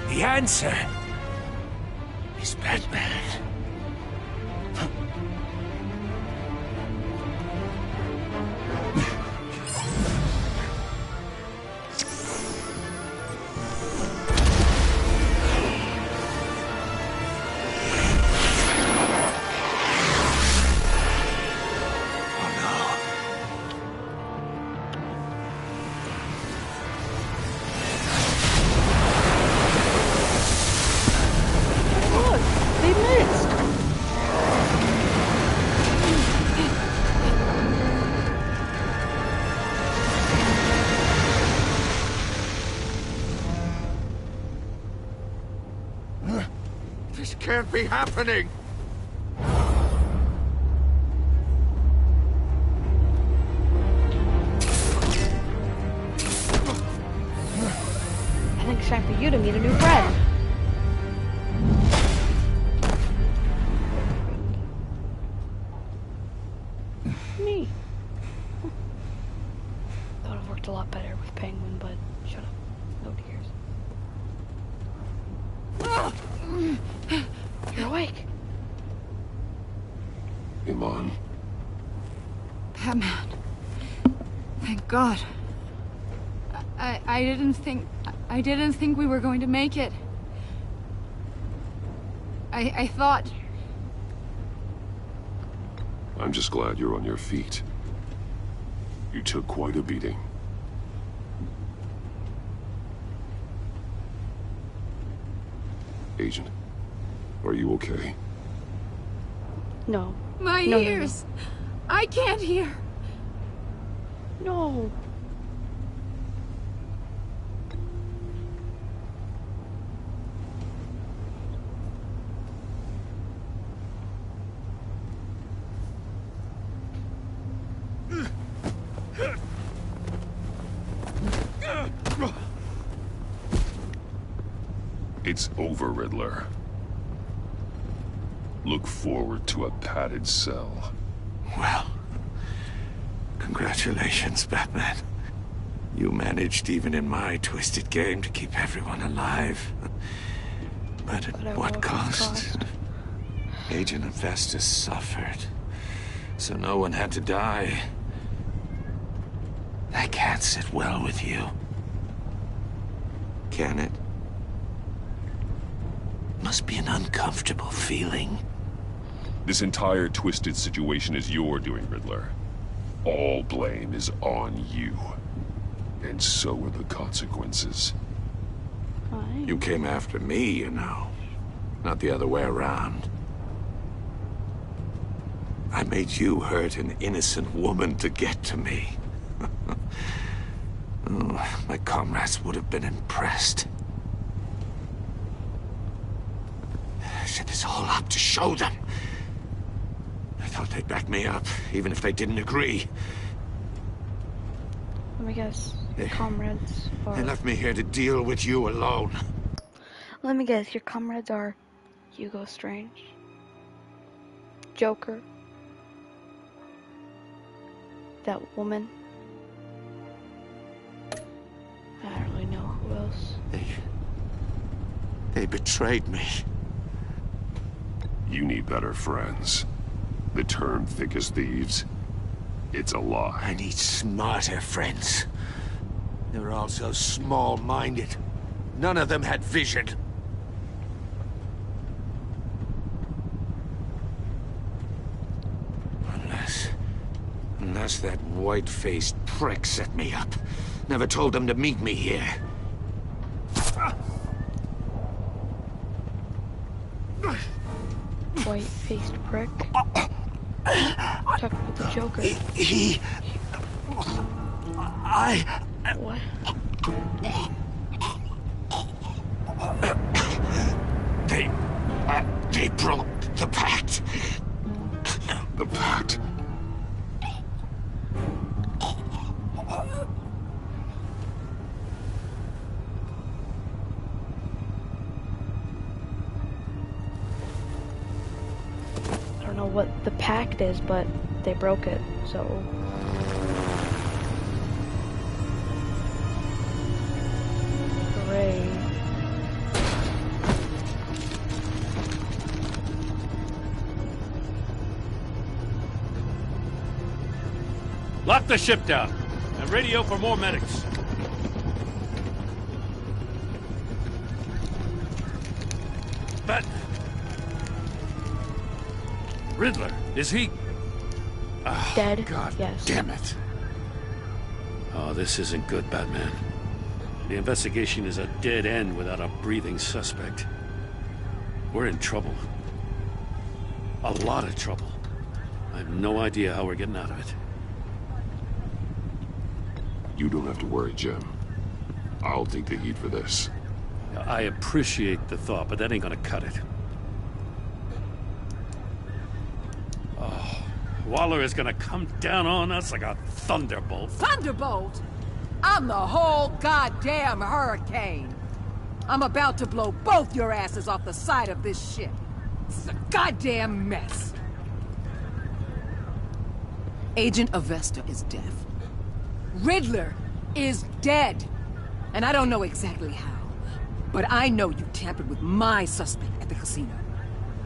S10: The answer is Batman. This can't be happening!
S1: I think it's time for you to meet a new friend. Me. Thought it worked a lot better with Penguin, but shut up. Nobody cares. You're awake.
S8: Iman.
S7: Batman. Thank God. I didn't think we were going to make it. I thought...
S8: I'm just glad you're on your feet. You took quite a beating. Agent, are you okay?
S1: No.
S7: My
S1: No,
S7: ears!
S1: no, no.
S7: I can't hear!
S1: No.
S8: It's over, Riddler. Look forward to a padded cell.
S10: Well, congratulations, Batman. You managed, even in my twisted game, to keep everyone alive. But at what cost? Agent Investus suffered, so no one had to die. That can't sit well with you. Can it? Must be an uncomfortable feeling.
S8: This entire twisted situation is your doing, Riddler. All blame is on you. And so are the consequences.
S10: You came after me, you know. Not the other way around. I made you hurt an innocent woman to get to me. Oh, my comrades would have been impressed. I set this all up to show them. I thought they'd back me up, even if they didn't agree.
S1: Let me guess. Your comrades are...
S10: They left me here to deal with you alone.
S1: Let me guess. Your comrades are Hugo Strange, Joker, that woman. I don't really know who else.
S10: They betrayed me.
S8: You need better friends. The term thick as thieves, it's a lie.
S10: I need smarter friends. They're all so small-minded. None of them had vision. Unless that white-faced prick set me up. Never told them to meet me here.
S1: White-faced prick? Talk about the Joker. What?
S10: They broke the pact.
S8: The pact?
S1: I don't know what the pact is, but they broke it, so... Hooray.
S9: Lock the ship down and radio for more medics. Batman. Riddler, is he...
S1: Dead?
S9: God
S1: yes.
S9: damn it. Oh, this isn't good, Batman. The investigation is a dead end without a breathing suspect. We're in trouble. A lot of trouble. I have no idea how we're getting out of it.
S8: You don't have to worry, Jim. I'll take the heat for this.
S9: I appreciate the thought, but that ain't gonna cut it. Oh, Waller is gonna come down on us like a thunderbolt.
S12: Thunderbolt? I'm the whole goddamn hurricane. I'm about to blow both your asses off the side of this ship. It's a goddamn mess. Agent Avesta is deaf. Riddler is dead. And I don't know exactly how, But I know you tampered with my suspect at the casino.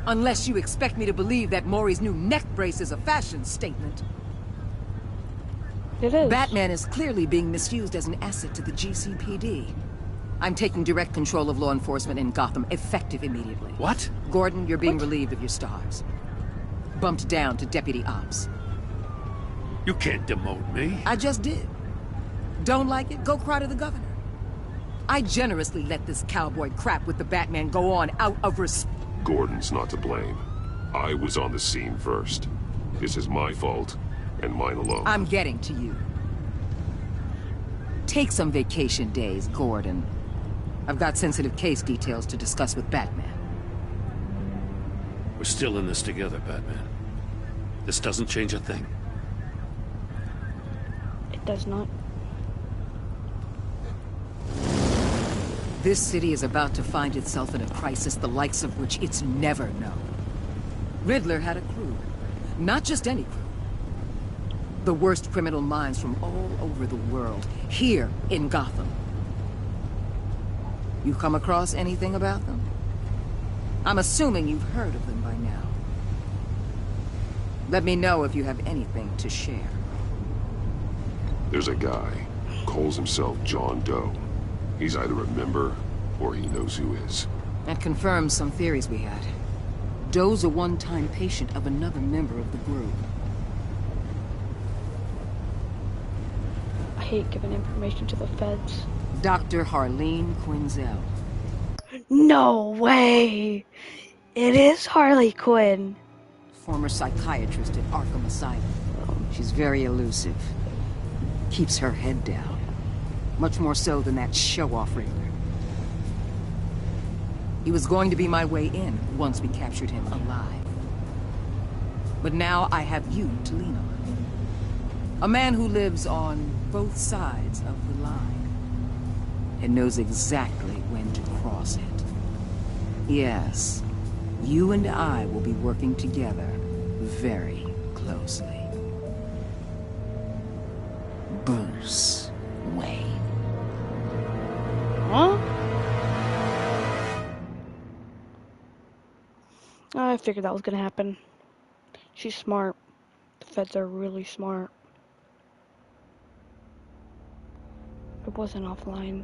S12: Unless you expect me to believe that Maury's new neck brace is a fashion statement.
S1: It is.
S12: Batman is clearly being misused as an asset to the GCPD. I'm taking direct control of law enforcement in Gotham, effective immediately.
S9: What?
S12: Gordon, you're being relieved of your stars. Bumped down to Deputy Ops.
S9: You can't demote me.
S12: I just did. Don't like it? Go cry to the governor. I generously let this cowboy crap with the Batman go on out of respect.
S8: Gordon's not to blame. I was on the scene first. This is my fault, and mine alone.
S12: I'm getting to you. Take some vacation days, Gordon. I've got sensitive case details to discuss with Batman.
S9: We're still in this together, Batman. This doesn't change a thing.
S1: It does not.
S12: This city is about to find itself in a crisis the likes of which it's never known. Riddler had a crew. Not just any crew. The worst criminal minds from all over the world, here in Gotham. You come across anything about them? I'm assuming you've heard of them by now. Let me know if you have anything to share.
S8: There's a guy, calls himself John Doe. He's either a member, or he knows who is.
S12: That confirms some theories we had. Doe's a one-time patient of another member of the group.
S1: I hate giving information to the feds.
S12: Dr. Harleen Quinzel.
S1: No way! It is Harley Quinn.
S12: Former psychiatrist at Arkham Asylum. She's very elusive. Keeps her head down. Much more so than that show-off Riddler. He was going to be my way in once we captured him alive. But now I have you to lean on. A man who lives on both sides of the line. And knows exactly when to cross it. Yes, you and I will be working together very closely.
S20: Bruce Wayne.
S1: Huh? I figured that was gonna happen. She's smart. The feds are really smart. It wasn't offline.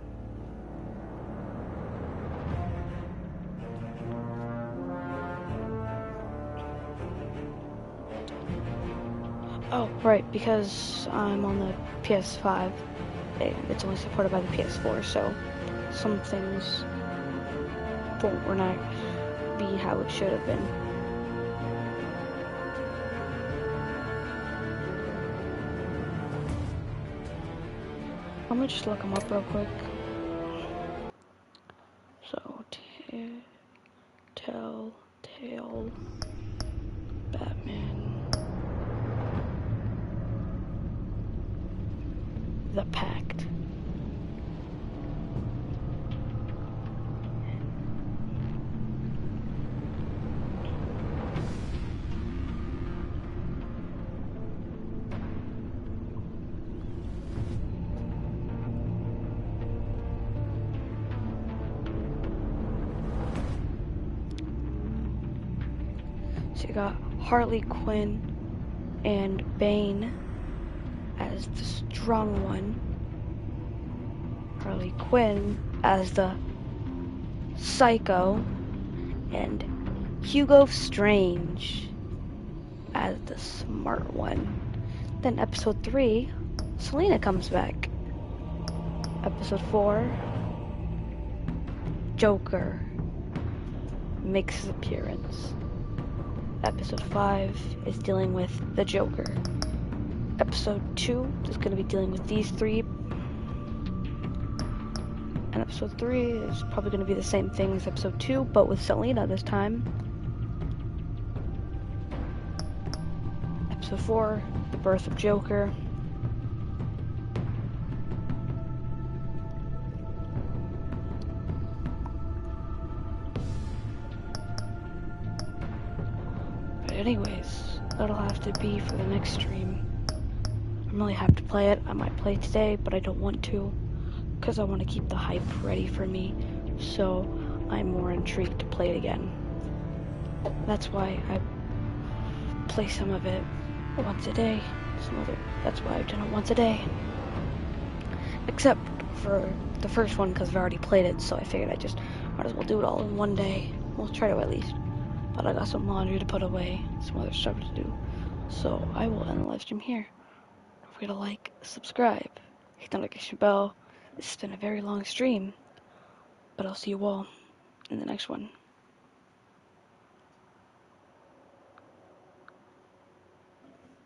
S1: Oh, right, because I'm on the PS5, and it's only supported by the PS4, so some things won't not be how it should have been. I'm gonna just look them up real quick. So, Telltale, Batman, The Pact. So you got Harley Quinn and Bane as the strong one. Harley Quinn as the psycho. And Hugo Strange as the smart one. Then episode 3, Selina comes back. Episode 4, Joker makes his appearance. Episode 5 is dealing with the Joker. Episode 2 is going to be dealing with these three. And episode 3 is probably going to be the same thing as episode 2, but with Selina this time. Episode 4, the birth of Joker. Anyways, that'll have to be for the next stream. I really have to play it. I might play it today, but I don't want to, because I want to keep the hype ready for me so I'm more intrigued to play it again. That's why I play some of it once a day. That's why I've done it once a day. Except for the first one, because I've already played it, so I figured I just might as well do it all in one day. We'll try to at least. But I got some laundry to put away, some other stuff to do. So I will end the live stream here. Don't forget to like, subscribe, hit the notification bell. This has been a very long stream, but I'll see you all in the next one.